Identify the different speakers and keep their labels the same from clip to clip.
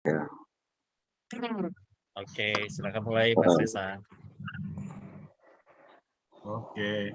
Speaker 1: Ya.
Speaker 2: Oke, silakan mulai Mas Reza.
Speaker 3: Oke.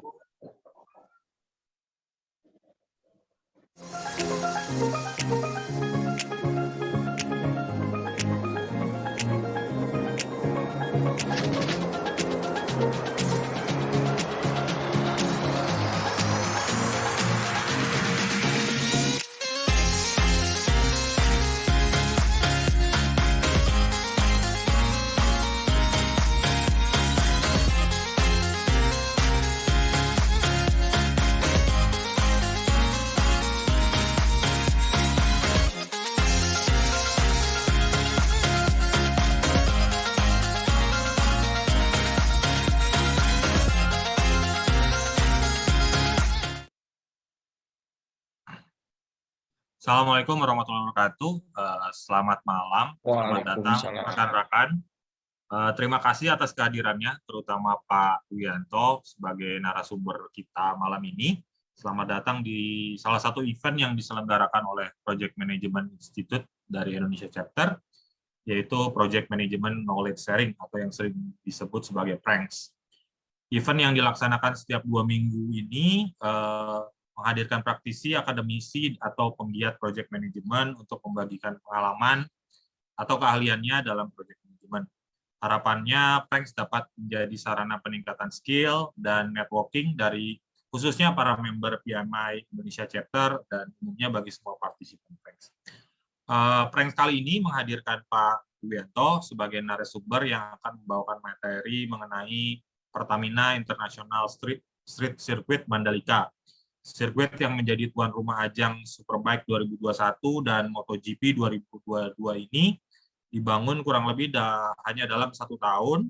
Speaker 3: Assalamualaikum warahmatullahi wabarakatuh. Selamat malam, selamat datang rekan-rekan. Terima kasih atas kehadirannya, terutama Pak Wianto sebagai narasumber kita malam ini. Selamat datang di salah satu event yang diselenggarakan oleh Project Management Institute dari Indonesia Chapter, yaitu Project Management Knowledge Sharing atau yang sering disebut sebagai PRANKS. Event yang dilaksanakan setiap 2 minggu ini menghadirkan praktisi, akademisi, atau penggiat project management untuk membagikan pengalaman atau keahliannya dalam project management. Harapannya, PRANKS dapat menjadi sarana peningkatan skill dan networking dari khususnya para member PMI Indonesia Chapter dan umumnya bagi semua partisipan PRANKS. PRANKS kali ini menghadirkan Pak Wianto sebagai narasumber yang akan membawakan materi mengenai Pertamina International Street Circuit Mandalika. Sirkuit yang menjadi tuan rumah ajang Superbike 2021 dan MotoGP 2022 ini dibangun kurang lebih hanya dalam 1 tahun,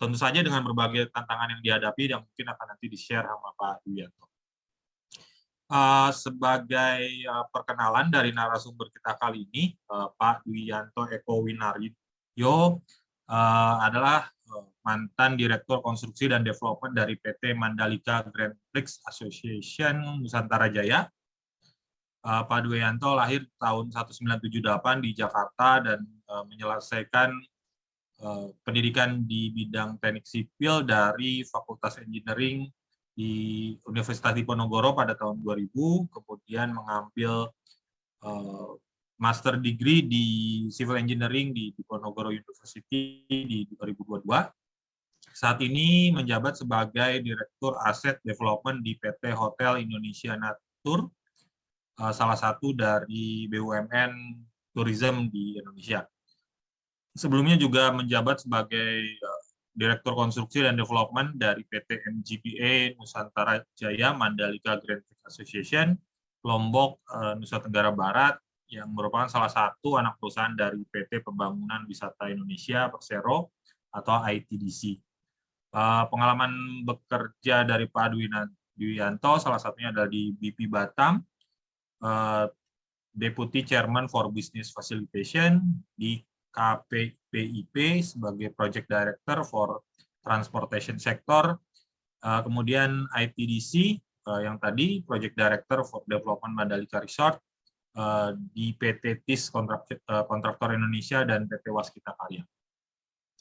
Speaker 3: tentu saja dengan berbagai tantangan yang dihadapi yang mungkin akan nanti di-share sama Pak Wianto. Sebagai perkenalan dari narasumber kita kali ini, Pak Wianto Eko Winaryo adalah mantan Direktur Konstruksi dan Development dari PT Mandalika Grand Prix Association Nusantara Jaya. Pak Wianto lahir tahun 1978 di Jakarta dan menyelesaikan pendidikan di bidang teknik sipil dari Fakultas Engineering di Universitas Diponegoro pada tahun 2000, kemudian mengambil Master Degree di Civil Engineering di Diponegoro University di 2022. Saat ini menjabat sebagai Direktur Aset Development di PT Hotel Indonesia Natur, salah satu dari BUMN tourism di Indonesia. Sebelumnya juga menjabat sebagai Direktur Konstruksi dan Development dari PT MGPA Nusantara Jaya Mandalika Grand Prix Association, Lombok, Nusa Tenggara Barat, yang merupakan salah satu anak perusahaan dari PT Pembangunan Wisata Indonesia Persero atau ITDC. Pengalaman bekerja dari Pak Wianto salah satunya adalah di BP Batam, Deputy Chairman for Business Facilitation, di KPIP sebagai Project Director for Transportation Sector, kemudian ITDC yang tadi Project Director for Development Mandalika Resort, di PT TIS Kontraktor Indonesia dan PT Waskita Karya.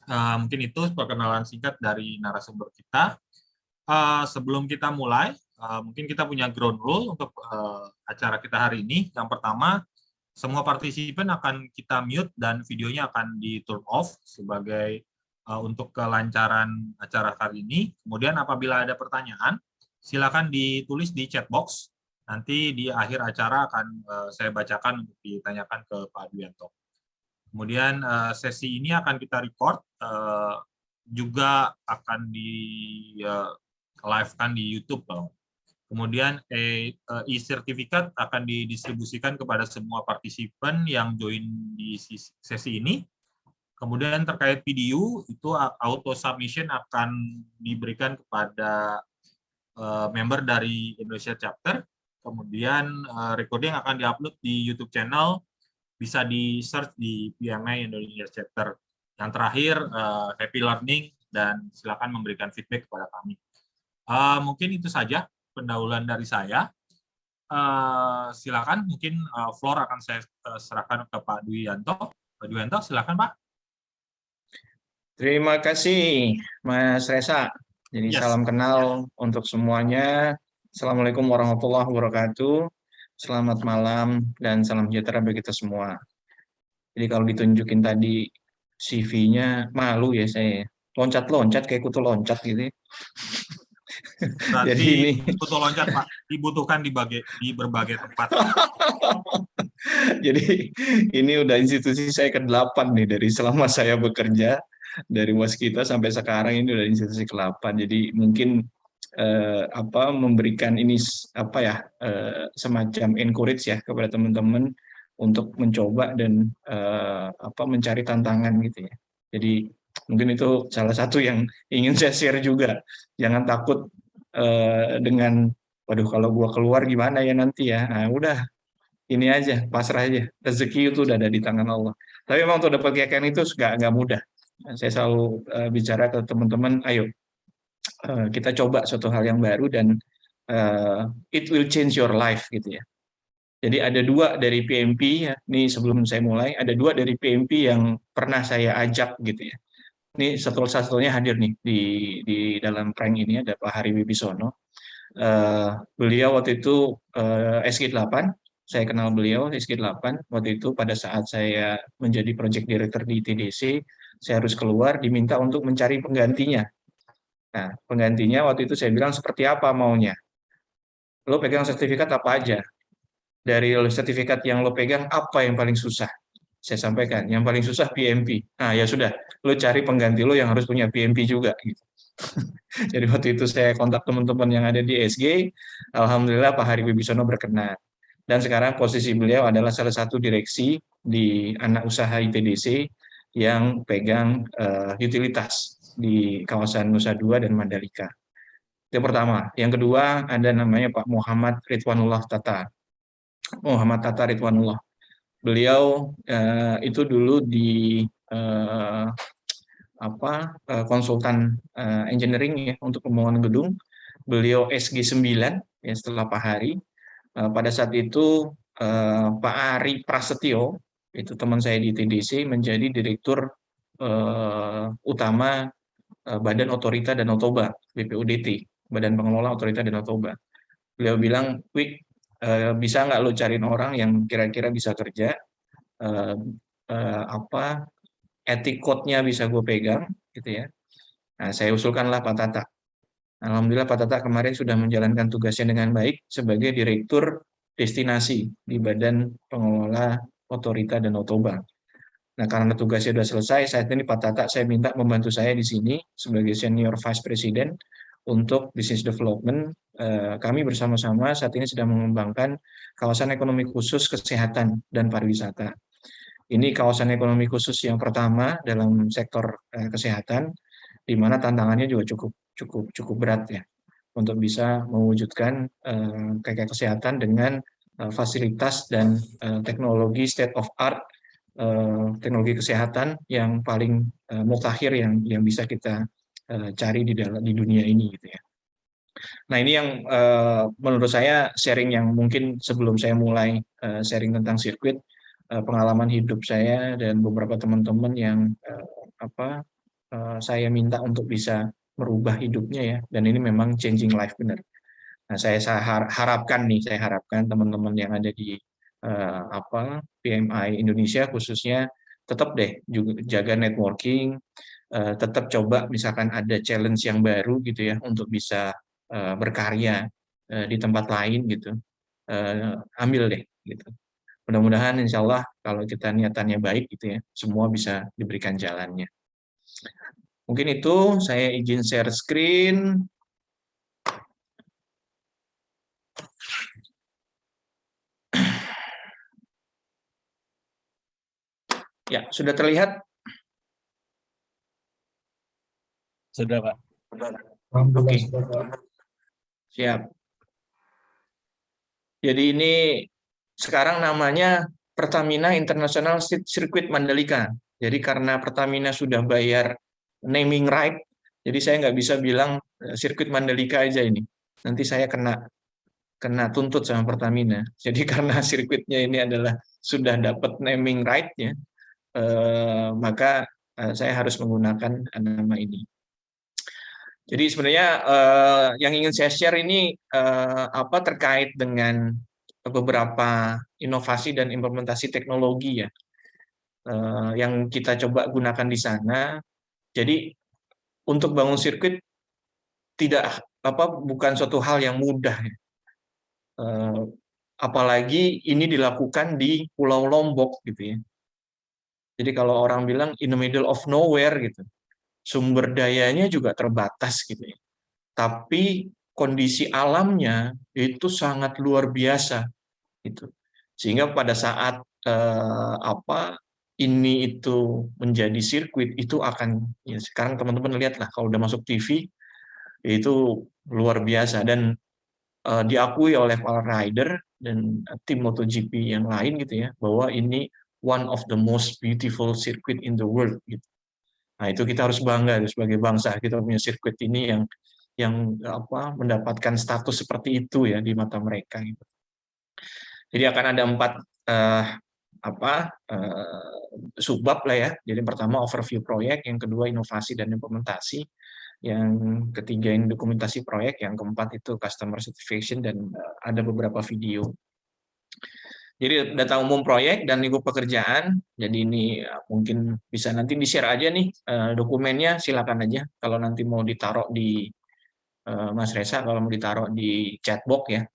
Speaker 3: Mungkin itu perkenalan singkat dari narasumber kita. Sebelum kita mulai, mungkin kita punya ground rule untuk acara kita hari ini. Yang pertama, semua partisipan akan kita mute dan videonya akan di turn off sebagai untuk kelancaran acara hari ini. Kemudian apabila ada pertanyaan, silakan ditulis di chat box. Nanti di akhir acara akan saya bacakan untuk ditanyakan ke Pak Wianto. Kemudian sesi ini akan kita record, juga akan di live-kan di YouTube. Kemudian e-sertifikat akan didistribusikan kepada semua partisipan yang join di sesi ini. Kemudian terkait video, itu auto submission akan diberikan kepada member dari Indonesia Chapter. Kemudian recording akan diupload di YouTube channel, bisa di-search di PMI Indonesia Chapter. Yang terakhir, happy learning, dan silakan memberikan feedback kepada kami. Mungkin itu saja pendahuluan dari saya. silakan, mungkin floor akan saya serahkan ke Pak Dwianto. Pak Dwianto, silakan Pak.
Speaker 1: Terima kasih, Mas Reza. Jadi
Speaker 3: Yes.
Speaker 1: salam kenal untuk semuanya. Assalamualaikum warahmatullahi wabarakatuh. Selamat malam dan salam sejahtera bagi kita semua. Jadi kalau ditunjukin tadi CV-nya, malu ya saya. Loncat-loncat kayak kutu loncat gitu.
Speaker 3: Berarti
Speaker 1: Jadi ini
Speaker 3: kutu loncat Pak dibutuhkan di berbagai tempat.
Speaker 1: jadi ini udah institusi saya ke-8 nih dari selama saya bekerja dari Waskita sampai sekarang ini udah institusi ke-8. Jadi mungkin memberikan ini semacam encourage ya kepada teman-teman untuk mencoba dan mencari tantangan gitu ya. Jadi mungkin itu salah satu yang ingin saya share juga. Jangan takut dengan waduh kalau gua keluar gimana ya nanti ya. Nah, udah ini aja, pasrah aja. Rezeki itu udah ada di tangan Allah. Tapi memang untuk dapat keyakinan itu nggak mudah. Saya selalu bicara ke teman-teman, ayo kita coba suatu hal yang baru dan it will change your life gitu ya. Jadi ada 2 dari PMP ya. Ini sebelum saya mulai, ada 2 dari PMP yang pernah saya ajak gitu ya. Ini satu-satunya hadir nih di dalam prank ini ada Pak Hari Wibisono. Beliau waktu itu SG8, saya kenal beliau SG8 waktu itu pada saat saya menjadi project director di TDC, saya harus keluar diminta untuk mencari penggantinya. Nah, penggantinya waktu itu saya bilang seperti apa maunya. Lo pegang sertifikat apa aja? Dari sertifikat yang lo pegang, apa yang paling susah? Saya sampaikan, yang paling susah PMP. Nah, ya sudah, lo cari pengganti lo yang harus punya PMP juga. Gitu. Jadi waktu itu saya kontak teman-teman yang ada di SG, alhamdulillah Pak Hari Wibisono berkenan. Dan sekarang posisi beliau adalah salah satu direksi di anak usaha ITDC yang pegang utilitas di kawasan Nusa Dua dan Mandalika. Itu pertama. Yang kedua ada namanya Pak Muhammad Ridwanullah Tata. Muhammad Tata Ridwanullah. Beliau itu dulu di konsultan engineering ya untuk pembangunan gedung. Beliau SG9 ya setelah Pak Hari. Pada saat itu Pak Ari Prasetyo itu teman saya di TDC menjadi direktur utama Badan Otorita Danau Toba BPODT, Badan Pengelola Otorita Danau Toba. Beliau bilang, "Wik, bisa nggak lo cariin orang yang kira-kira bisa kerja, etik code-nya bisa gue pegang, gitu ya." Nah, saya usulkanlah Pak Tata. Alhamdulillah Pak Tata kemarin sudah menjalankan tugasnya dengan baik sebagai Direktur Destinasi di Badan Pengelola Otorita Danau Toba. Nah, karena tugasnya sudah selesai, saat ini Pak Tata saya minta membantu saya di sini sebagai Senior Vice President untuk Business Development. Kami bersama-sama saat ini sedang mengembangkan kawasan ekonomi khusus kesehatan dan pariwisata. Ini kawasan ekonomi khusus yang pertama dalam sektor kesehatan, di mana tantangannya juga cukup berat ya untuk bisa mewujudkan KK kesehatan dengan fasilitas dan teknologi state of art teknologi kesehatan yang paling mutakhir yang bisa kita cari di dunia ini gitu ya. Nah, ini yang menurut saya sharing yang mungkin sebelum saya mulai sharing tentang sirkuit, pengalaman hidup saya dan beberapa teman-teman yang saya minta untuk bisa merubah hidupnya ya, dan ini memang changing life benar. Nah, saya harapkan teman-teman yang ada di PMI Indonesia khususnya tetap deh juga jaga networking, tetap coba misalkan ada challenge yang baru gitu ya untuk bisa berkarya di tempat lain gitu, ambil deh gitu. Mudah-mudahan insya Allah kalau kita niatannya baik gitu ya, semua bisa diberikan jalannya. Mungkin itu saya izin share screen. Ya, sudah terlihat?
Speaker 2: Sudah, Pak.
Speaker 1: Oke. Siap. Jadi ini sekarang namanya Pertamina International Circuit Mandalika. Jadi karena Pertamina sudah bayar naming right, jadi saya nggak bisa bilang sirkuit Mandalika aja ini. Nanti saya kena kena tuntut sama Pertamina. Jadi karena sirkuitnya ini adalah sudah dapat naming right-nya, maka saya harus menggunakan nama ini. Jadi sebenarnya yang ingin saya share ini terkait dengan beberapa inovasi dan implementasi teknologi ya yang kita coba gunakan di sana. Jadi untuk bangun sirkuit bukan suatu hal yang mudah ya. Apalagi ini dilakukan di Pulau Lombok gitu ya. Jadi kalau orang bilang in the middle of nowhere gitu, sumber dayanya juga terbatas gitu ya. Tapi kondisi alamnya itu sangat luar biasa gitu. Sehingga pada saat ini itu menjadi sirkuit itu akan ya sekarang teman-teman lihatlah kalau udah masuk TV itu luar biasa dan diakui oleh para rider dan tim MotoGP yang lain gitu ya bahwa ini one of the most beautiful circuit in the world gitu. Nah, itu kita harus bangga sebagai bangsa kita punya sirkuit ini yang mendapatkan status seperti itu ya di mata mereka gitu. Jadi akan ada 4 subbab lah ya. Jadi pertama overview proyek, yang kedua inovasi dan implementasi, yang ketiga ini dokumentasi proyek, yang keempat itu customer certification dan ada beberapa video. Jadi data umum proyek dan lingkup pekerjaan. Jadi ini mungkin bisa nanti di-share aja nih dokumennya, silakan aja. Kalau nanti mau ditaruh di Mas Reza, kalau mau ditaruh di chatbox ya,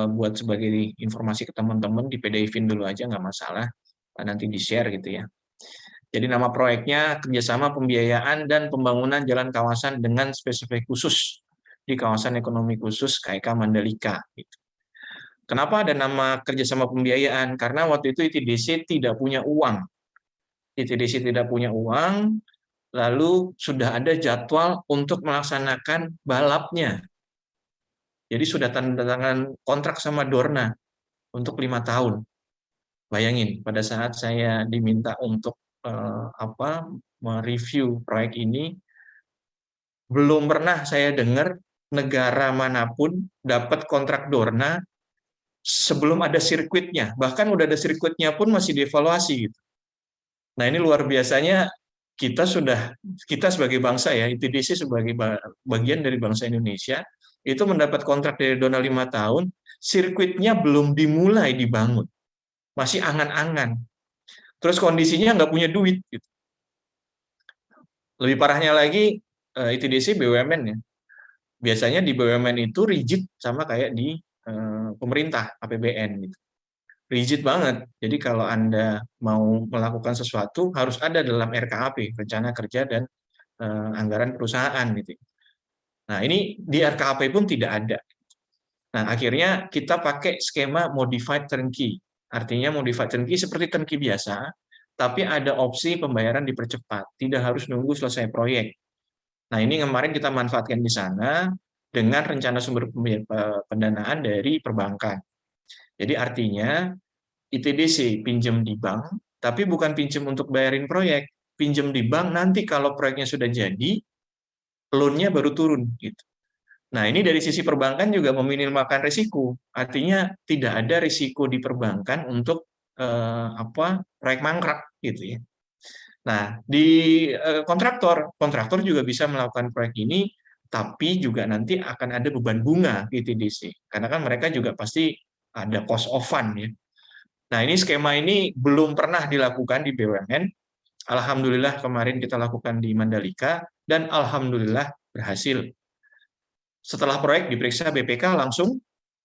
Speaker 1: buat sebagai informasi ke teman-teman di PDF-in dulu aja nggak masalah. Nanti di-share gitu ya. Jadi nama proyeknya kerjasama pembiayaan dan pembangunan jalan kawasan dengan spesifik khusus di kawasan ekonomi khusus KEK Mandalika. Gitu. Kenapa ada nama kerjasama pembiayaan? Karena waktu itu ITDC tidak punya uang. ITDC tidak punya uang, lalu sudah ada jadwal untuk melaksanakan balapnya. Jadi sudah tanda tangan kontrak sama Dorna untuk 5 tahun. Bayangin, pada saat saya diminta untuk mereview proyek ini, belum pernah saya dengar negara manapun dapat kontrak Dorna sebelum ada sirkuitnya. Bahkan udah ada sirkuitnya pun masih dievaluasi gitu. Nah, ini luar biasanya kita sebagai bangsa ya, ITDC sebagai bagian dari bangsa Indonesia, itu mendapat kontrak dari Dorna 5 tahun, sirkuitnya belum dimulai dibangun. Masih angan-angan. Terus kondisinya nggak punya duit. Gitu. Lebih parahnya lagi, ITDC BUMN ya. Biasanya di BUMN itu rigid sama kayak di pemerintah, APBN. Gitu. Rigid banget. Jadi kalau Anda mau melakukan sesuatu, harus ada dalam RKAP, Rencana Kerja dan Anggaran Perusahaan. Gitu. Nah, ini di RKAP pun tidak ada. Nah, akhirnya kita pakai skema modified turnkey. Artinya modified turnkey seperti turnkey biasa, tapi ada opsi pembayaran dipercepat, tidak harus nunggu selesai proyek. Nah, ini kemarin kita manfaatkan di sana dengan rencana sumber pendanaan dari perbankan. Jadi artinya ITDC pinjam di bank, tapi bukan pinjam untuk bayarin proyek, pinjam di bank nanti kalau proyeknya sudah jadi, loan-nya baru turun. Gitu. Nah, ini dari sisi perbankan juga meminimalkan risiko. Artinya tidak ada risiko di perbankan untuk proyek mangkrak gitu ya. Nah, di kontraktor juga bisa melakukan proyek ini, tapi juga nanti akan ada beban bunga di ITDC. Karena kan mereka juga pasti ada cost of fund ya. Nah, ini skema ini belum pernah dilakukan di BUMN. Alhamdulillah kemarin kita lakukan di Mandalika dan alhamdulillah berhasil. Setelah proyek diperiksa BPK langsung,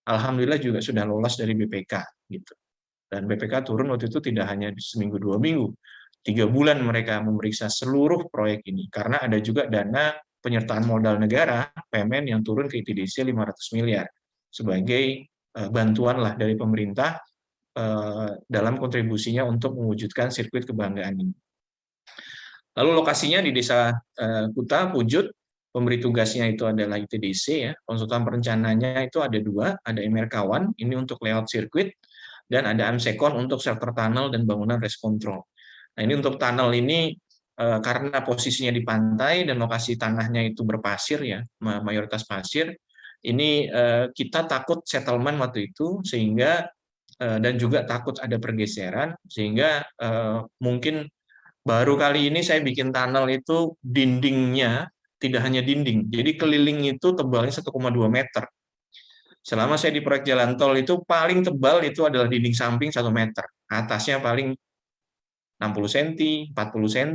Speaker 1: alhamdulillah juga sudah lolos dari BPK gitu. Dan BPK turun waktu itu tidak hanya seminggu 2 minggu, 3 bulan mereka memeriksa seluruh proyek ini karena ada juga dana penyertaan modal negara PMN yang turun ke ITDC 500 miliar sebagai bantuan lah dari pemerintah dalam kontribusinya untuk mewujudkan sirkuit kebanggaan ini. Lalu lokasinya di Desa Kuta Pujut. Pemberi tugasnya itu adalah ITDC ya. Konsultan perencananya itu ada 2, ada MRK1 ini untuk layout sirkuit dan ada AMSECON untuk shelter tunnel dan bangunan race control. Nah, ini untuk tunnel ini karena posisinya di pantai dan lokasi tanahnya itu berpasir ya, mayoritas pasir. ini kita takut settlement waktu itu, sehingga dan juga takut ada pergeseran, sehingga mungkin baru kali ini saya bikin tunnel itu dindingnya tidak hanya dinding, jadi keliling itu tebalnya 1,2 meter. Selama saya di proyek jalan tol itu paling tebal itu adalah dinding samping 1 meter, atasnya paling 60 cm, 40 cm.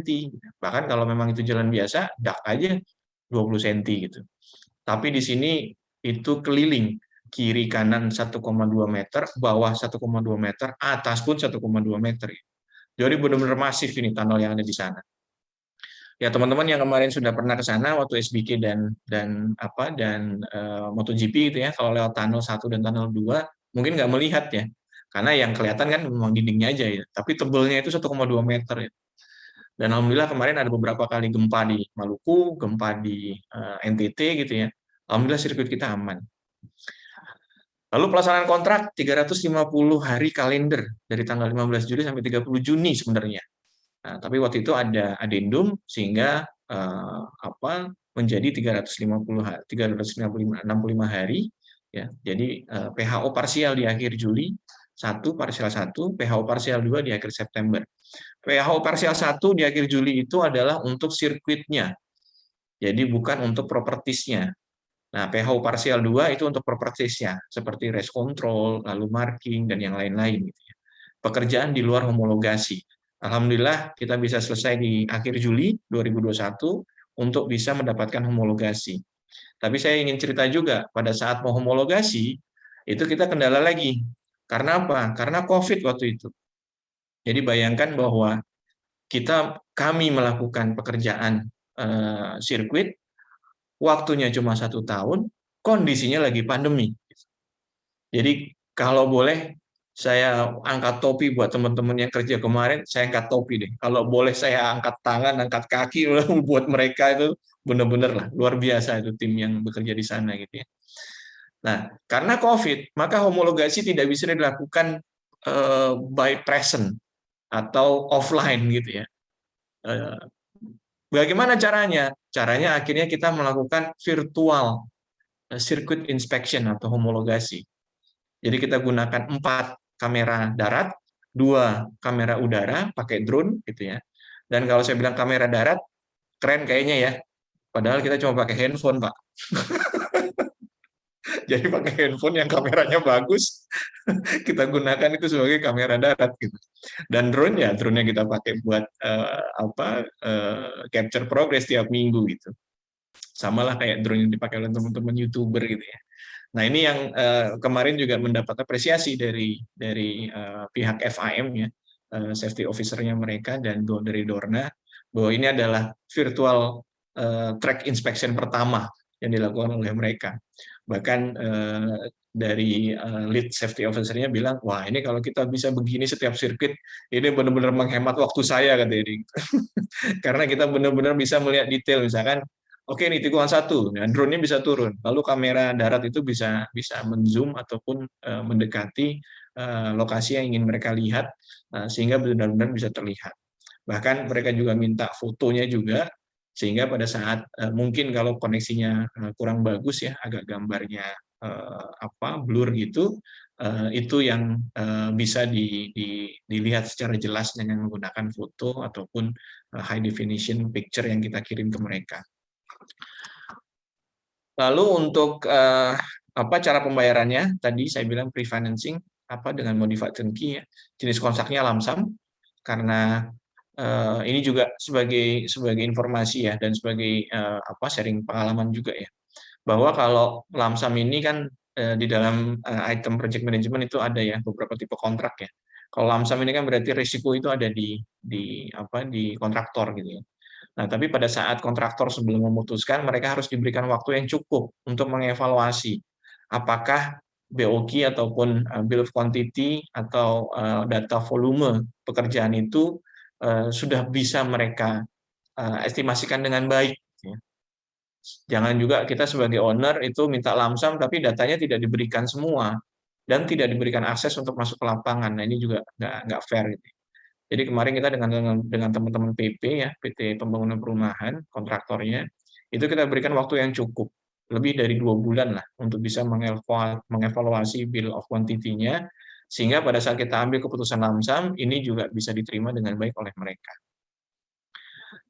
Speaker 1: Bahkan kalau memang itu jalan biasa, dak aja 20 cm gitu. Tapi di sini itu keliling, kiri kanan 1,2 meter, bawah 1,2 meter, atas pun 1,2 meter. Jadi benar-benar masif ini tunnel yang ada di sana. Ya teman-teman yang kemarin sudah pernah ke sana waktu SBK dan MotoGP itu ya, kalau lewat tunnel 1 dan tunnel 2 mungkin nggak melihat ya. Karena yang kelihatan kan memang dindingnya aja ya, tapi tebelnya itu 1,2 meter ya. Dan alhamdulillah kemarin ada beberapa kali gempa di Maluku, gempa di NTT gitu ya. Alhamdulillah sirkuit kita aman. Lalu pelaksanaan kontrak 350 hari kalender dari tanggal 15 Juli sampai 30 Juni sebenarnya. Nah, tapi waktu itu ada adendum sehingga menjadi 365 hari ya. Jadi PHO parsial di akhir Juli 1, parsial 1, PHO parsial 2 di akhir September. PHO parsial 1 di akhir Juli itu adalah untuk sirkuitnya. Jadi bukan untuk propertisnya. Nah, PHO parsial 2 itu untuk propertisnya, seperti race control, lalu marking, dan yang lain-lain. Gitu ya. Pekerjaan di luar homologasi. Alhamdulillah kita bisa selesai di akhir Juli 2021 untuk bisa mendapatkan homologasi. Tapi saya ingin cerita juga, pada saat mau homologasi, itu kita kendala lagi. Karena apa? Karena COVID waktu itu. Jadi bayangkan bahwa kami melakukan pekerjaan sirkuit, waktunya cuma 1 tahun, kondisinya lagi pandemi. Jadi kalau boleh saya angkat topi buat teman-teman yang kerja kemarin, saya angkat topi deh. Kalau boleh saya angkat tangan, angkat kaki buat mereka itu benar-benar lah luar biasa itu tim yang bekerja di sana gitu ya. Nah, karena COVID, maka homologasi tidak bisa dilakukan by present atau offline gitu ya. Bagaimana caranya? Caranya akhirnya kita melakukan virtual circuit inspection atau homologasi. Jadi kita gunakan 4 kamera darat, 2 kamera udara pakai drone gitu ya. Dan kalau saya bilang kamera darat, keren kayaknya ya. Padahal kita cuma pakai handphone, Pak. Jadi pakai handphone yang kameranya bagus, kita gunakan itu sebagai kamera darat gitu. Dan drone-nya kita pakai buat capture progress tiap minggu gitu. Sama lah kayak drone yang dipakai oleh teman-teman YouTuber gitu ya. Nah, ini yang kemarin juga mendapat apresiasi dari pihak FIM ya, safety officer-nya mereka dan dari Dorna, bahwa ini adalah virtual track inspection pertama yang dilakukan oleh mereka. Bahkan dari lead safety officer-nya bilang, wah ini kalau kita bisa begini setiap sirkuit, ini benar-benar menghemat waktu saya katanya. Karena kita benar-benar bisa melihat detail, misalkan oke nih tikungan 1, nah, drone-nya bisa turun, lalu kamera darat itu bisa menzoom ataupun mendekati lokasi yang ingin mereka lihat sehingga benar-benar bisa terlihat. Bahkan mereka juga minta fotonya juga, sehingga pada saat mungkin kalau koneksinya kurang bagus ya, agak gambarnya blur gitu, itu yang bisa dilihat secara jelas dengan menggunakan foto ataupun high definition picture yang kita kirim ke mereka. Lalu untuk cara pembayarannya, tadi saya bilang pre-financing dengan modified turnkey ya, jenis kontraknya lump sum, karena ini juga sebagai informasi ya dan sebagai sharing pengalaman juga ya, bahwa kalau lump sum ini kan di dalam item project management itu ada ya beberapa tipe kontrak ya. Kalau lump sum ini kan berarti risiko itu ada di kontraktor gitu ya. Nah, tapi pada saat kontraktor sebelum memutuskan, mereka harus diberikan waktu yang cukup untuk mengevaluasi apakah BOQ ataupun bill of quantity atau data volume pekerjaan itu sudah bisa mereka estimasikan dengan baik. Jangan juga kita sebagai owner itu minta lump sum tapi datanya tidak diberikan semua dan tidak diberikan akses untuk masuk ke lapangan. Nah, ini juga nggak fair gitu. Jadi kemarin kita dengan teman-teman PP ya, PT Pembangunan Perumahan, kontraktornya, itu kita berikan waktu yang cukup. lebih dari 2 bulan lah untuk bisa mengevaluasi bill of quantity-nya, sehingga pada saat kita ambil keputusan lamsam, ini juga bisa diterima dengan baik oleh mereka.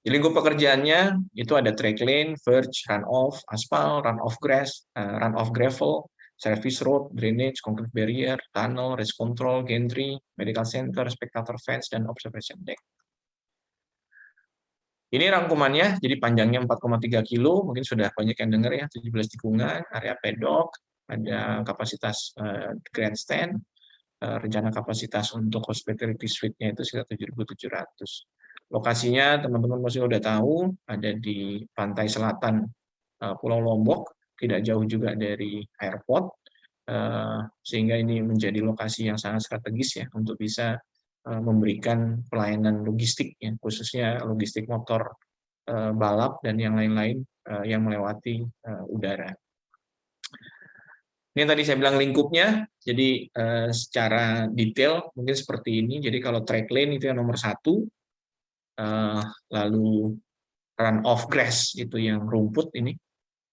Speaker 1: Di lingkup pekerjaannya itu ada track lane, verge, runoff, aspal, runoff grass, runoff gravel, service road, drainage, concrete barrier, tunnel, race control, gantry, medical center, spectator fence, dan observation deck. Ini rangkumannya, jadi panjangnya 4,3 kilo, mungkin sudah banyak yang dengar ya, 17 tikungan, area pedok, ada kapasitas grandstand, rencana kapasitas untuk hospitality suite-nya itu sekitar 7.700. Lokasinya teman-teman pasti sudah tahu, ada di pantai selatan Pulau Lombok, tidak jauh juga dari airport, sehingga ini menjadi lokasi yang sangat strategis ya untuk bisa memberikan pelayanan logistik ya, khususnya logistik motor balap dan yang lain-lain yang melewati udara. Ini yang tadi saya bilang lingkupnya, jadi secara detail mungkin seperti ini. Jadi kalau track lane itu yang nomor 1, lalu run off grass itu yang rumput ini,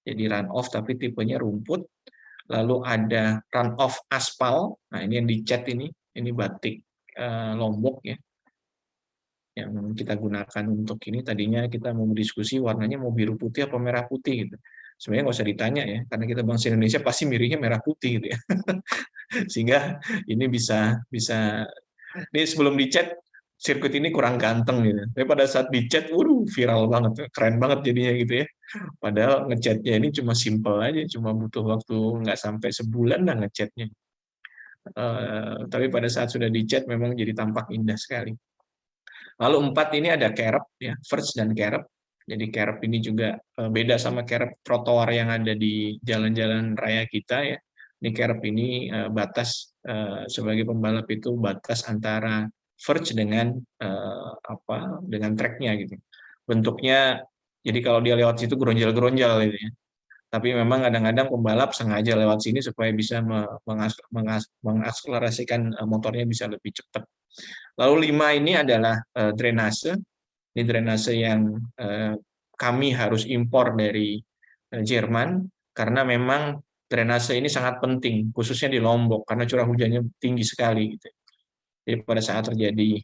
Speaker 1: jadi run off tapi tipenya rumput. Lalu ada run off aspal, nah ini yang dicat ini batik Lombok ya, yang kita gunakan untuk ini. Tadinya kita mau berdiskusi warnanya mau biru putih apa merah putih gitu. Sebenarnya nggak usah ditanya ya, karena kita bangsa Indonesia pasti milihnya merah putih gitu ya. Sehingga ini bisa ini sebelum dicat sirkuit ini kurang ganteng gitu. Tapi pada saat dicat, waduh viral banget, keren banget jadinya gitu ya. Padahal ngecatnya ini cuma simple aja, cuma butuh waktu nggak sampai sebulan lah ngecatnya. Tapi pada saat sudah dicat memang jadi tampak indah sekali. Lalu 4 ini ada kerb ya, verge dan kerb. Jadi kerb ini juga beda sama kerb trotoar yang ada di jalan-jalan raya kita ya. Ini kerb ini batas sebagai pembalap itu batas antara verge dengan dengan tracknya gitu. Bentuknya jadi kalau dia lewat situ geronjal-geronjal gitu ya. Tapi memang kadang-kadang pembalap sengaja lewat sini supaya bisa mengakselerasikan motornya bisa lebih cepat. Lalu 5 ini adalah drainase. Ini drainase yang kami harus impor dari Jerman karena memang drainase ini sangat penting, khususnya di Lombok karena curah hujannya tinggi sekali. Gitu. Jadi pada saat terjadi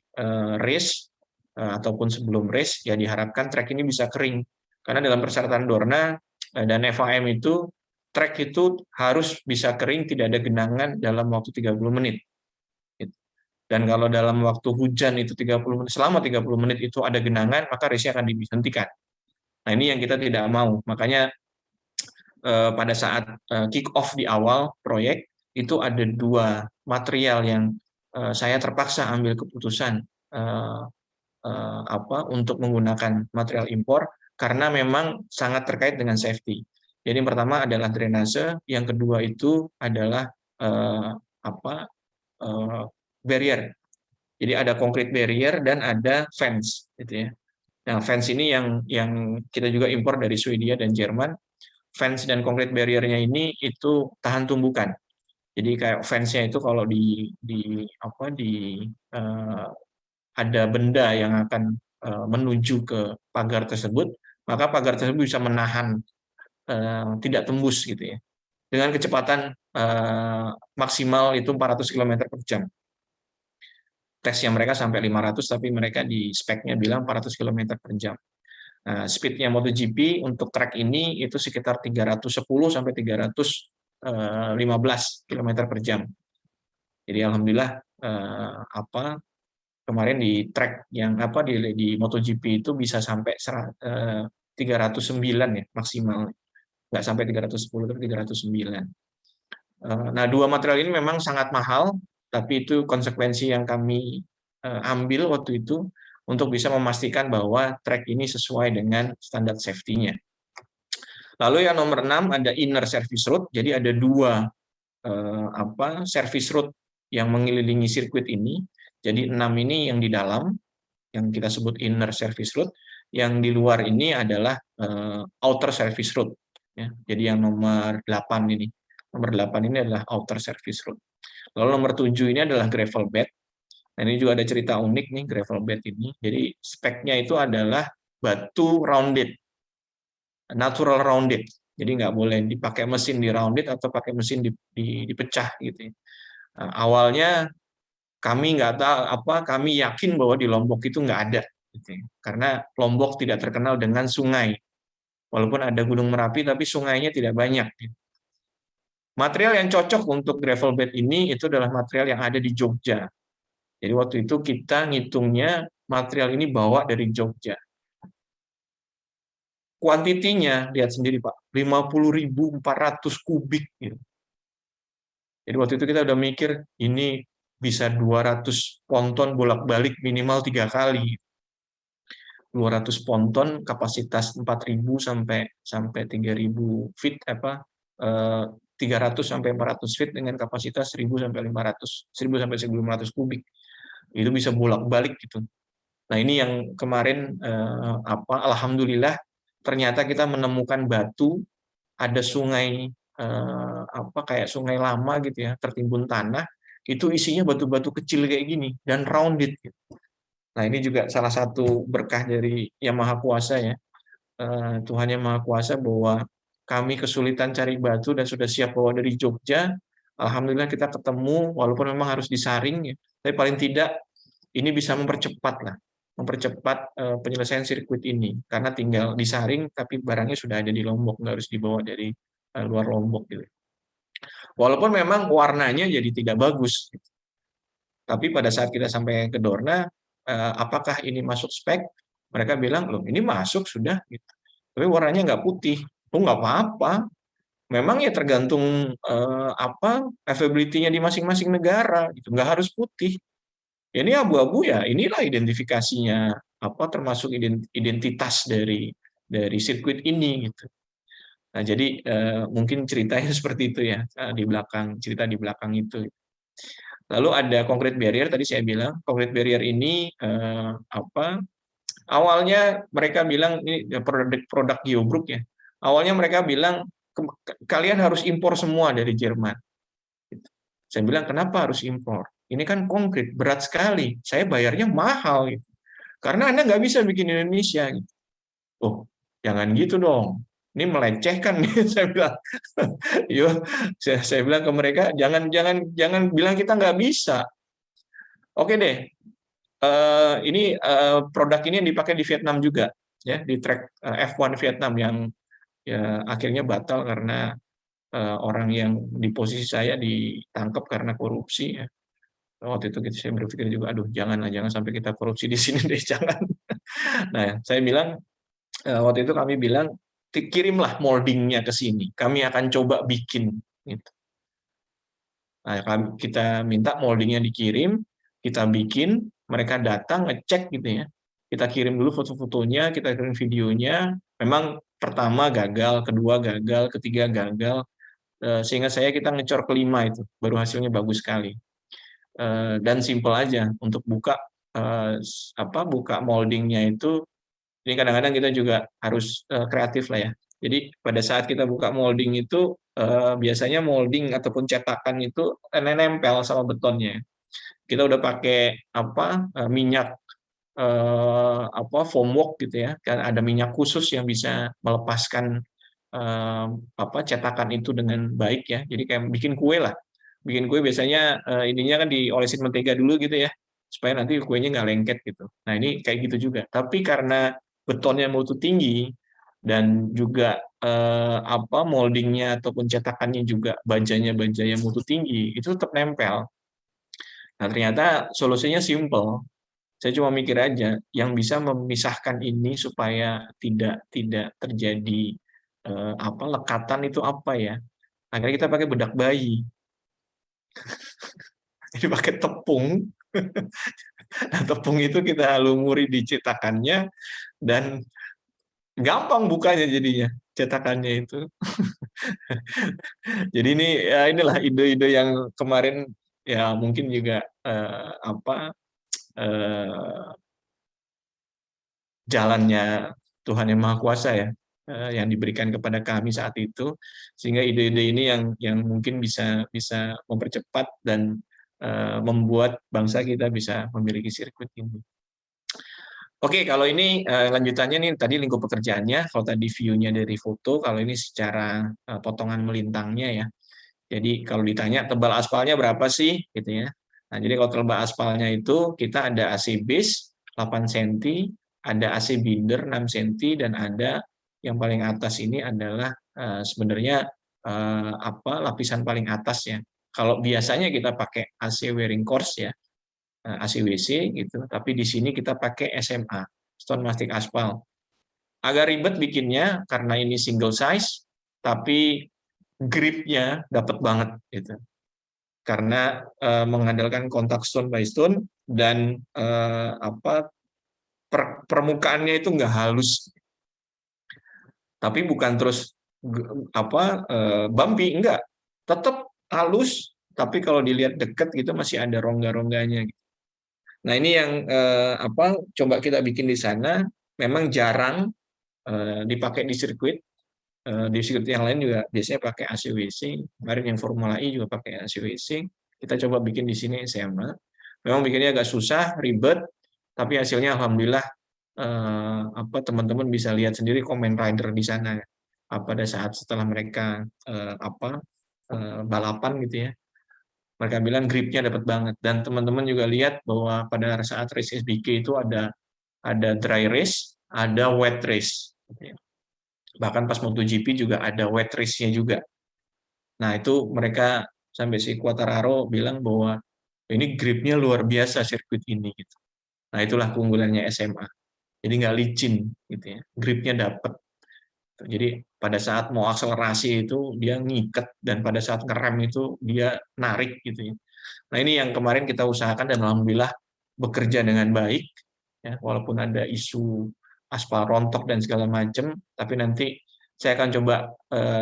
Speaker 1: race ataupun sebelum race, ya diharapkan trek ini bisa kering. Karena dalam persyaratan Dorna dan FAM itu, trek itu harus bisa kering, tidak ada genangan dalam waktu 30 menit. Dan kalau dalam waktu hujan itu 30 menit, selama 30 menit itu ada genangan, maka race akan dihentikan. Nah ini yang kita tidak mau. Makanya pada saat kick off di awal proyek, itu ada 2 material yang saya terpaksa ambil keputusan untuk menggunakan material impor, karena memang sangat terkait dengan safety. Jadi yang pertama adalah drainase, yang kedua itu adalah barrier. Jadi ada concrete barrier dan ada fence, gitu ya. Nah, fence ini yang kita juga impor dari Swedia dan Jerman. Fence dan concrete barrier-nya ini itu tahan tumbukan. Jadi kayak fence-nya itu kalau ada benda yang akan menuju ke pagar tersebut, maka pagar tersebut bisa menahan tidak tembus gitu ya. Dengan kecepatan maksimal itu 400 km per jam. Tesnya mereka sampai 500, tapi mereka di speknya bilang 400 km per jam. Nah, speednya MotoGP untuk track ini itu sekitar 310 sampai 315 km per jam. Jadi alhamdulillah kemarin di track yang di MotoGP itu bisa sampai 309 ya maksimal. Nggak sampai 310 tapi 309. Nah, 2 material ini memang sangat mahal, tapi itu konsekuensi yang kami ambil waktu itu untuk bisa memastikan bahwa track ini sesuai dengan standar safety-nya. Lalu yang nomor 6 ada inner service road. Jadi ada 2 service road yang mengelilingi sirkuit ini. Jadi 6 ini yang di dalam, yang kita sebut inner service road. Yang di luar ini adalah outer service road. Ya. Jadi yang nomor 8 ini. Nomor 8 ini adalah outer service road. Lalu nomor 7 ini adalah gravel bed. Nah, ini juga ada cerita unik nih gravel bed ini. Jadi speknya itu adalah batu rounded, natural rounded. Jadi nggak boleh dipakai mesin di rounded atau pakai mesin dipecah gitu ya. Nah, awalnya kami nggak tahu kami yakin bahwa di Lombok itu nggak ada gitu ya. Karena Lombok tidak terkenal dengan sungai. Walaupun ada Gunung Merapi tapi sungainya tidak banyak gitu. Material yang cocok untuk gravel bed ini itu adalah material yang ada di Jogja. Jadi waktu itu kita ngitungnya material ini bawa dari Jogja. Kuantitinya lihat sendiri Pak, 50.400 kubik gitu. Jadi waktu itu kita udah mikir ini bisa 200 ponton bolak-balik minimal 3 kali. 200 ponton kapasitas 4.000 sampai 3.000 feet 300 sampai 400 feet dengan kapasitas 1.000 sampai 500 1.000 sampai 1.500 kubik. Itu bisa bolak-balik gitu. Nah, ini yang kemarin alhamdulillah ternyata kita menemukan batu, ada sungai kayak sungai lama gitu ya, tertimbun tanah, itu isinya batu-batu kecil kayak gini dan rounded gitu. Nah, ini juga salah satu berkah dari Yang Maha Kuasa ya. Tuhan Yang Maha Kuasa bahwa kami kesulitan cari batu dan sudah siap bawa dari Jogja. Alhamdulillah kita ketemu, walaupun memang harus disaring ya, tapi paling tidak ini bisa mempercepat penyelesaian sirkuit ini karena tinggal disaring tapi barangnya sudah ada di Lombok, nggak harus dibawa dari luar Lombok gitu. Walaupun memang warnanya jadi tidak bagus, tapi pada saat kita sampai ke Dorna, apakah ini masuk spek? Mereka bilang loh ini masuk sudah, gitu. Tapi warnanya nggak putih. Oh nggak apa-apa. Memang ya tergantung availability-nya di masing-masing negara, gitu. Nggak harus putih. Ya, ini abu-abu ya, inilah identifikasinya termasuk identitas dari sirkuit ini gitu. Nah, jadi mungkin ceritanya seperti itu ya cerita di belakang itu. Lalu ada concrete barrier tadi saya bilang, concrete barrier ini awalnya mereka bilang ini produk Geobrook ya. Awalnya mereka bilang kalian harus impor semua dari Jerman. Saya bilang kenapa harus impor? Ini kan konkret, berat sekali. Saya bayarnya mahal gitu. Karena Anda nggak bisa bikin Indonesia gitu. Oh, jangan gitu dong. Ini melecehkan saya bilang. Yo, saya bilang ke mereka jangan bilang kita nggak bisa. Oke deh. Ini produk ini yang dipakai di Vietnam juga ya, di track F1 Vietnam yang ya akhirnya batal karena orang yang di posisi saya ditangkap karena korupsi ya. Waktu itu saya berpikir juga, aduh jangan sampai kita korupsi di sini deh, jangan. Nah, saya bilang waktu itu kami bilang kirimlah moldingnya ke sini, kami akan coba bikin. Gitu. Nah, kita minta moldingnya dikirim, kita bikin, mereka datang ngecek gitu ya. Kita kirim dulu foto-fotonya, kita kirim videonya. Memang pertama gagal, kedua gagal, ketiga gagal. Sehingga kita ngecor kelima itu, baru hasilnya bagus sekali. Dan simple aja untuk buka moldingnya itu. Ini kadang-kadang kita juga harus kreatif lah ya. Jadi pada saat kita buka molding itu biasanya molding ataupun cetakan itu nempel sama betonnya. Kita udah pakai minyak foam wax gitu ya. Kan ada minyak khusus yang bisa melepaskan cetakan itu dengan baik ya. Jadi kayak bikin kue lah. Bikin kue biasanya ininya kan diolesin mentega dulu gitu ya, supaya nanti kuenya nggak lengket gitu. Nah ini kayak gitu juga. Tapi karena betonnya mutu tinggi dan juga moldingnya ataupun cetakannya juga bajanya baja yang mutu tinggi, itu tetap nempel. Nah ternyata solusinya simple. Saya cuma mikir aja yang bisa memisahkan ini supaya tidak terjadi lekatan itu apa ya. Akhirnya kita pakai bedak bayi. Jadi pakai tepung. Nah, tepung itu kita lumuri di cetakannya dan gampang bukanya jadinya cetakannya itu. Jadi ini ya inilah ide-ide yang kemarin ya mungkin juga jalannya Tuhan Yang Maha Kuasa ya, yang diberikan kepada kami saat itu, sehingga ide-ide ini yang mungkin bisa mempercepat dan membuat bangsa kita bisa memiliki sirkuit ini. Oke, kalau ini lanjutannya nih tadi lingkup pekerjaannya. Kalau tadi view-nya dari foto, kalau ini secara potongan melintangnya ya. Jadi kalau ditanya tebal aspalnya berapa sih, gitu ya. Nah, jadi kalau tebal aspalnya itu kita ada AC base 8 cm, ada AC binder 6 cm, dan ada yang paling atas ini adalah sebenarnya lapisan paling atas ya. Kalau biasanya kita pakai AC wearing course ya, ACWC gitu, tapi di sini kita pakai SMA, stone mastic aspal. Agak ribet bikinnya karena ini single size, tapi gripnya dapat banget gitu. Karena mengandalkan kontak stone by stone dan permukaannya itu nggak halus, tapi bukan terus bumpy, enggak, tetap halus, tapi kalau dilihat dekat gitu masih ada rongga-rongganya. Nah, ini yang coba kita bikin di sana. Memang jarang dipakai di sirkuit. Di sirkuit yang lain juga biasanya pakai ACWC. Kemarin yang Formula E juga pakai ACWC. Kita coba bikin di sini SMA. Memang bikinnya agak susah, ribet, tapi hasilnya alhamdulillah teman-teman bisa lihat sendiri komen rider di sana pada saat setelah mereka balapan gitu ya. Mereka bilang gripnya dapat banget, dan teman-teman juga lihat bahwa pada saat race SBK itu ada dry race, ada wet race. Bahkan pas MotoGP juga ada wet race-nya juga. Nah, itu mereka sampai si Quartararo bilang bahwa ini gripnya luar biasa sirkuit ini gitu. Nah, itulah keunggulannya SMA. Jadi nggak licin gitu ya. Gripnya dapat. Jadi pada saat mau akselerasi itu dia ngiket, dan pada saat ngerem itu dia narik gitu ya. Nah, ini yang kemarin kita usahakan dan alhamdulillah bekerja dengan baik, ya, walaupun ada isu aspal rontok dan segala macam, tapi nanti saya akan coba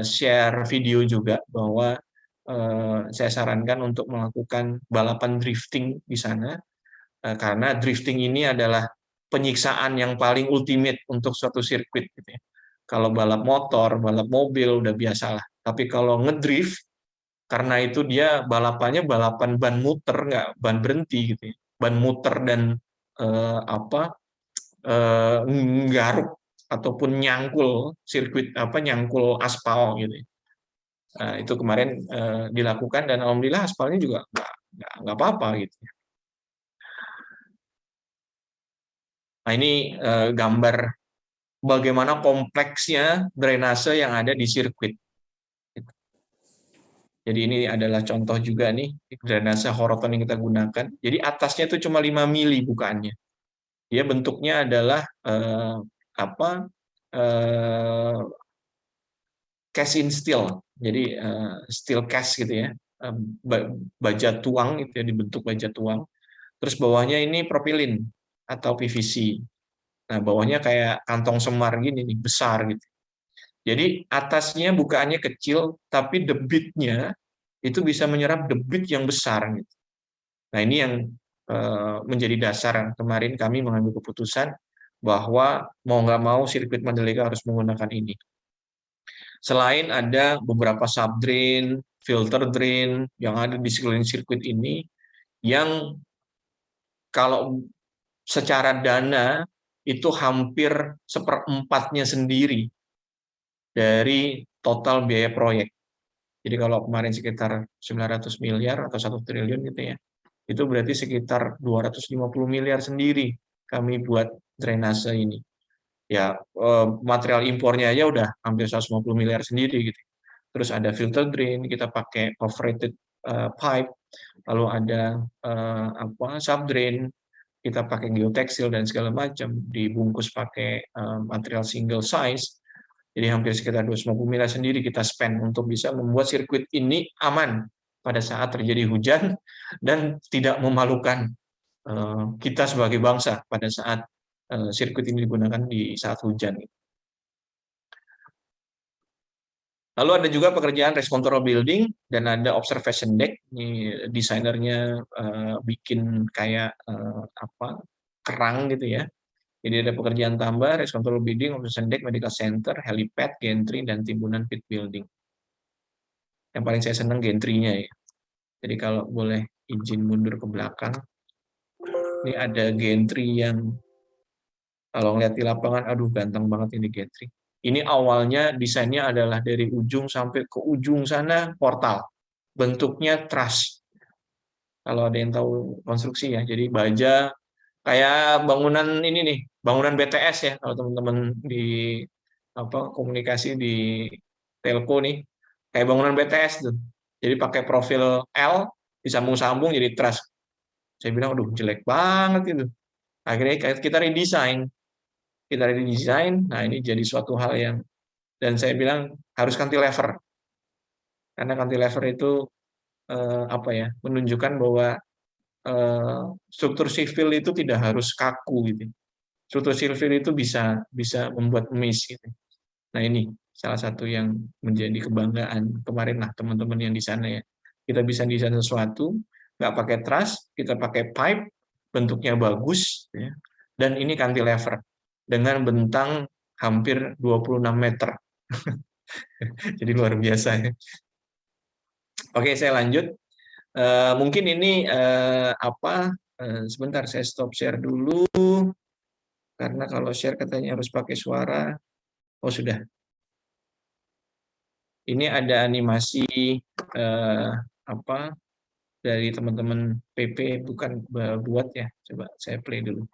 Speaker 1: share video juga bahwa saya sarankan untuk melakukan balapan drifting di sana, karena drifting ini adalah penyiksaan yang paling ultimate untuk suatu sirkuit gitu ya. Kalau balap motor, balap mobil udah biasalah, tapi kalau ngedrift, karena itu dia balapannya balapan ban muter, nggak ban berhenti gitu ya. Ban muter dan nggaruk ataupun nyangkul sirkuit, nyangkul aspal gitu ya. Nah, itu kemarin dilakukan dan alhamdulillah aspalnya juga nggak apa-apa gitu. Nah, ini gambar bagaimana kompleksnya drainase yang ada di sirkuit. Jadi ini adalah contoh juga nih drainase Horoton yang kita gunakan. Jadi atasnya itu cuma 5 mili bukaannya. Dia bentuknya adalah cast in steel. Jadi steel cast gitu ya. Baja tuang itu ya, dibentuk baja tuang. Terus bawahnya ini propilin atau PVC. Nah, bawahnya kayak kantong semar gini nih, besar gitu. Jadi atasnya bukaannya kecil, tapi debitnya itu bisa menyerap debit yang besar gitu. Nah, ini yang menjadi dasar kemarin kami mengambil keputusan bahwa mau nggak mau sirkuit Mandalika harus menggunakan ini. Selain ada beberapa subdrain, filter drain yang ada di sekeliling sirkuit ini, yang kalau secara dana itu hampir seperempatnya sendiri dari total biaya proyek. Jadi kalau kemarin sekitar 900 miliar atau 1 triliun gitu ya, itu berarti sekitar 250 miliar sendiri kami buat drainase ini. Ya, material impornya aja udah hampir 150 miliar sendiri gitu. Terus ada filter drain, kita pakai perforated pipe, lalu ada subdrain, kita pakai geotextil dan segala macam, dibungkus pakai material single size. Jadi hampir sekitar 250 miliar sendiri kita spend untuk bisa membuat sirkuit ini aman pada saat terjadi hujan dan tidak memalukan kita sebagai bangsa pada saat sirkuit ini digunakan di saat hujan. Lalu ada juga pekerjaan race control building dan ada observation deck. Ini desainernya bikin kayak kerang gitu ya. Jadi ada pekerjaan tambah, race control building, observation deck, medical center, helipad, gantry, dan timbunan pit building. Yang paling saya senang gantry-nya ya. Jadi kalau boleh izin mundur ke belakang, ini ada gantry yang Kalau ngeliat di lapangan, aduh ganteng banget ini gathering. Ini awalnya desainnya adalah dari ujung sampai ke ujung sana portal. Bentuknya truss. Kalau ada yang tahu konstruksi ya, jadi baja kayak bangunan ini nih, bangunan BTS ya. Kalau teman-teman di komunikasi di telco nih, kayak bangunan BTS tuh. Jadi pakai profil L, disambung-sambung jadi truss. Saya bilang, aduh jelek banget itu. Akhirnya kita redesign. Nah ini jadi suatu hal yang, dan saya bilang harus cantilever. Karena cantilever itu menunjukkan bahwa struktur sipil itu tidak harus kaku gitu. Struktur sipil itu bisa membuat emis gitu. Nah ini salah satu yang menjadi kebanggaan kemarin lah teman-teman yang di sana ya. Kita bisa desain sesuatu, nggak pakai truss, kita pakai pipe, bentuknya bagus, ya, dan ini cantilever dengan bentang hampir 26 meter. Jadi luar biasa ya. Oke, saya lanjut. Mungkin ini sebentar saya stop share dulu karena kalau share katanya harus pakai suara. Oh sudah. Ini ada animasi dari teman-teman PP, bukan buat ya. Coba saya play dulu.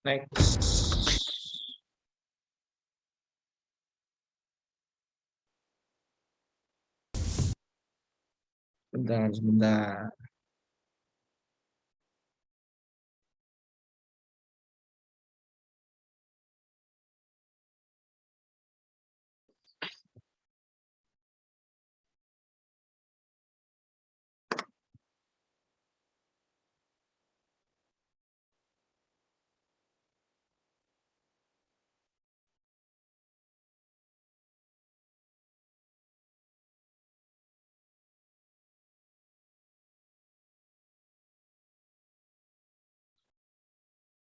Speaker 1: Next. Sebentar.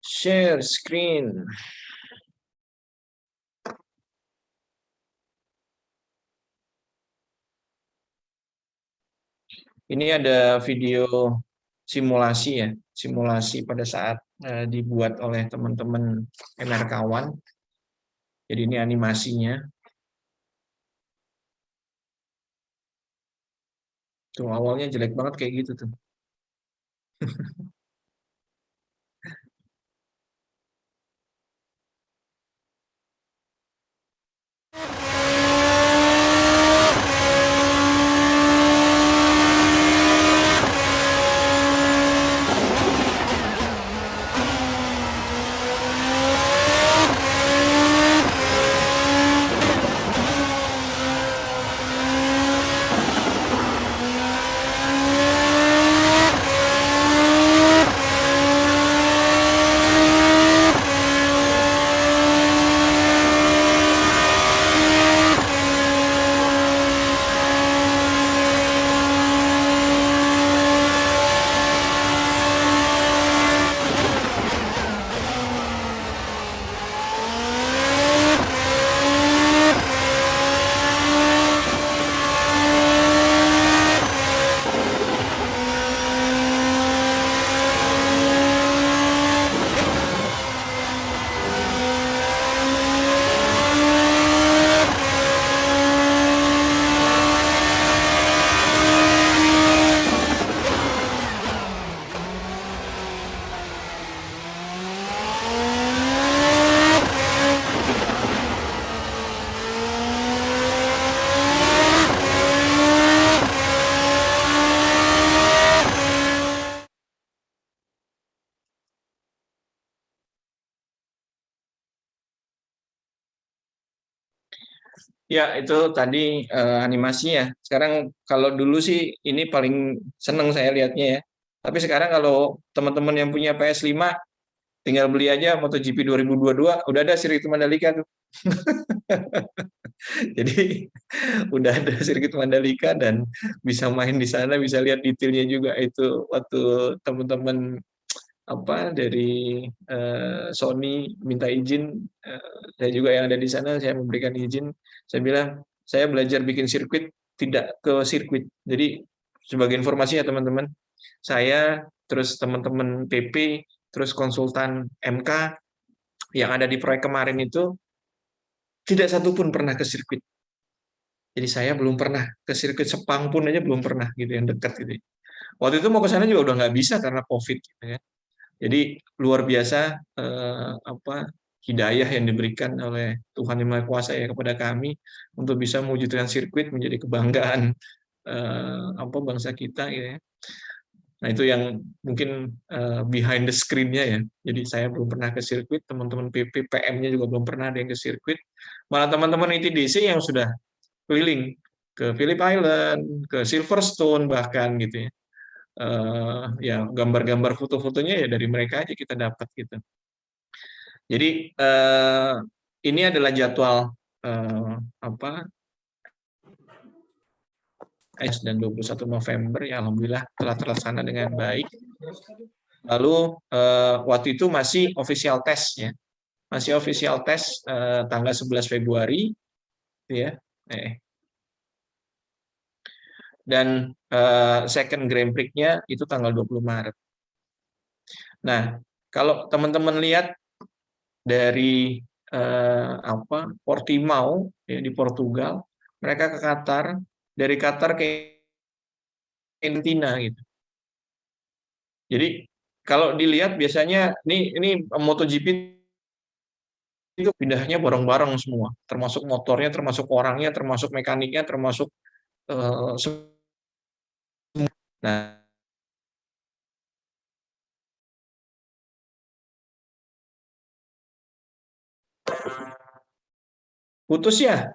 Speaker 1: Share screen. Ini ada video simulasi ya, simulasi pada saat dibuat oleh teman-teman MRK1. Jadi ini animasinya. Tuh awalnya jelek banget kayak gitu tuh. Ya, itu tadi animasi ya. Sekarang kalau dulu sih ini paling seneng saya lihatnya ya. Tapi sekarang kalau teman-teman yang punya PS5 tinggal beli aja MotoGP 2022, udah ada sirkuit Mandalika tuh. Jadi udah ada sirkuit Mandalika dan bisa main di sana, bisa lihat detailnya juga itu waktu teman-teman apa dari Sony minta izin, saya juga yang ada di sana, saya memberikan izin. Saya bilang saya belajar bikin sirkuit tidak ke sirkuit. Jadi sebagai informasi ya teman-teman, saya terus teman-teman PP terus konsultan MK yang ada di proyek kemarin itu tidak satupun pernah ke sirkuit. Jadi saya belum pernah ke sirkuit Sepang pun aja belum pernah gitu yang dekat gitu. Waktu itu mau ke sana juga udah nggak bisa karena COVID gitu ya. Jadi luar biasa apa hidayah yang diberikan oleh Tuhan Yang Maha Kuasa ya kepada kami untuk bisa mewujudkan sirkuit menjadi kebanggaan apa bangsa kita gitu ya. Nah, itu yang mungkin behind the screen-nya ya. Jadi saya belum pernah ke sirkuit, teman-teman PP, PM-nya juga belum pernah ada yang ke sirkuit. Malah teman-teman ITDC yang sudah keliling ke Phillip Island, ke Silverstone bahkan gitu ya. Ya gambar-gambar foto-fotonya ya dari mereka aja kita dapat gitu. Jadi ini adalah jadwal apa dan 21 November ya alhamdulillah telah terlaksana dengan baik. Lalu waktu itu masih official test ya. Masih official test tanggal 11 Februari ya. Dan second Grand Prix-nya itu tanggal 20 Maret. Nah, kalau teman-teman lihat dari Portimao ya, di Portugal, mereka ke Qatar, dari Qatar ke Argentina gitu. Jadi kalau dilihat biasanya ini MotoGP itu pindahnya bareng-bareng semua, termasuk motornya, termasuk orangnya, termasuk mekaniknya, termasuk nah putus ya.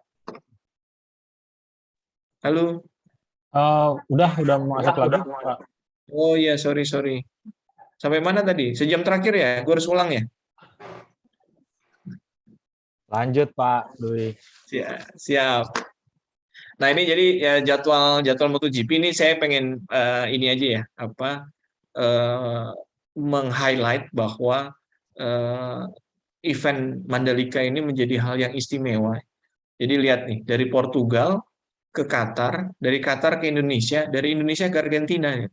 Speaker 1: Halo.
Speaker 2: Udah masuk lagi, Pak.
Speaker 1: Oh iya, sorry. Sampai mana tadi? Sejam terakhir ya? Gue harus ulang ya?
Speaker 2: Lanjut, Pak Dwi.
Speaker 1: Siap. Nah ini jadi ya jadwal MotoGP ini saya pengen ini aja ya meng-highlight bahwa event Mandalika ini menjadi hal yang istimewa. Jadi lihat nih dari Portugal ke Qatar, dari Qatar ke Indonesia, dari Indonesia ke Argentina ya.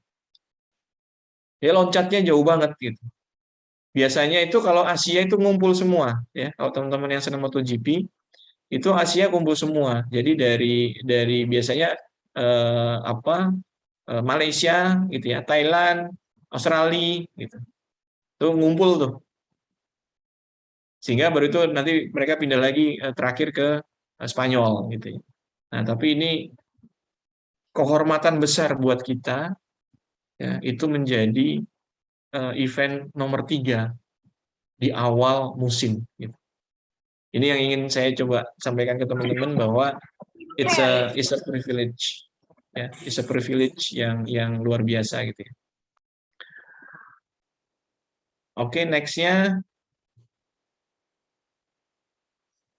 Speaker 1: Ya loncatnya jauh banget gitu. Biasanya itu kalau Asia itu ngumpul semua ya. Kalau teman-teman yang senang MotoGP itu Asia kumpul semua. Jadi dari biasanya Malaysia gitu ya, Thailand, Australia gitu. Tuh ngumpul tuh. Sehingga baru itu nanti mereka pindah lagi terakhir ke Spanyol gitu ya. Nah, tapi ini kehormatan besar buat kita ya, itu menjadi event nomor 3 di awal musim gitu. Ini yang ingin saya coba sampaikan ke teman-teman bahwa it's a privilege ya, it's a privilege yang luar biasa gitu ya. Oke, next-nya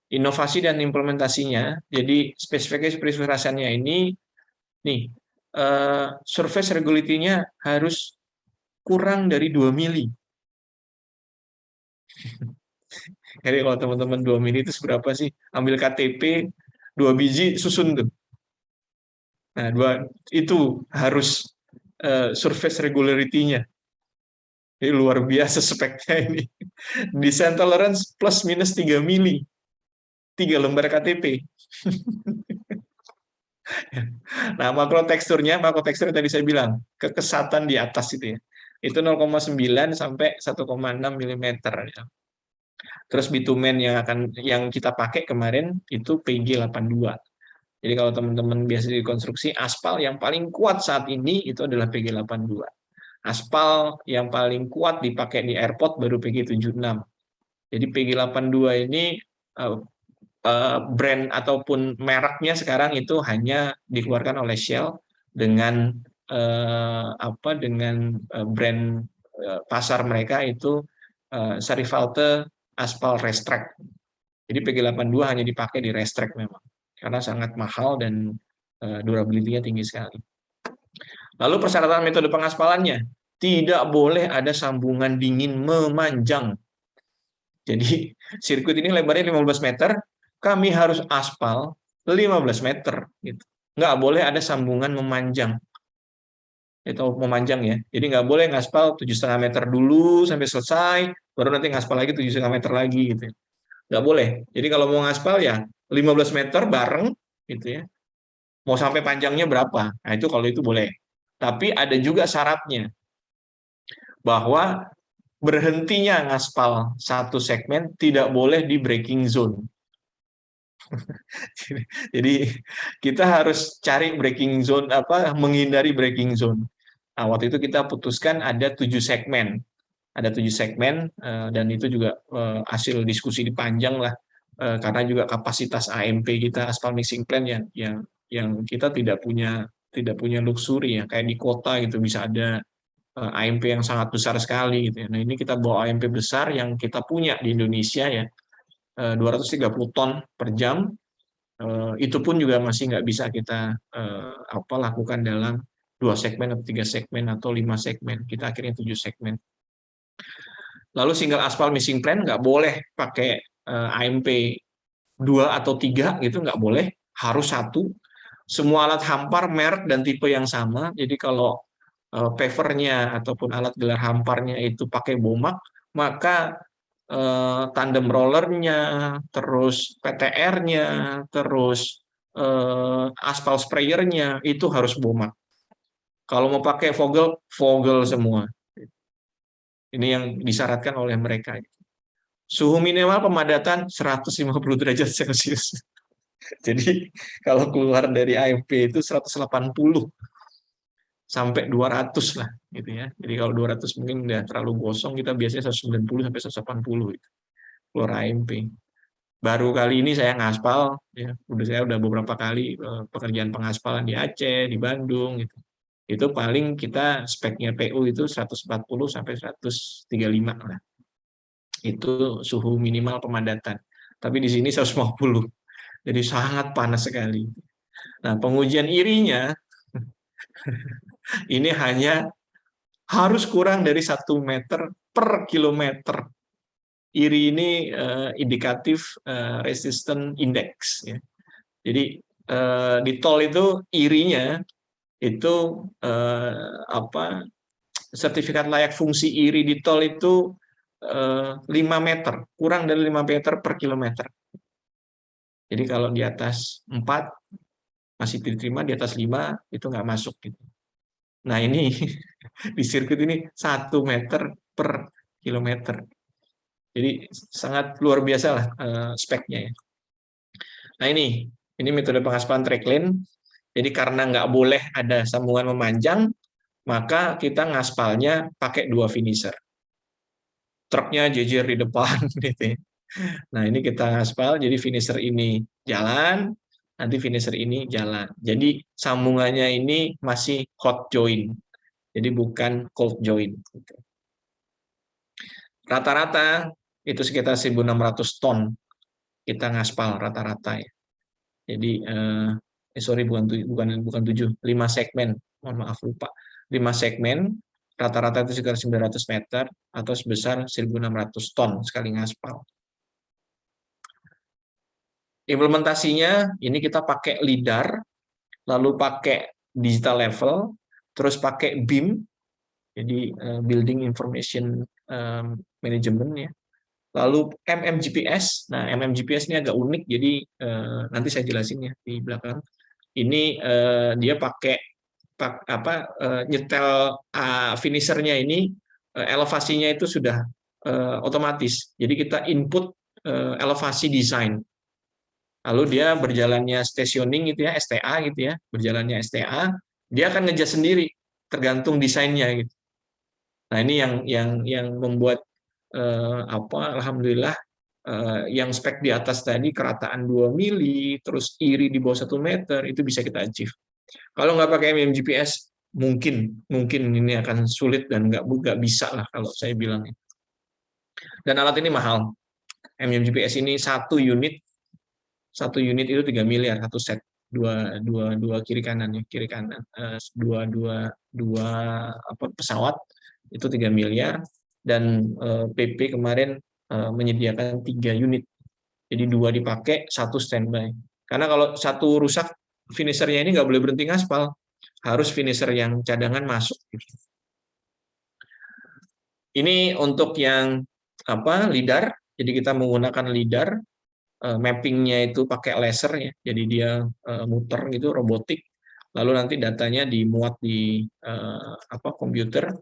Speaker 1: inovasi dan implementasinya. Jadi spesifikasinya ini nih surface regularity-nya harus kurang dari 2 mili. Jadi kalau teman-teman 2 mili itu seberapa sih? Ambil KTP 2 biji susun tuh. Nah, itu harus surface regularity-nya. Ini luar biasa speknya ini. Design tolerance plus minus 3 mili. 3 lembar KTP. Nah, makro teksturnya tadi saya bilang, kekesatan di atas itu ya. Itu 0,9 sampai 1,6 mm. Ya. Terus bitumen yang kita pakai kemarin itu PG82. Jadi kalau teman-teman biasa dikonstruksi, aspal yang paling kuat saat ini itu adalah PG82. Aspal yang paling kuat dipakai di airport baru PG76. Jadi PG82 ini brand ataupun mereknya sekarang itu hanya dikeluarkan oleh Shell dengan brand pasar mereka itu Sarifalte Aspal Racetrack. Jadi PG82 hanya dipakai di racetrack memang karena sangat mahal dan durability-nya tinggi sekali. Lalu persyaratan metode pengaspalannya, tidak boleh ada sambungan dingin memanjang. Jadi sirkuit ini lebarnya 15 meter, kami harus aspal 15 meter. Gitu. Nggak boleh ada sambungan memanjang. Itu memanjang ya. Jadi nggak boleh ngaspal 7,5 meter dulu sampai selesai, baru nanti ngaspal lagi 7,5 meter lagi gitu. Nggak boleh. Jadi kalau mau ngaspal ya 15 meter bareng gitu ya. Mau sampai panjangnya berapa? Nah itu kalau itu boleh. Tapi ada juga syaratnya bahwa berhentinya ngaspal satu segmen tidak boleh di braking zone. Jadi kita harus cari braking zone menghindari braking zone. Nah, waktu itu kita putuskan ada 7 segmen. Ada 7 segmen dan itu juga hasil diskusi panjang lah karena juga kapasitas AMP kita aspal mixing plant yang kita tidak punya luxury ya kayak di kota gitu bisa ada AMP yang sangat besar sekali gitu ya. Nah, ini kita bawa AMP besar yang kita punya di Indonesia ya 230 ton per jam. Itu pun juga masih nggak bisa kita lakukan dalam 2 segmen atau 3 segmen atau 5 segmen. Kita akhirnya 7 segmen. Lalu single aspal mixing plant nggak boleh pakai AMP 2 atau 3 gitu, nggak boleh, harus 1. Semua alat hampar merek dan tipe yang sama. Jadi kalau pavernya ataupun alat gelar hamparnya itu pakai Bomac, maka tandem rollernya, terus PTR-nya, terus aspal sprayernya itu harus Bomac. Kalau mau pakai Vogel semua. Ini yang disyaratkan oleh mereka. Suhu minimal pemadatan 150 derajat Celcius. Jadi kalau keluar dari AMP itu 180 sampai 200 lah gitu ya. Jadi kalau 200 mungkin udah terlalu gosong, kita biasanya 190 sampai 180 gitu. Keluar AMP. Baru kali ini saya ngaspal ya, saya udah beberapa kali pekerjaan pengaspalan di Aceh, di Bandung gitu. Itu paling kita speknya PU itu 140 sampai 135 lah. Itu suhu minimal pemadatan. Tapi di sini 150. Jadi sangat panas sekali. Nah, pengujian irinya ini hanya harus kurang dari 1 meter per kilometer. IRI ini indikatif resistance index. Ya. Jadi di tol itu irinya itu sertifikat layak fungsi IRI di tol itu 5 meter, kurang dari 5 meter per kilometer. Jadi kalau di atas 4 masih diterima, di atas 5 itu nggak masuk. Gitu. Nah ini di sirkuit ini 1 meter per kilometer. Jadi sangat luar biasa lah speknya. Ya. Nah ini metode pengaspalan tracklane. Jadi karena nggak boleh ada sambungan memanjang, maka kita ngaspalnya pakai 2 finisher. Truknya jejer di depan. Gitu. Nah ini kita ngaspal, jadi finisher ini jalan, nanti finisher ini jalan. Jadi sambungannya ini masih hot joint, jadi bukan cold joint. Rata-rata itu sekitar 1.600 ton kita ngaspal rata-rata ya. Jadi bukan 7, 5 segmen. Mohon maaf lupa. 5 segmen rata-rata itu sekitar 900 meter atau sebesar 1.600 ton sekali ngaspal. Implementasinya ini kita pakai LIDAR, lalu pakai digital level, terus pakai BIM, jadi Building Information Management ya. Lalu MMGPS. Nah, MMGPS ini agak unik, jadi nanti saya jelasin ya di belakang. Ini dia pakai nyetel finishernya ini elevasinya itu sudah otomatis. Jadi kita input elevasi desain. Lalu dia berjalannya stationing gitu ya, STA gitu ya, berjalannya STA, dia akan ngejas sendiri tergantung desainnya gitu. Nah, ini yang membuat alhamdulillah yang spek di atas tadi, kerataan 2 mili, terus iri di bawah 1 meter, itu bisa kita achieve. Kalau nggak pakai MMGPS, mungkin ini akan sulit dan nggak bisa lah kalau saya bilang. Dan alat ini mahal. MMGPS ini satu unit itu 3 miliar, satu set, dua kiri kanan ya, kiri kanan, dua pesawat itu 3 miliar, dan PP kemarin menyediakan 3 unit. Jadi 2 dipakai, 1 standby. Karena kalau 1 rusak, finishernya ini nggak boleh berhenti ngaspal, harus finisher yang cadangan masuk. Ini untuk yang LIDAR. Jadi kita menggunakan LIDAR, mappingnya itu pakai laser ya. Jadi dia muter gitu, robotik. Lalu nanti datanya dimuat di komputer,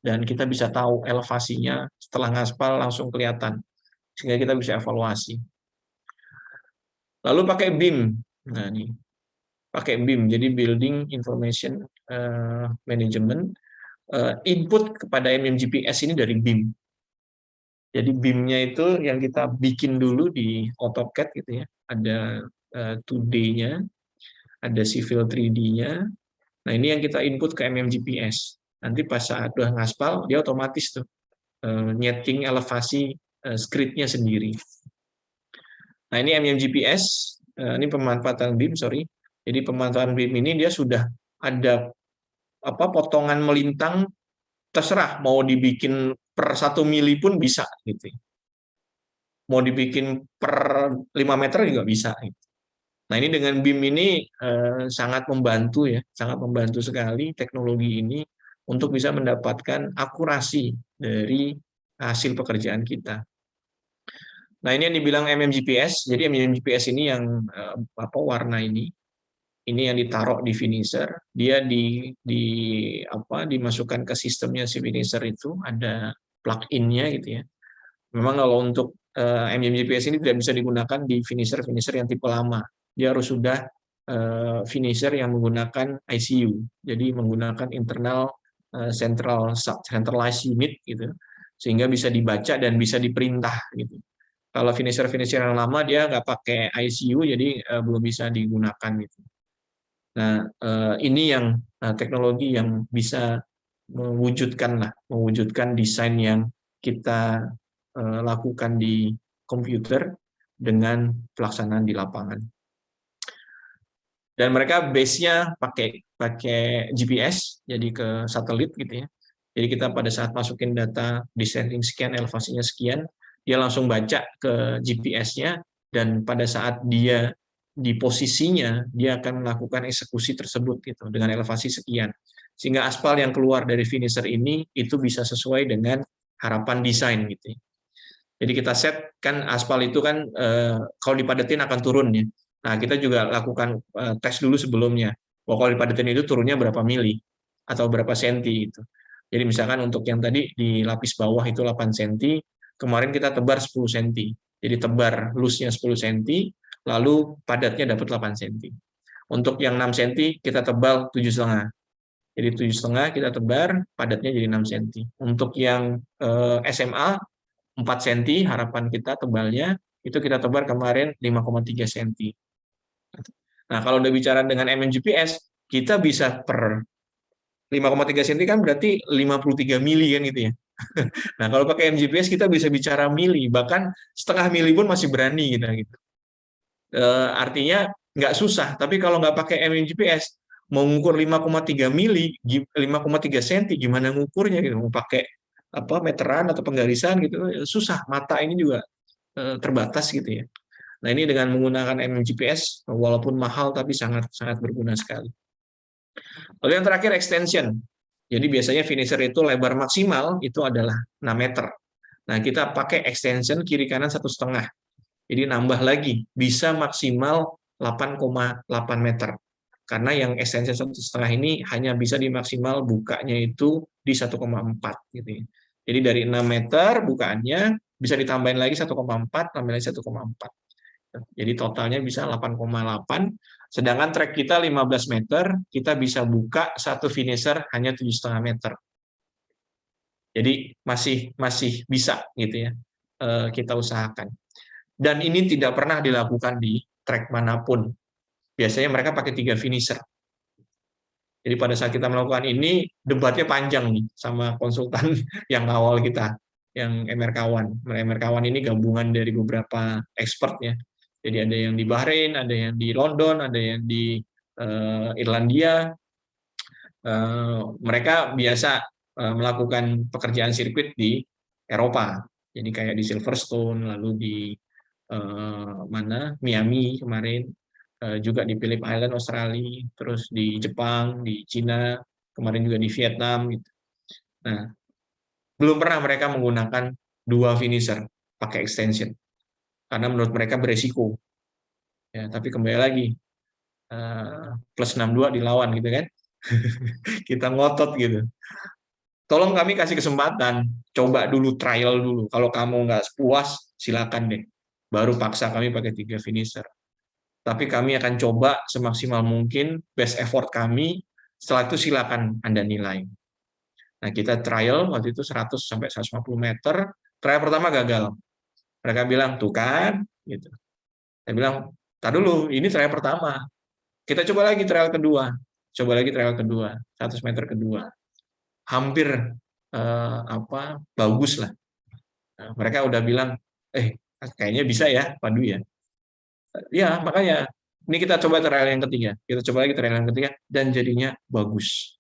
Speaker 1: dan kita bisa tahu elevasinya setelah ngaspal langsung kelihatan, sehingga kita bisa evaluasi. Lalu pakai BIM. Nah, ini pakai BIM, jadi Building Information Management. Input kepada MMGPS ini dari BIM. Jadi BIM-nya itu yang kita bikin dulu di AutoCAD gitu ya. Ada 2D-nya, ada Civil 3D-nya. Nah, ini yang kita input ke MMGPS. Nanti pas saat udah ngaspal, dia otomatis tuh nyeting elevasi grid-nya sendiri. Nah, ini MMGPS, ini pemanfaatan BIM, sorry. Jadi pemanfaatan BIM ini dia sudah ada potongan melintang, terserah mau dibikin per 1 mili pun bisa gitu. Mau dibikin per 5 meter juga bisa. Gitu. Nah, ini dengan BIM ini sangat membantu ya, sangat membantu sekali teknologi ini untuk bisa mendapatkan akurasi dari hasil pekerjaan kita. Nah, ini yang dibilang MMGPS. Jadi MMGPS ini yang warna ini yang ditaruh di finisher. Dia dimasukkan ke sistemnya si finisher itu, ada plug-in-nya gitu ya. Memang kalau untuk MMGPS ini tidak bisa digunakan di finisher yang tipe lama. Dia harus sudah finisher yang menggunakan ICU. Jadi menggunakan internal centralized unit gitu, sehingga bisa dibaca dan bisa diperintah gitu. Kalau finisher yang lama dia nggak pakai ICU, jadi belum bisa digunakan gitu. Nah, ini yang teknologi yang bisa mewujudkan desain yang kita lakukan di komputer dengan pelaksanaan di lapangan. Dan mereka base-nya pakai GPS, jadi ke satelit gitu ya. Jadi kita pada saat masukin data descending sekian, elevasinya sekian, dia langsung baca ke GPS-nya, dan pada saat dia di posisinya, dia akan melakukan eksekusi tersebut gitu dengan elevasi sekian. Sehingga aspal yang keluar dari finisher ini itu bisa sesuai dengan harapan desain gitu. Jadi kita set kan aspal itu kan kalau dipadetin akan turun ya. Nah, kita juga lakukan tes dulu sebelumnya. Bahwa kalau dipadetin itu turunnya berapa mili atau berapa senti itu. Jadi misalkan untuk yang tadi di lapis bawah itu 8 cm, kemarin kita tebar 10 cm. Jadi tebar loose-nya 10 cm, lalu padatnya dapat 8 cm. Untuk yang 6 cm kita tebal 7,5. Jadi 7,5 kita tebar, padatnya jadi 6 cm. Untuk yang SMA 4 cm harapan kita tebalnya, itu kita tebar kemarin 5,3 cm. Nah, kalau udah bicara dengan MMGPS, kita bisa per 5,3 cm kan berarti 53 mili kan gitu ya. Nah, kalau pakai MGPS kita bisa bicara mili, bahkan setengah mili pun masih berani kita gitu. Artinya nggak susah, tapi kalau nggak pakai MMGPS, mau ngukur 5,3 mili, 5,3 cm, gimana ngukurnya gitu? Mau pakai meteran atau penggarisan gitu, susah. Mata ini juga terbatas gitu ya. Nah, ini dengan menggunakan MMGPS, walaupun mahal tapi sangat berguna sekali. Lalu yang terakhir extension. Jadi biasanya finisher itu lebar maksimal itu adalah 6 meter. Nah, kita pakai extension kiri kanan 1,5. Jadi nambah lagi, bisa maksimal 8,8 meter. Karena yang extension 1,5 ini hanya bisa dimaksimal bukanya itu di 1,4 gitu ya. Jadi dari 6 meter bukaannya bisa ditambahin lagi 1,4, tambah lagi 1,4. Jadi totalnya bisa 8,8. Sedangkan track kita 15 meter, kita bisa buka satu finisher hanya 7,5 meter. Jadi masih bisa gitu ya, kita usahakan. Dan ini tidak pernah dilakukan di track manapun. Biasanya mereka pakai 3 finisher. Jadi pada saat kita melakukan ini, debatnya panjang nih sama konsultan yang awal kita, yang MR Kawan. MR Kawan ini gabungan dari beberapa expert ya. Jadi ada yang di Bahrain, ada yang di London, ada yang di Irlandia. Mereka biasa melakukan pekerjaan sirkuit di Eropa. Jadi kayak di Silverstone, lalu di Miami kemarin, juga di Phillip Island Australia, terus di Jepang, di Cina, kemarin juga di Vietnam gitu. Nah, belum pernah mereka menggunakan 2 finisher pakai extension karena menurut mereka beresiko. Ya, tapi kembali lagi plus 62 dilawan gitu kan. Kita ngotot gitu. Tolong kami kasih kesempatan, coba dulu trial dulu. Kalau kamu nggak puas, silakan deh. Baru paksa kami pakai 3 finisher. Tapi kami akan coba semaksimal mungkin, best effort kami, setelah itu silakan Anda nilai. Nah, kita trial waktu itu 100 sampai 150 meter, trial pertama gagal. Mereka bilang, tuh kan, gitu. Saya bilang, tar dulu, ini trial pertama. Kita coba lagi trial kedua. Coba lagi trial kedua, 100 meter kedua. Hampir bagus lah. Nah, mereka udah bilang, kayaknya bisa ya, Pandu ya. Ya, makanya ini kita coba trial yang ketiga. Kita coba lagi trial yang ketiga dan jadinya bagus.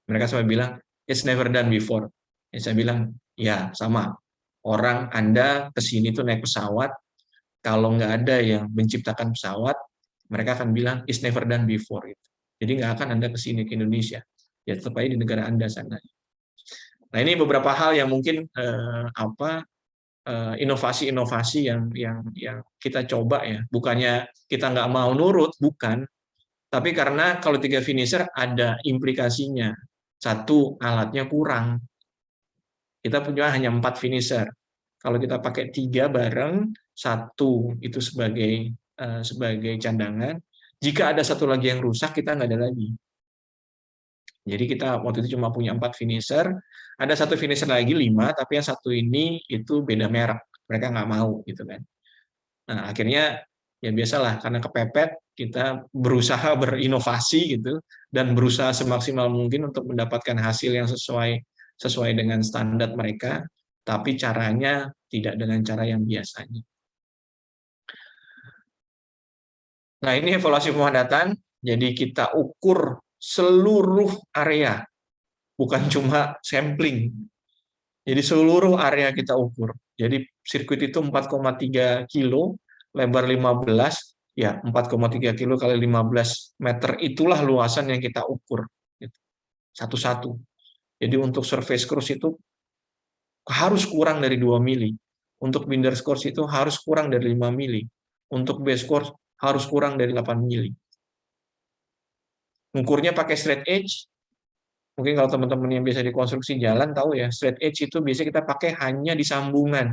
Speaker 1: Mereka sampai bilang, it's never done before. Ya, saya bilang, ya sama. Orang Anda ke sini tuh naik pesawat, kalau nggak ada yang menciptakan pesawat, mereka akan bilang, it's never done before. Jadi nggak akan Anda ke sini ke Indonesia. Ya tetap aja di negara Anda sana. Nah, ini beberapa hal yang mungkin inovasi-inovasi yang kita coba ya. Bukannya kita nggak mau nurut, bukan. Tapi karena kalau 3 finisher ada implikasinya. Satu, alatnya kurang. Kita punya hanya 4 finisher. Kalau kita pakai 3 bareng, satu itu sebagai cadangan. Jika ada satu lagi yang rusak, kita nggak ada lagi. Jadi kita waktu itu cuma punya 4 finisher, ada satu finisher lagi 5, tapi yang satu ini itu beda merek, mereka nggak mau gitu kan. Nah akhirnya ya biasalah karena kepepet kita berusaha berinovasi gitu dan berusaha semaksimal mungkin untuk mendapatkan hasil yang sesuai dengan standar mereka, tapi caranya tidak dengan cara yang biasanya. Nah ini evaluasi pemadatan, jadi kita ukur seluruh area. Bukan cuma sampling. Jadi seluruh area kita ukur. Jadi sirkuit itu 4,3 kilo, lebar 15, ya 4,3 kilo kali 15 meter itulah luasan yang kita ukur. Satu-satu. Jadi untuk surface course itu harus kurang dari 2 mili. Untuk binder course itu harus kurang dari 5 mili. Untuk base course harus kurang dari 8 mili. Ukurnya pakai straight edge. Mungkin kalau teman-teman yang biasa dikonstruksi jalan tahu ya, straight edge itu biasanya kita pakai hanya di sambungan.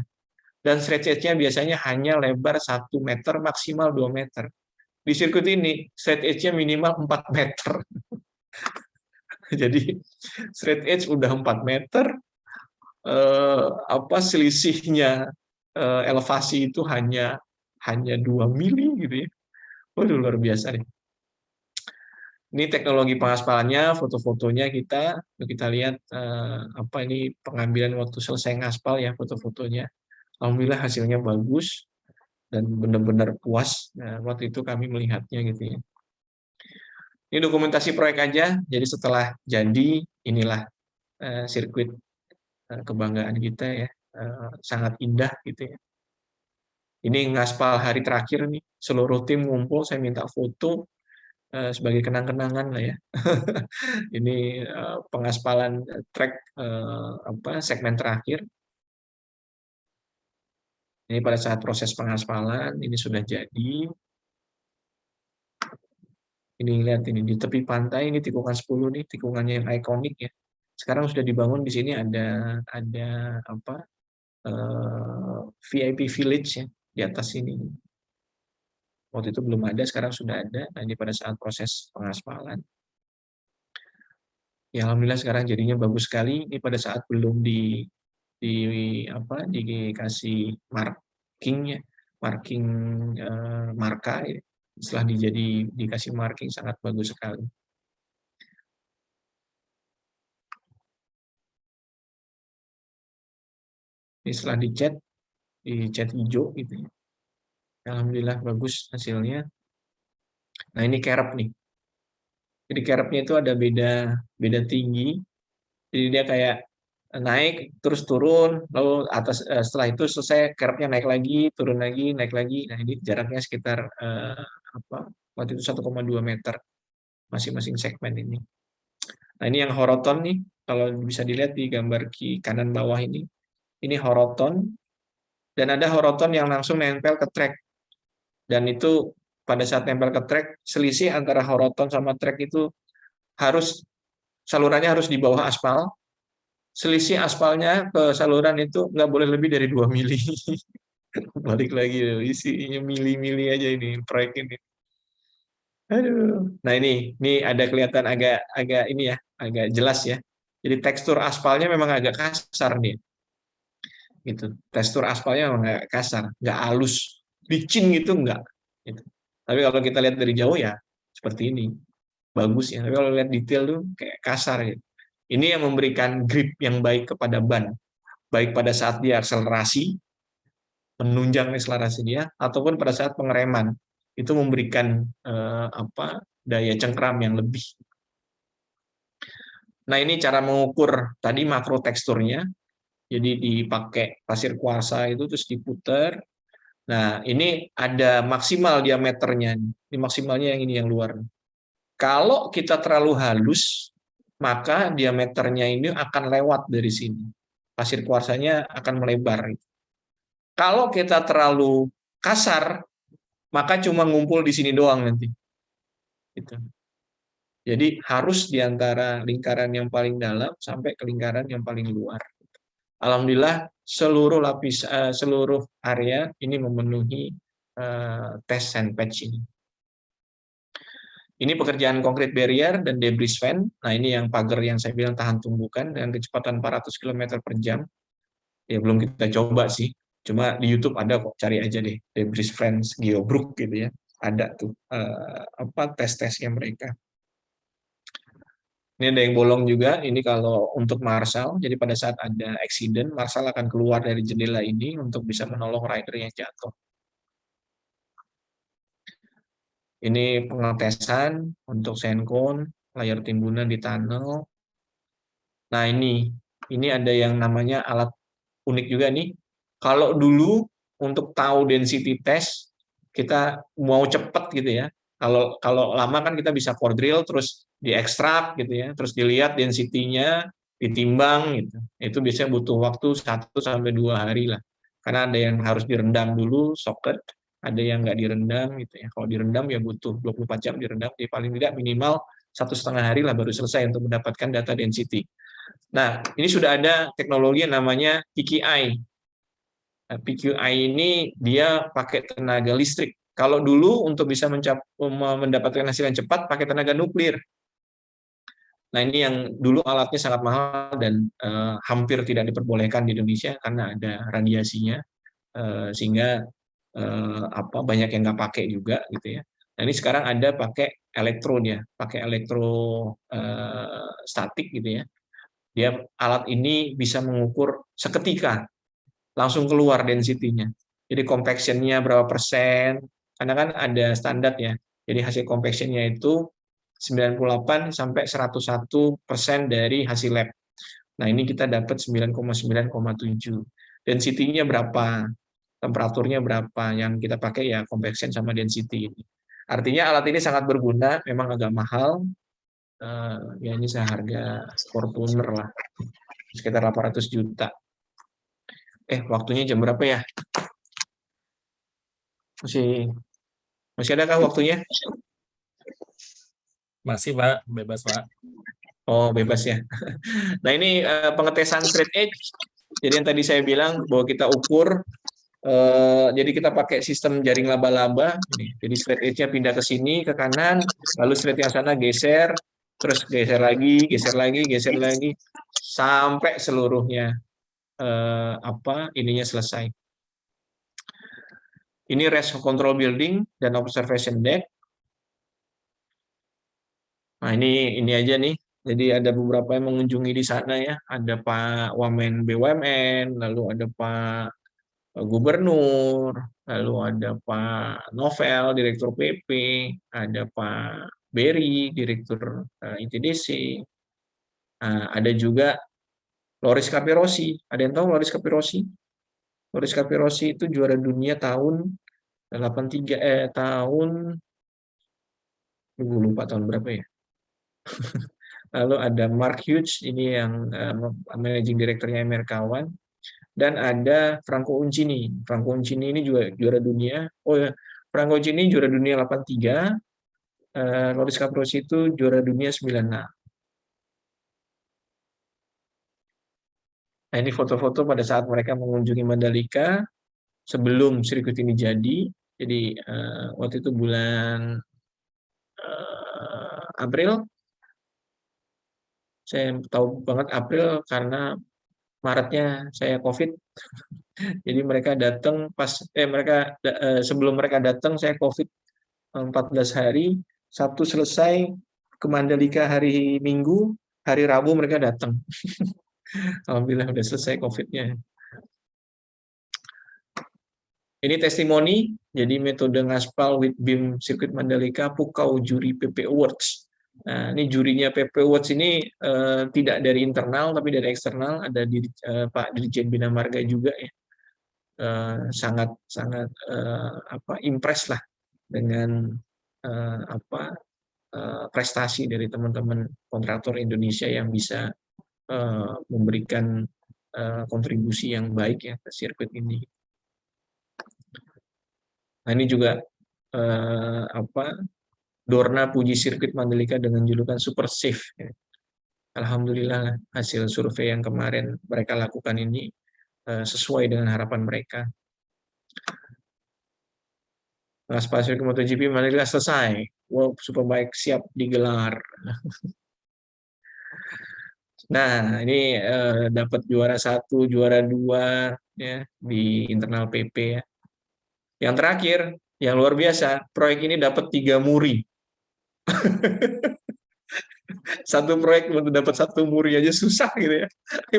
Speaker 1: Dan straight edge-nya biasanya hanya lebar 1 meter, maksimal 2 meter. Di sirkuit ini, straight edge-nya minimal 4 meter. Jadi, straight edge udah 4 meter, selisihnya elevasi itu hanya 2 mili gitu ya. Waduh, luar biasa nih. Ini teknologi pengaspalannya, foto-fotonya kita lihat ini pengambilan waktu selesai ngaspal ya foto-fotonya. Alhamdulillah hasilnya bagus dan benar-benar puas. Nah, waktu itu kami melihatnya gitu ya. Ini dokumentasi proyek aja. Jadi setelah jadi inilah sirkuit kebanggaan kita ya. Sangat indah gitu ya. Ini ngaspal hari terakhir nih. Seluruh tim ngumpul, saya minta foto sebagai kenang-kenangan lah ya. Ini pengaspalan track segmen terakhir. Ini pada saat proses pengaspalan ini sudah jadi. Ini lihat ini di tepi pantai ini tikungan 10 nih, tikungannya yang ikonik ya. Sekarang sudah dibangun di sini ada VIP Village ya di atas sini. Waktu itu belum ada, sekarang sudah ada. Nah, ini pada saat proses pengaspalan. Ya alhamdulillah sekarang jadinya bagus sekali. Ini pada saat belum dikasih mark markingnya, marking marka ya. Setelah dikasih marking sangat bagus sekali. Ini setelah dicat hijau gitu ya. Alhamdulillah bagus hasilnya. Nah ini kerap nih. Jadi kerapnya itu ada beda tinggi. Jadi dia kayak naik terus turun, lalu setelah itu selesai kerapnya naik lagi, turun lagi, naik lagi. Nah ini jaraknya sekitar waktu itu 1,2 meter masing-masing segmen ini. Nah ini yang horoton nih, kalau bisa dilihat di gambar kanan bawah ini horoton, dan ada horoton yang langsung nempel ke trek. Dan itu pada saat nempel ke trek, selisih antara horoton sama trek itu salurannya harus di bawah aspal. Selisih aspalnya ke saluran itu nggak boleh lebih dari 2 mili. Balik lagi, isinya mili-mili aja ini proyek ini. Aduh. Nah ini ada kelihatan agak ini ya, agak jelas ya. Jadi tekstur aspalnya memang agak kasar nih. Gitu. Tekstur aspalnya memang agak kasar, nggak halus, licin gitu nggak. Gitu. Tapi kalau kita lihat dari jauh ya seperti ini, bagus ya. Tapi kalau lihat detail tuh kayak kasar gitu. Ini yang memberikan grip yang baik kepada ban, baik pada saat dia akselerasi, menunjang akselerasi dia, ataupun pada saat pengereman itu memberikan daya cengkram yang lebih. Nah ini cara mengukur tadi makro teksturnya. Jadi dipakai pasir kuarsa itu terus diputer. Nah ini ada maksimal diameternya. Ini maksimalnya yang ini yang luar. Kalau kita terlalu halus, maka diameternya ini akan lewat dari sini. Pasir kuarsanya akan melebar. Kalau kita terlalu kasar, maka cuma ngumpul di sini doang nanti. Gitu. Jadi harus di antara lingkaran yang paling dalam sampai ke lingkaran yang paling luar. Alhamdulillah seluruh area ini memenuhi tes sand patch ini. Ini pekerjaan concrete barrier dan debris fan. Nah ini yang pagar yang saya bilang tahan tumbukan dengan kecepatan 400 km per jam. Ya belum kita coba sih. Cuma di YouTube ada kok, cari aja deh debris fans Geobrook gitu ya. Ada tuh tes-tesnya mereka. Ini ada yang bolong juga, ini kalau untuk Marshall, jadi pada saat ada accident, Marshall akan keluar dari jendela ini untuk bisa menolong rider yang jatuh. Ini pengetesan untuk sandcone, layar timbunan di tunnel. Nah ini ada yang namanya alat unik juga nih. Kalau dulu untuk tahu density test, kita mau cepet gitu ya. Kalau lama kan kita bisa core drill terus diekstrak gitu ya, terus dilihat density-nya, ditimbang gitu. Itu biasanya butuh waktu 1-2 hari lah. Karena ada yang harus direndam dulu socket, ada yang nggak direndam gitu ya. Kalau direndam ya butuh 24 jam direndam, ya paling tidak minimal 1,5 hari lah baru selesai untuk mendapatkan data density. Nah, ini sudah ada teknologi yang namanya PQI. PQI ini dia pakai tenaga listrik. Kalau dulu untuk bisa mendapatkan hasil yang cepat pakai tenaga nuklir. Nah ini yang dulu alatnya sangat mahal dan hampir tidak diperbolehkan di Indonesia karena ada radiasinya, sehingga banyak yang nggak pakai juga gitu ya. Nah ini sekarang ada pakai elektrodnya, pakai elektrostatik gitu ya. Dia alat ini bisa mengukur seketika langsung keluar density-nya. Jadi compaction-nya berapa persen, karena kan ada standar ya. Jadi hasil compaction-nya itu 98 sampai 101% dari hasil lab. Nah, ini kita dapat 9,9,7. Density-nya berapa? Temperaturnya berapa? Yang kita pakai ya compaction sama density ini. Artinya alat ini sangat berguna, memang agak mahal. Ya ini seharga Fortuner lah. Sekitar 800 juta. Waktunya jam berapa ya? Masih adakah waktunya?
Speaker 4: Masih, Pak. Bebas, Pak.
Speaker 1: Oh, bebas ya. Nah, ini pengetesan straight edge. Jadi yang tadi saya bilang bahwa kita ukur, jadi kita pakai sistem jaring laba-laba. Jadi straight edge-nya pindah ke sini, ke kanan, lalu straight yang sana geser, terus geser lagi, sampai seluruhnya ininya selesai. Ini rest control building dan observation deck. Nah, ini aja nih. Jadi ada beberapa yang mengunjungi di sana ya. Ada Pak Wamen BUMN, lalu ada Pak Gubernur, lalu ada Pak Novel, Direktur PP, ada Pak Berry, Direktur ITDC, ada juga Loris Capirossi. Ada yang tahu Loris Capirossi? Loris Capirossi itu juara dunia tahun 83 tahun lupa tahun berapa ya. Lalu ada Mark Hughes, ini yang managing directornya Merkawan, dan ada Franco Uncini. Franco Uncini ini juga juara dunia. Oh ya, Franco Uncini juara dunia 83, Loris Capirossi itu juara dunia 96. Nah, ini foto-foto pada saat mereka mengunjungi Mandalika sebelum sirkuit ini jadi. Jadi waktu itu bulan April. Saya tahu banget April karena Maretnya saya COVID. Jadi mereka datang sebelum mereka datang saya COVID 14 hari. Sabtu selesai, ke Mandalika hari Minggu, hari Rabu mereka datang. Alhamdulillah udah selesai COVID-nya. Ini testimoni, jadi metode ngaspal with beam sirkuit Mandalika Pukau Juri PP Awards. Nah, ini jurinya PP Awards ini tidak dari internal tapi dari eksternal, ada Pak Dirjen Bina Marga juga ya. Sangat impress lah dengan prestasi dari teman-teman kontraktor Indonesia yang bisa memberikan kontribusi yang baik ya ke sirkuit ini. Nah, ini juga Dorna puji sirkuit Mandalika dengan julukan Super Safe. Alhamdulillah hasil survei yang kemarin mereka lakukan ini sesuai dengan harapan mereka. Ngaspal sirkuit MotoGP Mandalika selesai. World Superbike siap digelar. Nah, ini dapat juara 1, juara 2 ya di internal PP ya. Yang terakhir, yang luar biasa, proyek ini dapat 3 muri. Satu proyek untuk dapat 1 muri aja susah gitu ya.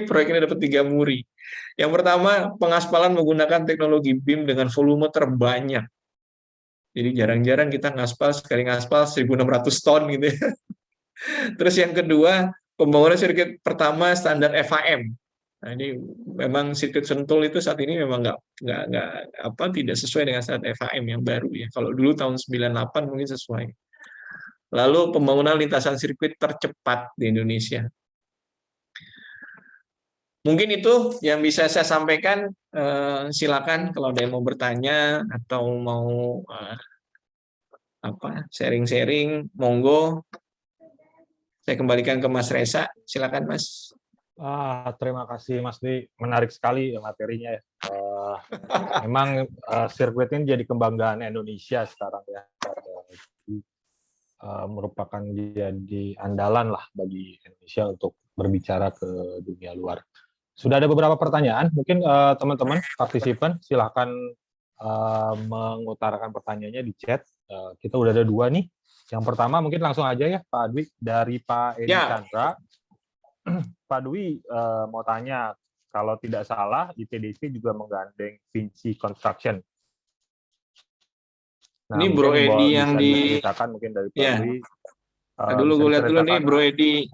Speaker 1: Proyek ini dapat 3 muri. Yang pertama, pengaspalan menggunakan teknologi BIM dengan volume terbanyak. Jadi jarang-jarang kita sekali ngaspal 1.600 ton gitu ya. Terus yang kedua, pembangunan sirkuit pertama standar FAM. Nah, ini memang sirkuit Sentul itu saat ini memang tidak sesuai dengan standar FAM yang baru ya. Kalau dulu tahun 98 mungkin sesuai. Lalu pembangunan lintasan sirkuit tercepat di Indonesia. Mungkin itu yang bisa saya sampaikan. Silakan kalau ada yang mau bertanya atau mau sharing-sharing, monggo. Saya kembalikan ke Mas Reza. Silakan, Mas.
Speaker 2: Terima kasih Mas Dwi, menarik sekali materinya ya. Memang sirkuit ini jadi kebanggaan Indonesia sekarang ya. Merupakan jadi andalan lah bagi Indonesia untuk berbicara ke dunia luar. Sudah ada beberapa pertanyaan, mungkin teman-teman partisipan silahkan mengutarakan pertanyaannya di chat. Kita udah ada 2 nih. Yang pertama mungkin langsung aja ya Pak Dwi, dari Pak Edi Chandra. Pak Dwi mau tanya, kalau tidak salah ITDC juga menggandeng Vinci Construction. Nah,
Speaker 1: ini Bro Edi yang
Speaker 2: diceritakan mungkin dari Pak Dwi.
Speaker 1: Dulu gue lihat dulu nih Bro Edi.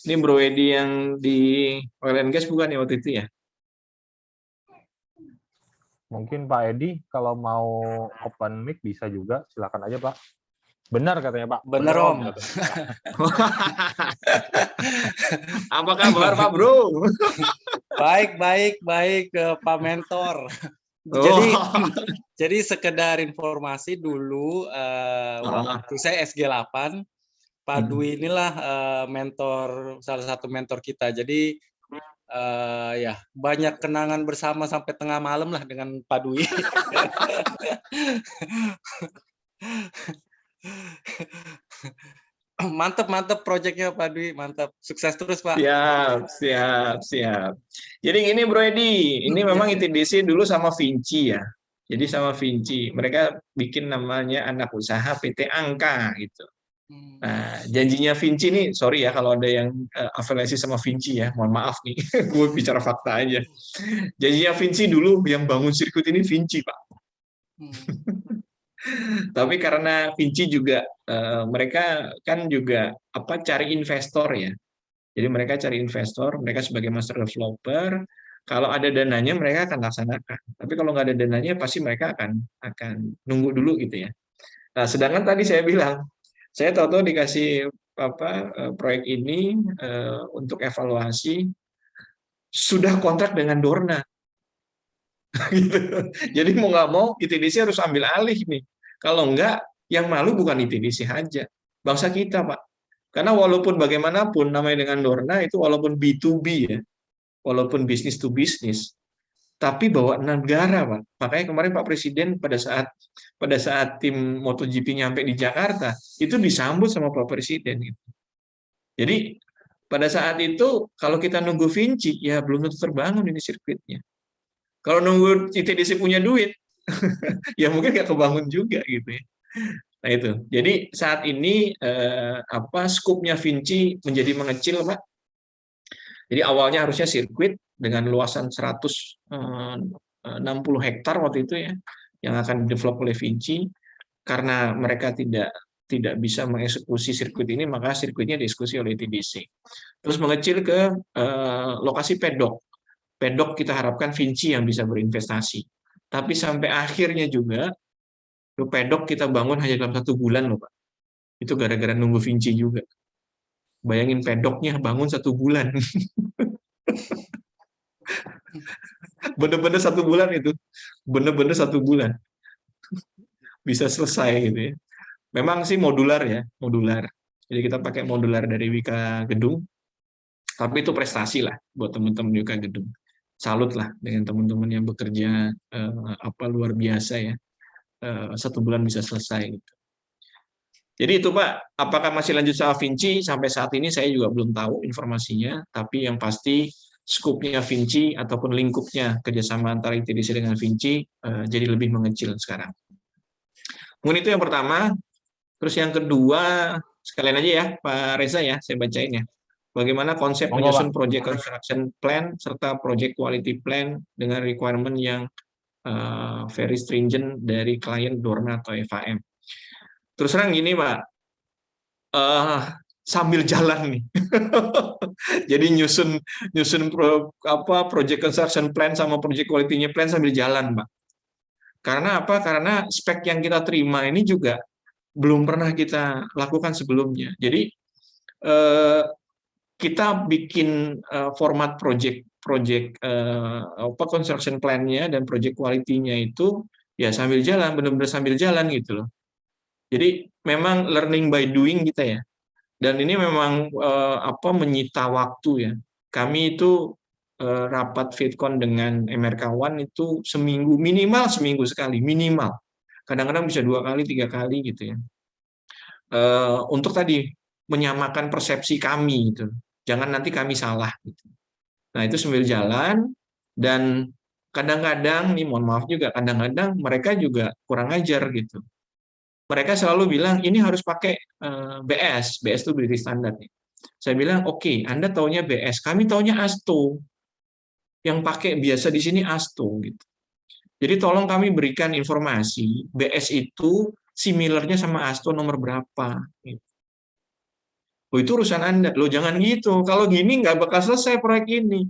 Speaker 1: Ini Bro Edi yang di Oil and Gas bukan ya waktu itu ya?
Speaker 2: Mungkin Pak Edi kalau mau open mic bisa juga, silakan aja Pak. Benar katanya Pak.
Speaker 4: Benar Om.
Speaker 1: Apa kabar Pak Bro?
Speaker 4: Baik Pak Mentor. Jadi sekedar informasi dulu waktu saya SG8, Pak Dwi inilah salah satu mentor kita. Jadi ya banyak kenangan bersama sampai tengah malam lah dengan Pak Dwi. Mantap proyeknya Pak Dwi, mantap, sukses terus Pak.
Speaker 1: Siap. Jadi gini Bro Edi, ini memang ITDC dulu sama Vinci ya. Jadi sama Vinci, mereka bikin namanya anak usaha PT Angka gitu. Nah, janjinya Vinci nih, sorry ya kalau ada yang afiliasi sama Vinci ya, mohon maaf nih, gue bicara fakta aja. Janjinya Vinci dulu yang bangun sirkuit ini Vinci, Pak. Tapi karena Vinci juga mereka kan juga cari investor ya. Jadi mereka cari investor, mereka sebagai master developer. Kalau ada dananya mereka akan laksanakan. Tapi kalau nggak ada dananya pasti mereka akan nunggu dulu gitu ya. Nah, sedangkan tadi saya bilang, saya tahu-tahu dikasih proyek ini untuk evaluasi sudah kontrak dengan Dorna. Gitu. Jadi mau nggak mau ITDC harus ambil alih nih. Kalau nggak, yang malu bukan ITDC aja, bangsa kita, Pak. Karena walaupun bagaimanapun namanya dengan Dorna itu walaupun B2B ya, walaupun bisnis to bisnis, tapi bawa negara, Pak. Makanya kemarin Pak Presiden pada saat tim MotoGP nyampe di Jakarta, itu disambut sama Pak Presiden. Gitu. Jadi pada saat itu kalau kita nunggu Vinci, ya belum tentu terbangun ini sirkuitnya. Kalau nunggu ITDC punya duit, ya mungkin nggak kebangun juga gitu ya. Nah itu. Jadi saat ini skupnya Vinci menjadi mengecil, Pak. Jadi awalnya harusnya sirkuit dengan luasan 160 hektar waktu itu ya, yang akan develop oleh Vinci. Karena mereka tidak bisa mengeksekusi sirkuit ini, maka sirkuitnya diskusi oleh ITDC. Terus mengecil ke lokasi pedok. Pedok kita harapkan Vinci yang bisa berinvestasi. Tapi sampai akhirnya juga, pedok kita bangun hanya dalam 1 bulan loh, Pak. Itu gara-gara nunggu Vinci juga. Bayangin pedoknya bangun 1 bulan. Bener-bener 1 bulan itu. Bener-bener 1 bulan. Bisa selesai gitu ya. Memang sih modular ya, modular. Jadi kita pakai modular dari Wika Gedung. Tapi itu prestasi lah buat teman-teman Wika Gedung. Salut lah dengan teman-teman yang bekerja luar biasa ya. 1 bulan bisa selesai gitu. Jadi itu Pak, apakah masih lanjut sama Vinci? Sampai saat ini saya juga belum tahu informasinya, tapi yang pasti skupnya Vinci ataupun lingkupnya kerjasama antara ITDC dengan Vinci jadi lebih mengecil sekarang. Mungkin itu yang pertama. Terus yang kedua, sekalian aja ya Pak Reza ya, saya bacain ya. Bagaimana konsep menyusun project construction plan serta project quality plan dengan requirement yang very stringent dari klien Dorna atau FAM. Terus terang gini Pak, sambil jalan nih. Jadi nyusun project construction plan sama project quality-nya plan sambil jalan Pak. Karena apa? Karena spek yang kita terima ini juga belum pernah kita lakukan sebelumnya. Jadi kita bikin format project construction plan-nya dan project quality-nya itu ya sambil jalan, benar-benar sambil jalan gitu loh. Jadi memang learning by doing kita ya. Dan ini memang menyita waktu ya. Kami itu rapat VidCon dengan MRK1 itu minimal seminggu sekali, minimal. Kadang-kadang bisa 2 kali, 3 kali gitu ya. Untuk tadi menyamakan persepsi kami gitu. Jangan nanti kami salah gitu. Nah, itu sambil jalan dan kadang-kadang nih mohon maaf juga kadang-kadang mereka juga kurang ajar gitu. Mereka selalu bilang ini harus pakai BS itu British Standard nih. Saya bilang oke, Anda taunya BS, kami taunya ASTO. Yang pakai biasa di sini ASTO gitu. Jadi tolong kami berikan informasi BS itu similarnya sama ASTO nomor berapa gitu. Oh, itu urusan Anda. Loh, jangan gitu. Kalau gini nggak bakal selesai proyek ini.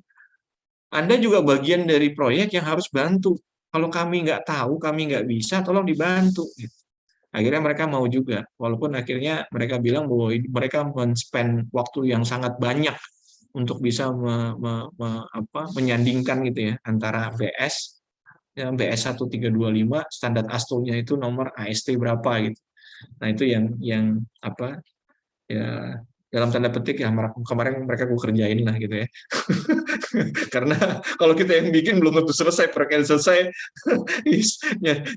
Speaker 1: Anda juga bagian dari proyek yang harus bantu. Kalau kami nggak tahu, kami nggak bisa, tolong dibantu. Gitu. Akhirnya mereka mau juga. Walaupun akhirnya mereka bilang bahwa mereka men-spend waktu yang sangat banyak untuk bisa menyandingkan gitu ya antara BS 1325 standar ASTO-nya itu nomor AST berapa gitu. Nah, itu yang ya dalam tanda petik ya kemarin mereka gue kerjain lah gitu ya. Karena kalau kita yang bikin belum tentu selesai, proyek selesai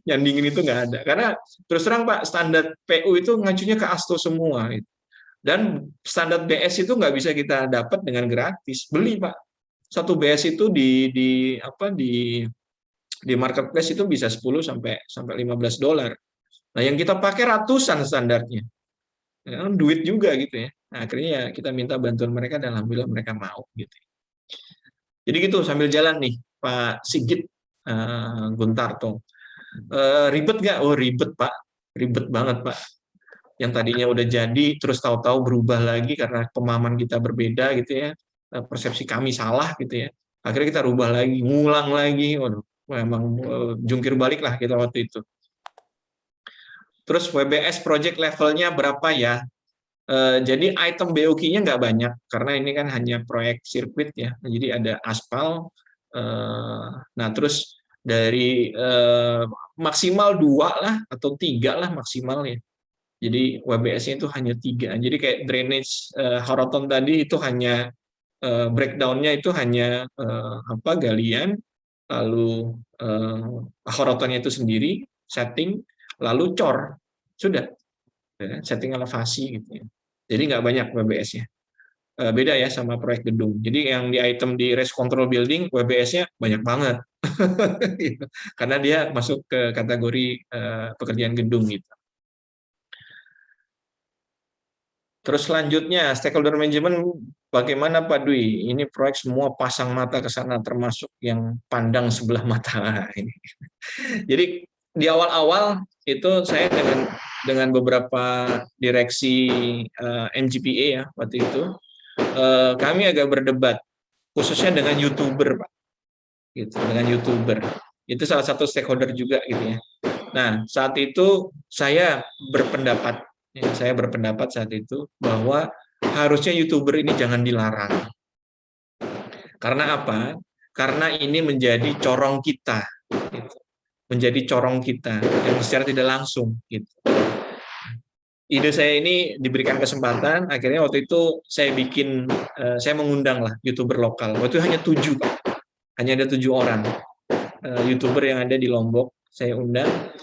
Speaker 1: nyandingin itu nggak ada. Karena terus terang Pak, standar PU itu ngacunya ke ASTO semua gitu. Dan standar BS itu nggak bisa kita dapat dengan gratis, beli Pak. Satu BS itu Di marketplace itu bisa 10 sampai $15. Nah, yang kita pakai ratusan standarnya. Ya, duit juga gitu ya. Nah, akhirnya ya kita minta bantuan mereka dan alhamdulillah mereka mau gitu. Jadi gitu sambil jalan nih Pak Sigit Guntarto. Ribet nggak? Oh ribet Pak, ribet banget Pak. Yang tadinya udah jadi terus tahu-tahu berubah lagi karena pemahaman kita berbeda gitu ya, persepsi kami salah gitu ya. Akhirnya kita rubah lagi, ngulang lagi. Waduh, memang jungkir balik lah kita waktu itu. Terus WBS project levelnya berapa ya? Jadi item BOQ-nya nggak banyak karena ini kan hanya proyek sirkuit ya. Jadi ada aspal. Nah terus dari maksimal 2 lah atau 3 lah maksimal ya. Jadi WBS-nya itu hanya 3. Jadi kayak drainage Horoton tadi itu hanya breakdown-nya itu hanya galian, lalu Horotonnya itu sendiri, setting, lalu cor. Sudah, ya, setting elevasi gitu ya. Jadi nggak banyak WBS-nya. Beda ya sama proyek gedung. Jadi yang di item di race control building, WBS-nya banyak banget. Karena dia masuk ke kategori pekerjaan gedung gitu. Terus selanjutnya, stakeholder management, bagaimana Pak Dwi? Ini proyek semua pasang mata ke sana, termasuk yang pandang sebelah mata. Ini. Jadi di awal-awal itu saya dengan beberapa direksi MGPA ya waktu itu, kami agak berdebat, khususnya dengan YouTuber Pak. Gitu, dengan YouTuber. Itu salah satu stakeholder juga gitu ya. Nah, saat itu saya berpendapat saat itu bahwa harusnya YouTuber ini jangan dilarang. Karena apa? Karena ini menjadi corong kita, gitu. Menjadi corong kita yang secara tidak langsung. Gitu. Ide saya ini diberikan kesempatan, akhirnya waktu itu saya mengundang lah YouTuber lokal. Waktu itu hanya 7, Pak. Hanya ada 7 orang YouTuber yang ada di Lombok. Saya undang.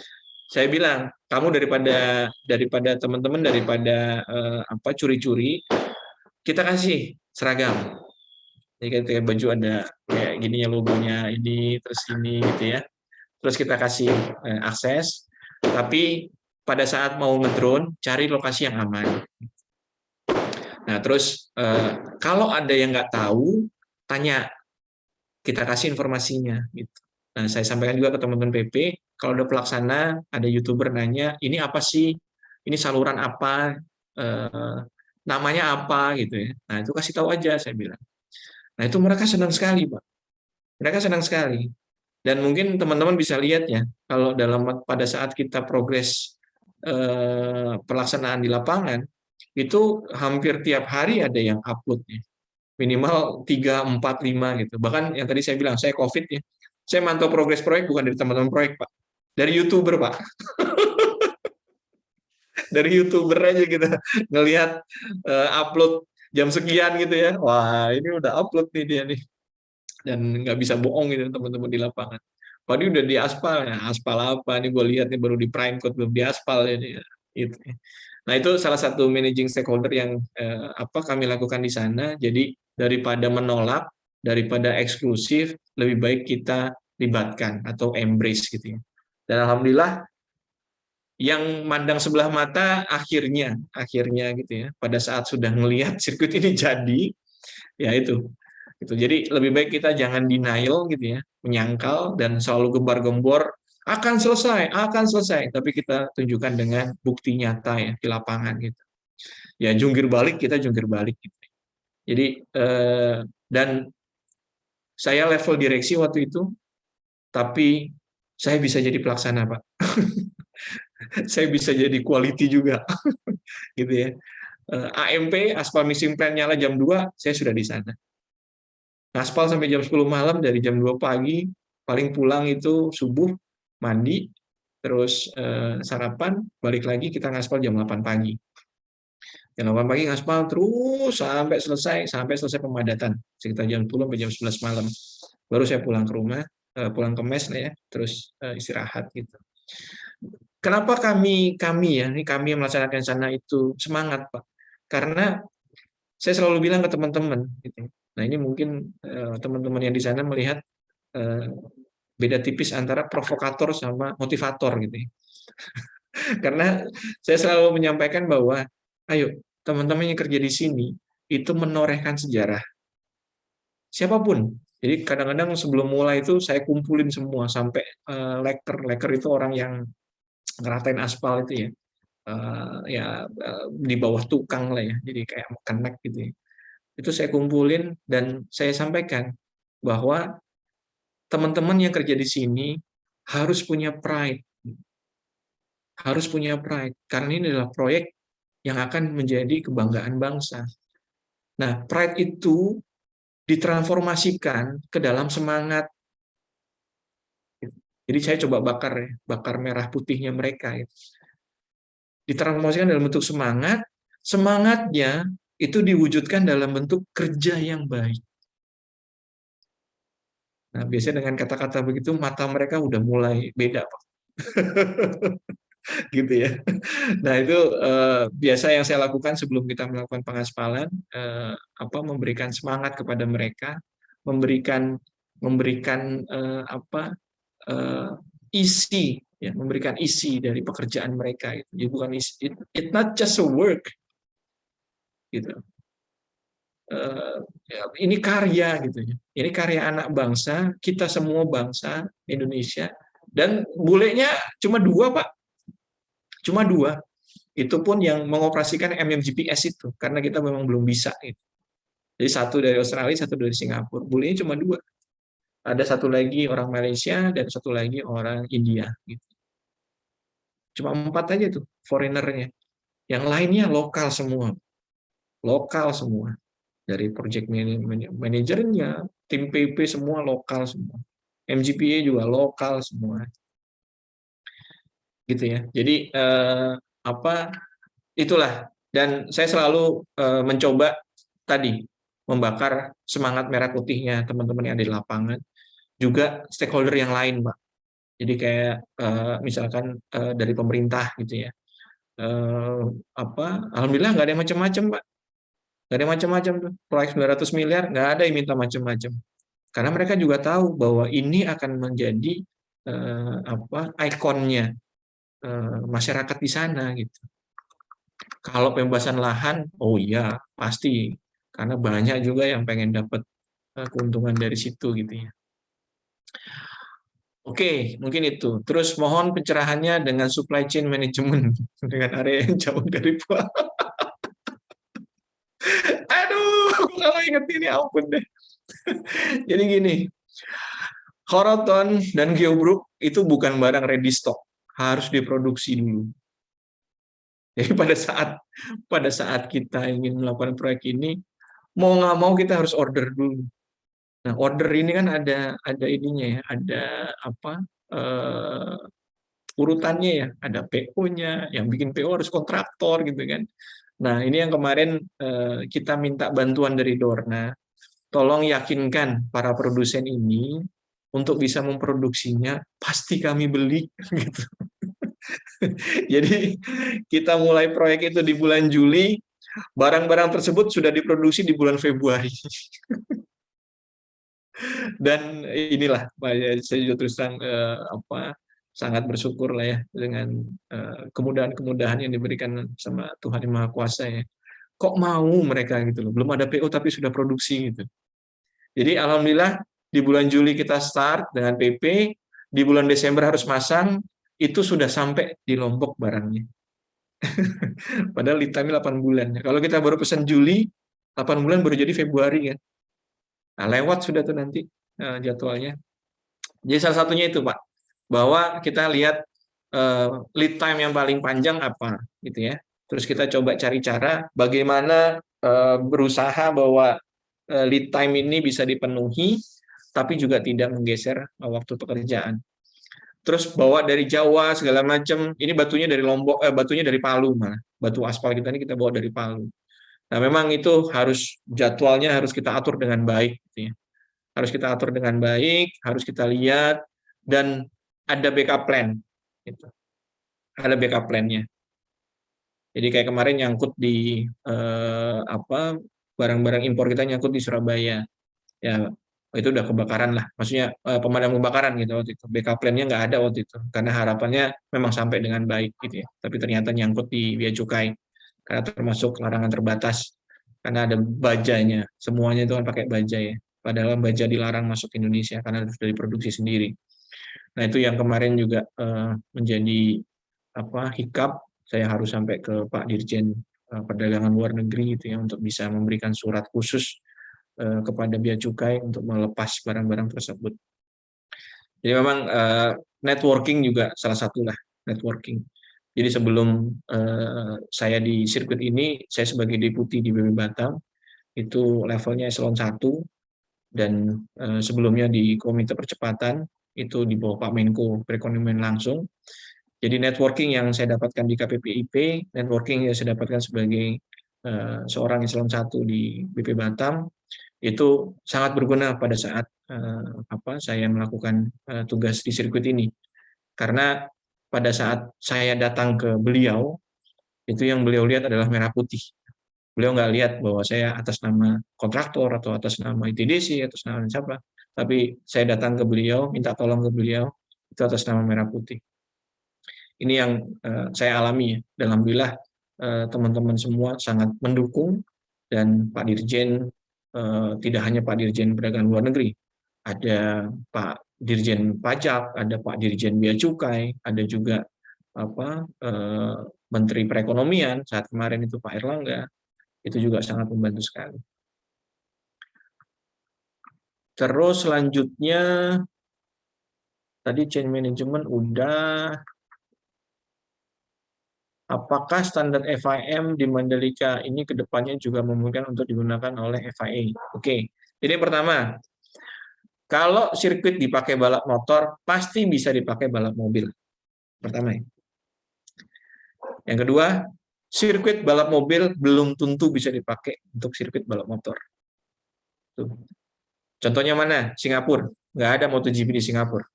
Speaker 1: Saya bilang, kamu daripada teman-teman curi-curi, kita kasih seragam. Jadi kayak baju ada kayak gininya logonya ini, terus ini gitu ya. Terus kita kasih akses, tapi pada saat mau ngedrone, cari lokasi yang aman. Nah, terus kalau ada yang nggak tahu, tanya, kita kasih informasinya. Gitu. Nah, saya sampaikan juga ke teman-teman PP, kalau ada pelaksana, ada YouTuber nanya, ini apa sih? Ini saluran apa? Namanya apa? Gitu ya. Nah, itu kasih tahu aja, saya bilang. Nah, itu mereka senang sekali, Pak. Mereka senang sekali. Dan mungkin teman-teman bisa lihat ya, kalau pada saat kita progres pelaksanaan di lapangan, itu hampir tiap hari ada yang upload ya. Minimal 3, 4, 5 gitu. Bahkan yang tadi saya bilang, saya COVID ya. Saya mantau progres proyek bukan dari teman-teman proyek, Pak. Dari YouTuber, Pak. Dari YouTuber aja kita ngelihat upload jam sekian gitu ya. Wah, ini udah upload nih dia nih. Dan nggak bisa bohong gitu teman-teman di lapangan. Wah, ini udah di aspal ya. Aspal apa? Ini gue lihat nih baru di prime code, belum di aspal ini. Itu. Nah, itu salah satu managing stakeholder yang kami lakukan di sana. Jadi daripada menolak, daripada eksklusif, lebih baik kita libatkan atau embrace gitu ya. Dan alhamdulillah yang mandang sebelah mata akhirnya gitu ya. Pada saat sudah melihat sirkuit ini jadi, ya itu. Gitu. Jadi lebih baik kita jangan denial gitu ya, menyangkal dan selalu gembar-gembor akan selesai, tapi kita tunjukkan dengan bukti nyata ya di lapangan gitu. Ya jungkir balik kita jungkir balik gitu. Jadi dan saya level direksi waktu itu, tapi saya bisa jadi pelaksana Pak. Saya bisa jadi quality juga, gitu ya. AMP aspal missing plan nyala jam 2, saya sudah di sana. Aspal sampai jam 10 malam, dari jam 2 pagi, paling pulang itu subuh, mandi, terus sarapan, balik lagi kita ngaspal jam 8 pagi. Jam 8 pagi ngaspal terus sampai selesai pemadatan, sekitar jam 10 sampai jam 11 malam. Baru saya pulang ke rumah, pulang ke mes lah ya, terus istirahat gitu. Kenapa kami yang melaksanakan sana itu semangat, Pak? Karena saya selalu bilang ke teman-teman, gitu. Nah ini mungkin teman-teman yang di sana melihat beda tipis antara provokator sama motivator gitu ya. Karena saya selalu menyampaikan bahwa, ayo teman-teman yang kerja di sini itu menorehkan sejarah. Siapapun. Jadi kadang-kadang sebelum mulai itu saya kumpulin semua sampai leker. Leker itu orang yang ngeratain aspal itu ya. Di bawah tukang lah ya. Jadi kayak kenek gitu ya. Itu saya kumpulin dan saya sampaikan bahwa teman-teman yang kerja di sini harus punya pride. Harus punya pride. Karena ini adalah proyek yang akan menjadi kebanggaan bangsa. Nah, pride itu ditransformasikan ke dalam semangat. Jadi saya coba bakar merah putihnya mereka. Ditransformasikan dalam bentuk semangat, semangatnya itu diwujudkan dalam bentuk kerja yang baik. Nah, biasanya dengan kata-kata begitu, mata mereka udah mulai beda, Pak. Gitu ya. Nah, itu biasa yang saya lakukan sebelum kita melakukan pengaspalan, memberikan semangat kepada mereka, memberikan isi, ya, memberikan isi dari pekerjaan mereka. Jadi bukan isi, it's not just a work, gitu. Ini karya gitu ya. Ini karya anak bangsa, kita semua bangsa Indonesia. Dan bulenya cuma 2, Pak. Cuma 2. Itu pun yang mengoperasikan MMGPS itu, karena kita memang belum bisa. Gitu. Jadi 1 dari Australia, 1 dari Singapura. Bulenya cuma 2. Ada 1 lagi orang Malaysia dan 1 lagi orang India. Gitu. Cuma 4 aja tuh foreignernya. Yang lainnya lokal semua. Lokal semua. Dari project manajernya, tim PP semua lokal semua. MGPA juga lokal semua. Gitu ya. Jadi itulah. Dan saya selalu mencoba tadi membakar semangat merah putihnya teman-teman yang ada di lapangan. Juga stakeholder yang lain, Pak. Jadi kayak misalkan dari pemerintah gitu ya. Alhamdulillah nggak ada yang macam-macam, Pak. Nggak ada macam-macam tuh. Proyek 900 miliar, nggak ada yang minta macam-macam. Karena mereka juga tahu bahwa ini akan menjadi ikonnya masyarakat di sana gitu. Kalau pembebasan lahan, oh iya pasti, karena banyak juga yang pengen dapat keuntungan dari situ gitu ya. Oke, mungkin itu. Terus mohon pencerahannya dengan supply chain management dengan area yang jauh dari Pak. Aduh, kalau inget ini ampun deh. Jadi gini, Horoton dan Geobruk itu bukan barang ready stock, harus diproduksi dulu. Jadi pada saat kita ingin melakukan proyek ini, mau nggak mau kita harus order dulu. Nah, order ini kan ada ininya ya, ada urutannya ya, ada PO-nya, yang bikin PO harus kontraktor gitu kan. Nah, ini yang kemarin kita minta bantuan dari Dorna. Tolong yakinkan para produsen ini untuk bisa memproduksinya, pasti kami beli gitu. Jadi kita mulai proyek itu di bulan Juli, barang-barang tersebut sudah diproduksi di bulan Februari. Dan inilah saya juga terus terang sangat bersyukur lah ya dengan kemudahan-kemudahan yang diberikan sama Tuhan Yang Maha Kuasa ya. Kok mau mereka gitu loh, belum ada PO tapi sudah produksi gitu. Jadi alhamdulillah di bulan Juli kita start dengan PP, di bulan Desember harus masang, itu sudah sampai di Lombok barangnya. Padahal lead time 8 bulan. Kalau kita baru pesan Juli, 8 bulan baru jadi Februari kan. Nah, lewat sudah tuh nanti jadwalnya. Jadi salah satunya itu, Pak, bahwa kita lihat lead time yang paling panjang apa gitu ya. Terus kita coba cari cara bagaimana berusaha bahwa lead time ini bisa dipenuhi tapi juga tidak menggeser waktu pekerjaan. Terus bawa dari Jawa segala macam, ini batunya dari Lombok, batunya dari Palu malah. Batu aspal kita ini kita bawa dari Palu. Nah, memang itu harus jadwalnya harus kita atur dengan baik gitu ya. Harus kita atur dengan baik, harus kita lihat dan ada backup plan gitu. Ada backup plan-nya. Jadi kayak kemarin nyangkut di barang-barang impor kita nyangkut di Surabaya. Ya, itu udah kebakaran lah, maksudnya pemadam kebakaran gitu waktu itu. Backup plan-nya nggak ada waktu itu, karena harapannya memang sampai dengan baik gitu ya. Tapi ternyata nyangkut di bea cukai karena termasuk larangan terbatas, karena ada bajanya, semuanya itu kan pakai baja ya. Padahal baja dilarang masuk Indonesia karena harus diproduksi sendiri. Nah itu yang kemarin juga menjadi hikap. Saya harus sampai ke Pak Dirjen Perdagangan Luar Negeri gitu ya untuk bisa memberikan surat khusus kepada bea cukai untuk melepas barang-barang tersebut. Jadi memang networking juga salah satu lah, networking. Jadi sebelum saya di sirkuit ini, saya sebagai deputi di BB Batam itu levelnya eselon 1, dan sebelumnya di Komite Percepatan itu di bawah Pak Menko Perekonomian langsung. Jadi networking yang saya dapatkan di KPPIP, networking yang saya dapatkan sebagai seorang eselon 1 di BP Batam, itu sangat berguna pada saat saya melakukan tugas di sirkuit ini. Karena pada saat saya datang ke beliau, itu yang beliau lihat adalah merah putih. Beliau nggak lihat bahwa saya atas nama kontraktor atau atas nama ITDC, atas nama siapa. Tapi saya datang ke beliau, minta tolong ke beliau, itu atas nama merah putih. Ini yang saya alami ya. Dan alhamdulillah teman-teman semua sangat mendukung, dan Pak Dirjen tidak hanya Pak Dirjen Perdagangan Luar Negeri, ada Pak Dirjen Pajak, ada Pak Dirjen Bea Cukai, ada juga Menteri Perekonomian saat kemarin itu Pak Erlangga, itu juga sangat membantu sekali. Terus selanjutnya tadi chain management udah. Apakah standar FIM di Mandalika ini kedepannya juga memungkinkan untuk digunakan oleh FIA? Oke, jadi pertama, kalau sirkuit dipakai balap motor, pasti bisa dipakai balap mobil. Pertama. Yang kedua, sirkuit balap mobil belum tentu bisa dipakai untuk sirkuit balap motor. Tuh. Contohnya mana? Singapura. Nggak ada MotoGP di Singapura.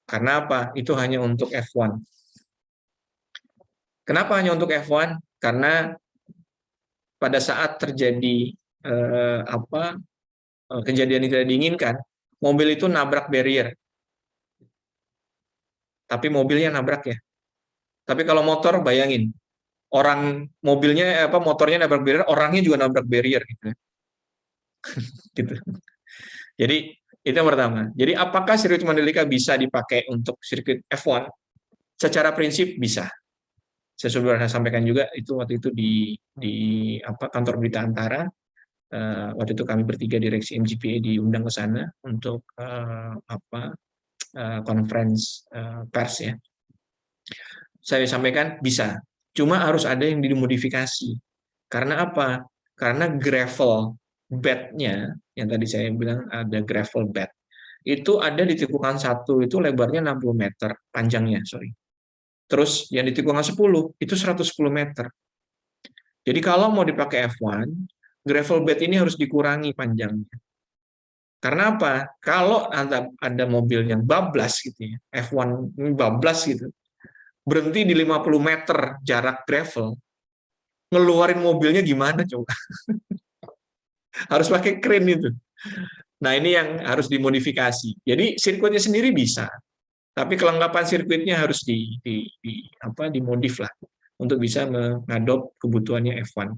Speaker 1: Karena apa? Itu hanya untuk F1. Kenapa hanya untuk F1? Karena pada saat terjadi kejadian yang tidak diinginkan, mobil itu nabrak barrier. Tapi mobilnya nabrak ya. Tapi kalau motor, bayangin, motornya nabrak barrier, orangnya juga nabrak barrier gitu. Gitu. Jadi itu yang pertama. Jadi apakah sirkuit Mandalika bisa dipakai untuk sirkuit F1? Secara prinsip bisa. Saya sudah sampaikan juga itu waktu itu di kantor berita Antara. Waktu itu kami bertiga direksi MGPA diundang ke sana untuk conference pers ya. Saya sampaikan bisa. Cuma harus ada yang dimodifikasi. Karena apa? Karena gravel bed-nya yang tadi saya bilang ada gravel bed. Itu ada di tikungan 1 itu lebarnya 60 meter, panjangnya, sorry. Terus yang di tikungan 10 itu 110 meter. Jadi kalau mau dipakai F1, gravel bed ini harus dikurangi panjangnya. Karena apa? Kalau ada mobil yang bablas gitu ya, F1 ini bablas gitu, berhenti di 50 meter jarak gravel, ngeluarin mobilnya gimana coba? Harus pakai crane itu. Nah ini yang harus dimodifikasi. Jadi sirkuitnya sendiri bisa, tapi kelengkapan sirkuitnya harus dimodif lah untuk bisa mengadop kebutuhannya F1.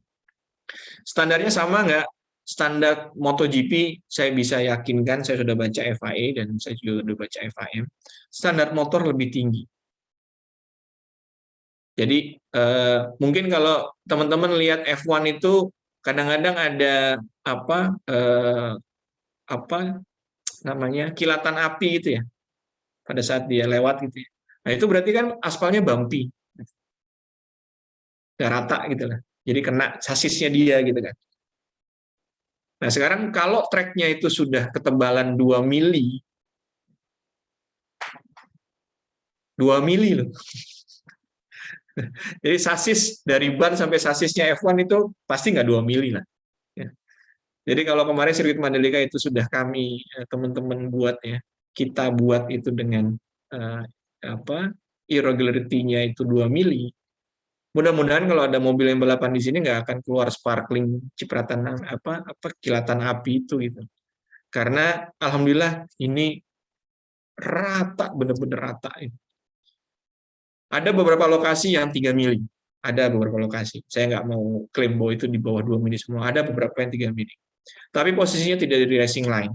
Speaker 1: Standarnya sama nggak? Standar MotoGP saya bisa yakinkan, saya sudah baca FIA dan saya juga sudah baca FIM. Standar motor lebih tinggi. Jadi mungkin kalau teman-teman lihat F1 itu kadang-kadang ada kilatan api itu ya pada saat dia lewat gitu ya. Nah itu berarti kan aspalnya bumpy, nggak rata gitu lah. Jadi kena sasisnya dia gitu kan. Nah sekarang kalau treknya itu sudah ketebalan 2 mili, 2 mili loh. Jadi sasis dari ban sampai sasisnya F1 itu pasti nggak 2 mili lah. Jadi kalau kemarin sirkuit Mandalika itu sudah kami teman-teman buat ya, kita buat itu dengan irregularity-nya itu 2 mili. Mudah-mudahan kalau ada mobil yang balapan di sini nggak akan keluar sparkling cipratan kilatan api itu gitu. Karena alhamdulillah ini rata, benar-benar rata. Ada beberapa lokasi yang 3 mili. Ada beberapa lokasi. Saya nggak mau klaim bahwa itu di bawah 2 mili semua. Ada beberapa yang 3 mili. Tapi posisinya tidak di racing line.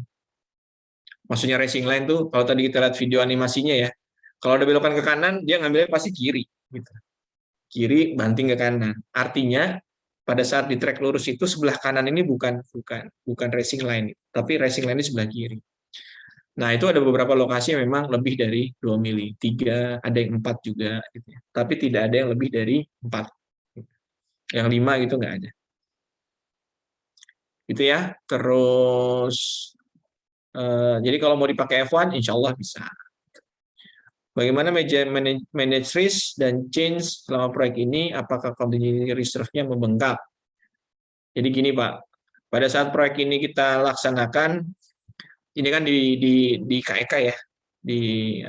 Speaker 1: Maksudnya racing line tuh, kalau tadi kita lihat video animasinya ya, kalau ada belokan ke kanan, dia ngambilnya pasti kiri. Gitu. Kiri, banting ke kanan. Artinya, pada saat di track lurus itu, sebelah kanan ini bukan racing line, tapi racing line ini sebelah kiri. Nah, itu ada beberapa lokasi yang memang lebih dari 2 mili, 3, ada yang 4 juga, gitu ya. Tapi tidak ada yang lebih dari 4. Yang 5 gitu nggak ada. Gitu ya. Terus, jadi kalau mau dipakai F1, insya Allah bisa. Bagaimana manage risk dan change selama proyek ini, apakah contingency reserve-nya membengkak? Jadi gini Pak, pada saat proyek ini kita laksanakan, ini kan di KEK ya, di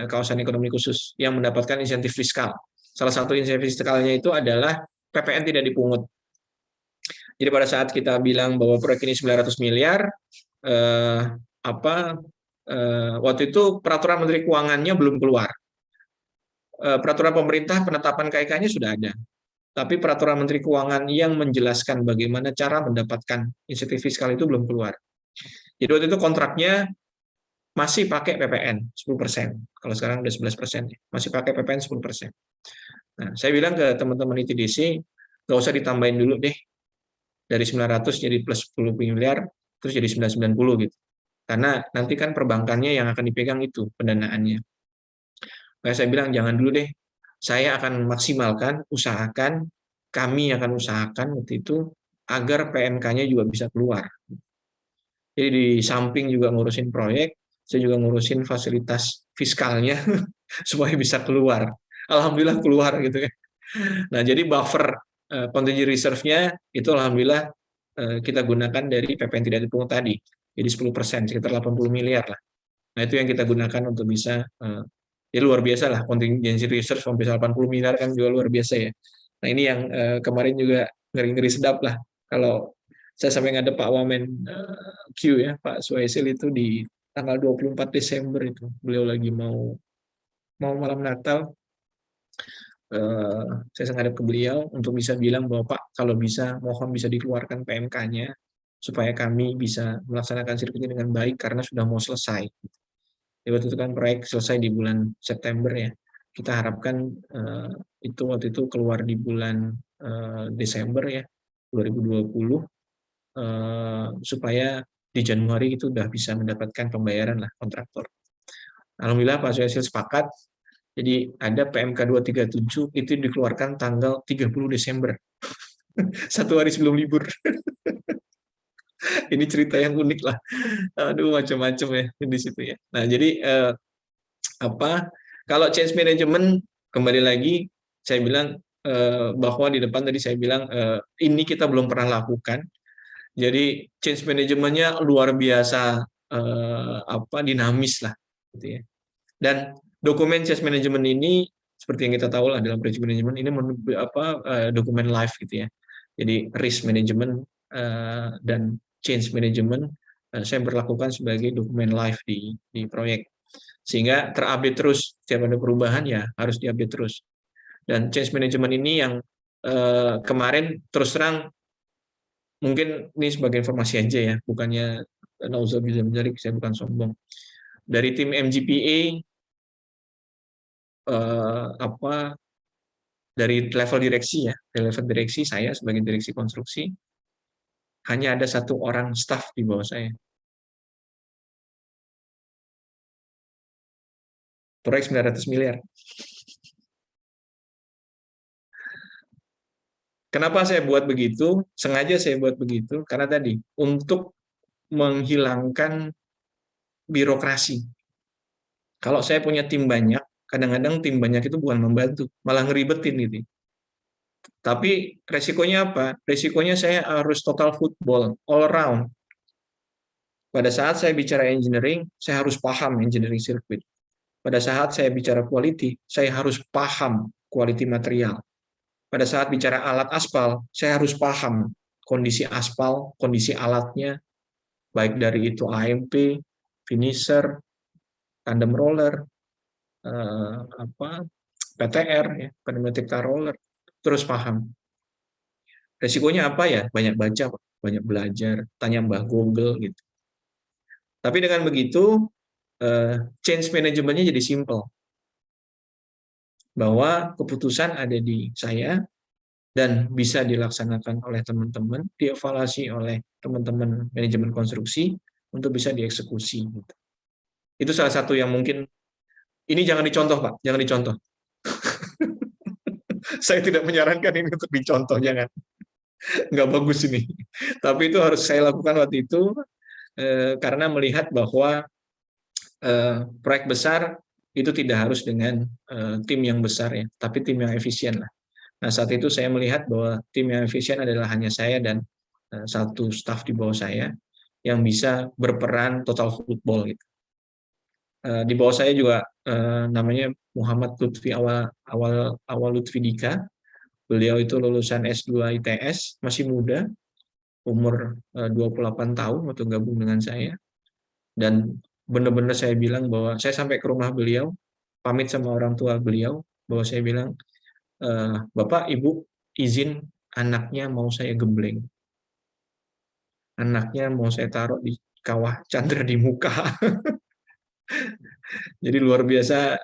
Speaker 1: kawasan ekonomi khusus yang mendapatkan insentif fiskal. Salah satu insentif fiskalnya itu adalah PPN tidak dipungut. Jadi pada saat kita bilang bahwa proyek ini 900 miliar, waktu itu peraturan Menteri Keuangannya belum keluar. Peraturan pemerintah penetapan KEK-nya sudah ada. Tapi peraturan Menteri Keuangan yang menjelaskan bagaimana cara mendapatkan insentif fiskal itu belum keluar. Jadi waktu itu kontraknya masih pakai PPN 10%. Kalau sekarang udah 11%. Masih pakai PPN 10%. Nah, saya bilang ke teman-teman ITDC, nggak usah ditambahin dulu deh. Dari 900 jadi plus 10 miliar, terus jadi 990 gitu. Karena nanti kan perbankannya yang akan dipegang itu pendanaannya. Nah, saya bilang jangan dulu deh. Saya akan maksimalkan, usahakan, kami akan usahakan waktu itu agar PMK-nya juga bisa keluar. Jadi di samping juga ngurusin proyek, saya juga ngurusin fasilitas fiskalnya supaya bisa keluar. Alhamdulillah keluar gitu ya. Nah, jadi buffer contingency reserve-nya itu alhamdulillah kita gunakan dari PPN tidak dipungut tadi. Jadi 10%, sekitar 80 miliar lah. Nah, itu yang kita gunakan untuk bisa ya luar biasa lah, contingency reserve sampai 80 miliar kan juga luar biasa ya. Nah, ini yang kemarin juga ngeri-ngeri sedap lah. Kalau saya sampai ngadep Pak Wamen Q ya, Pak Suhasil itu di tanggal 24 Desember itu. Beliau lagi mau malam Natal. Saya ngadep ke beliau untuk bisa bilang bahwa Pak, kalau bisa mohon bisa dikeluarkan PMK-nya supaya kami bisa melaksanakan sirkuit dengan baik karena sudah mau selesai. Jadi waktu itu kan proyek selesai di bulan September ya. Kita harapkan itu waktu itu keluar di bulan Desember ya 2020 supaya di Januari itu udah bisa mendapatkan pembayaran lah kontraktor. Alhamdulillah Pak Suhasil sepakat. Jadi ada PMK 237 itu dikeluarkan tanggal 30 Desember. 1 hari sebelum libur. Ini cerita yang unik lah. Aduh, macam-macam ya di situ ya. Nah, jadi kalau change management kembali lagi saya bilang bahwa di depan tadi saya bilang ini kita belum pernah lakukan. Jadi change manajemennya luar biasa dinamis lah gitu ya. Dan dokumen change management ini seperti yang kita tahu lah dalam project management ini dokumen live gitu ya. Jadi risk management dan change management saya berlakukan sebagai dokumen live di proyek. Sehingga terupdate terus, setiap ada perubahan ya harus diupdate terus. Dan change management ini yang kemarin terus terang mungkin ini sebagai informasi aja ya, bukannya nauzubillah menjalik, saya bukan sombong. Dari tim MGPA dari level direksi ya, dari level direksi saya sebagai direksi konstruksi hanya ada 1 orang staf di bawah saya. Proyek 900 miliar. Kenapa saya buat begitu? Sengaja saya buat begitu karena tadi untuk menghilangkan birokrasi. Kalau saya punya tim banyak, kadang-kadang tim banyak itu bukan membantu, malah ngeribetin gitu. Tapi resikonya apa? Resikonya saya harus total football, all around. Pada saat saya bicara engineering, saya harus paham engineering circuit. Pada saat saya bicara quality, saya harus paham quality material. Pada saat bicara alat aspal, saya harus paham kondisi aspal, kondisi alatnya, baik dari itu AMP, finisher, tandem roller, PTR, ya, pneumatic tar roller, terus paham. Resikonya apa ya? Banyak baca, Pak. Banyak belajar, tanya Mbah Google gitu. Tapi dengan begitu, change manajemennya jadi simple. Bahwa keputusan ada di saya dan bisa dilaksanakan oleh teman-teman, dievaluasi oleh teman-teman manajemen konstruksi untuk bisa dieksekusi. Gitu. Itu salah satu yang mungkin, ini jangan dicontoh, Pak, jangan dicontoh. Saya tidak menyarankan ini untuk dicontoh, jangan. Nggak bagus ini. Tapi itu harus saya lakukan waktu itu, karena melihat bahwa proyek besar itu tidak harus dengan tim yang besar ya, tapi tim yang efisien lah. Nah, saat itu saya melihat bahwa tim yang efisien adalah hanya saya dan satu staf di bawah saya yang bisa berperan total football gitu. Di bawah saya juga namanya Muhammad Lutfi awal Lutfi Dika. Beliau itu lulusan S2 ITS, masih muda, umur 28 tahun waktu gabung dengan saya. Dan benar-benar saya bilang bahwa saya sampai ke rumah beliau, pamit sama orang tua beliau, bahwa saya bilang, Bapak, Ibu, izin anaknya mau saya gembleng. Anaknya mau saya taruh di kawah Chandra di muka. Jadi luar biasa,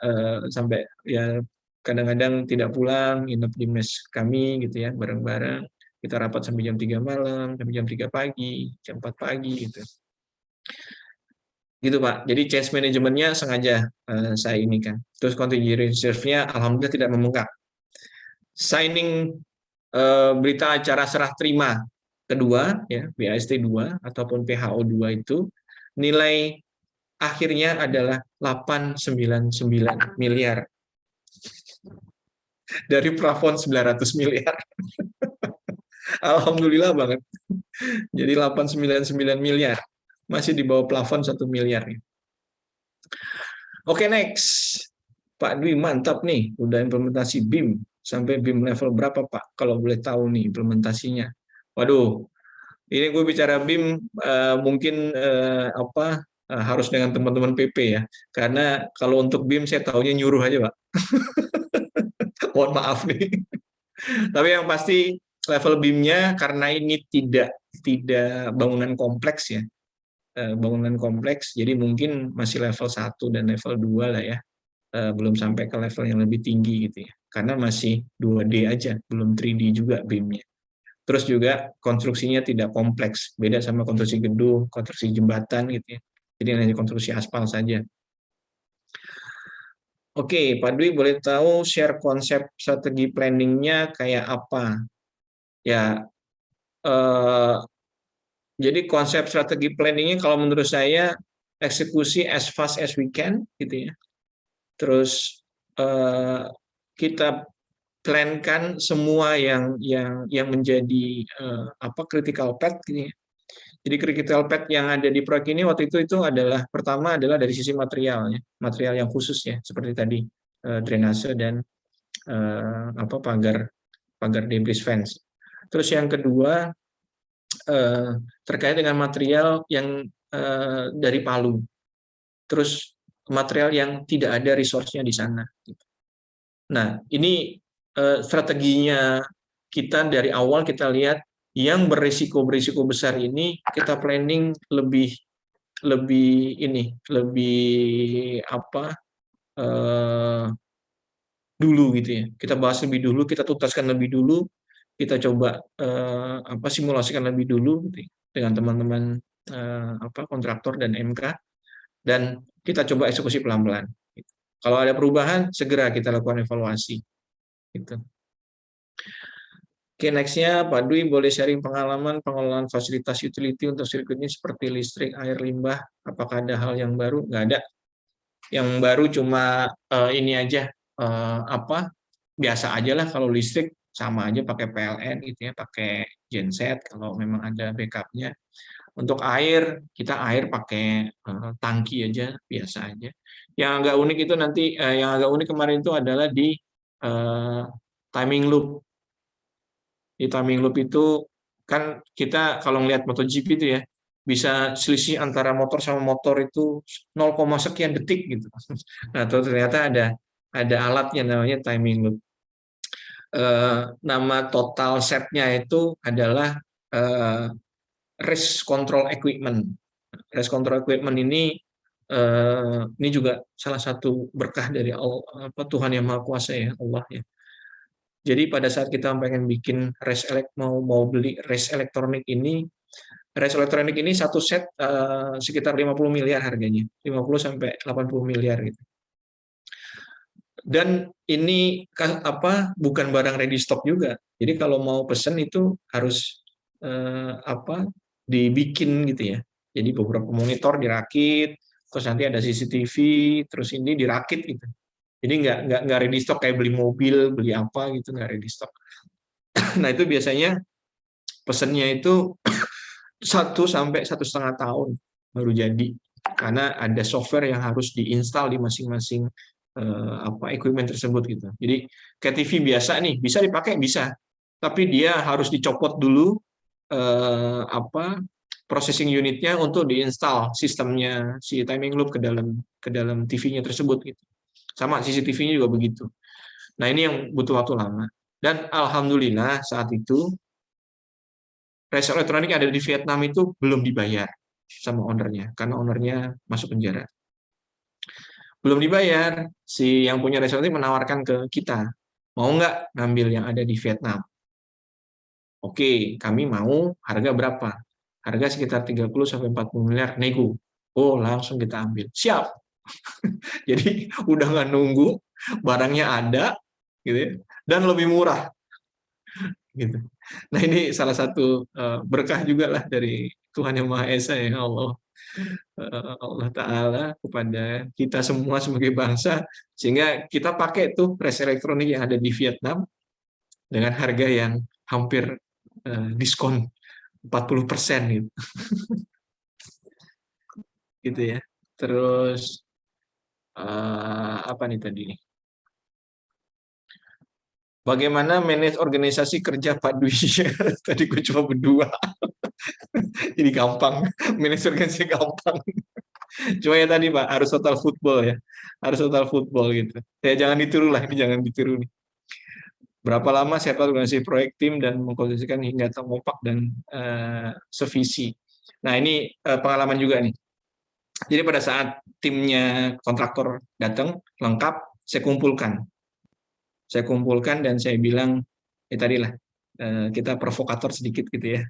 Speaker 1: sampai ya kadang-kadang tidak pulang, nginep di mes kami gitu ya, bareng-bareng. Kita rapat sampai jam 3 malam, sampai jam 3 pagi, jam 4 pagi gitu. Gitu Pak. Jadi change manajemennya sengaja saya ini kan. Terus contingency reserve-nya alhamdulillah tidak membengkak. Signing berita acara serah terima kedua ya, BAST 2 ataupun PHO 2 itu nilai akhirnya adalah 899 miliar. Dari plafon 900 miliar. Alhamdulillah banget. Jadi 899 miliar. Masih di bawah plafon 1 miliar. Oke, next. Pak Dwi, mantap nih. Udah implementasi BIM. Sampai BIM level berapa, Pak? Kalau boleh tahu nih implementasinya. Waduh, ini gue bicara BIM mungkin harus dengan teman-teman PP ya. Karena kalau untuk BIM saya taunya nyuruh aja, Pak. Mohon maaf nih. Tapi yang pasti level BIM-nya karena ini tidak bangunan kompleks ya. Bangunan kompleks, jadi mungkin masih level 1 dan level 2 lah ya. Belum sampai ke level yang lebih tinggi gitu ya. Karena masih 2D aja, belum 3D juga BIM-nya. Terus juga konstruksinya tidak kompleks, beda sama konstruksi gedung, konstruksi jembatan gitu ya. Jadi hanya konstruksi aspal saja. Oke, Pak Dwi boleh tahu share konsep strategi planning-nya kayak apa? Ya, jadi konsep strategi planning-nya kalau menurut saya eksekusi as fast as we can, gitu ya. Terus kita plankan semua yang menjadi critical path, gitu ya. Jadi critical path yang ada di proyek ini waktu itu adalah pertama adalah dari sisi materialnya, material yang khusus ya, seperti tadi drainase dan pagar debris fence. Terus yang kedua terkait dengan material yang dari Palu, terus material yang tidak ada resource-nya di sana. Nah, ini strateginya kita dari awal kita lihat yang berisiko besar ini kita planning lebih dulu gitu ya. Kita bahas lebih dulu, kita tuntaskan lebih dulu, kita coba simulasikan lebih dulu gitu, dengan teman-teman kontraktor dan MK, dan kita coba eksekusi pelan-pelan. Kalau ada perubahan segera kita lakukan evaluasi. Gitu. Oke, next-nya Pak Dwi boleh sharing pengalaman pengelolaan fasilitas utility untuk sirkuit ini seperti listrik, air, limbah. Apakah ada hal yang baru? Nggak ada. Yang baru cuma ini aja, biasa aja lah kalau listrik sama aja pakai PLN gitu ya, pakai genset kalau memang ada backupnya. Untuk air, kita air pakai tangki aja, biasa aja. Yang agak unik itu nanti, yang agak unik kemarin itu adalah di timing loop. Di timing loop itu kan kita kalau ngelihat MotoGP itu ya, bisa selisih antara motor sama motor itu 0, sekian detik gitu. Nah, ternyata ada alatnya namanya timing loop. Nama total setnya itu adalah race control equipment. Race control equipment ini juga salah satu berkah dari Allah, Tuhan yang Maha Kuasa ya, Allah ya. Jadi pada saat kita pengen bikin mau beli race elektronik ini satu set sekitar 50 miliar harganya, 50 sampai 80 miliar gitu. Dan ini bukan barang ready stock juga. Jadi kalau mau pesen itu harus dibikin gitu ya. Jadi beberapa monitor dirakit, terus nanti ada CCTV, terus ini dirakit gitu. Jadi nggak ready stock kayak beli mobil, beli apa gitu, nggak ready stock. Nah itu biasanya pesennya itu 1 sampai 1,5 tahun baru jadi, karena ada software yang harus diinstal di masing-masing equipment tersebut gitu. Jadi kayak TV biasa nih bisa dipakai bisa, tapi dia harus dicopot dulu processing unitnya untuk diinstal sistemnya si timing loop ke dalam TV-nya tersebut gitu. Sama CCTV-nya juga begitu. Nah ini yang butuh waktu lama. Dan alhamdulillah saat itu race elektronik yang ada di Vietnam itu belum dibayar sama ownernya, karena ownernya masuk penjara. Belum dibayar, si yang punya race elektronik menawarkan ke kita, mau nggak ngambil yang ada di Vietnam? Oke, kami mau. Harga berapa? Harga sekitar 30-40 miliar, nego. Oh, langsung kita ambil. Siap. Jadi udah nggak nunggu, barangnya ada, gitu ya, dan lebih murah. Gitu. Nah ini salah satu berkah juga lah dari Tuhan Yang Maha Esa ya Allah. Allah Ta'ala kepada kita semua sebagai bangsa, sehingga kita pakai tuh race elektronik yang ada di Vietnam dengan harga yang hampir diskon 40% gitu. Gitu ya. Terus apa nih tadi nih? Bagaimana manage organisasi kerja Pak Dwi? Tadi gue cuma berdua. Jadi gampang. Manage organisasi gampang. Cuma ya tadi Pak, harus total football ya. Harus total football gitu. Ya jangan ditiru lah, ini jangan ditiru nih. Berapa lama saya organisasi proyek tim dan mengkondisikan hingga kompak dan sevisi. Nah ini pengalaman juga nih. Jadi pada saat timnya kontraktor datang lengkap, saya kumpulkan. Saya kumpulkan dan saya bilang, tadilah kita provokator sedikit gitu ya.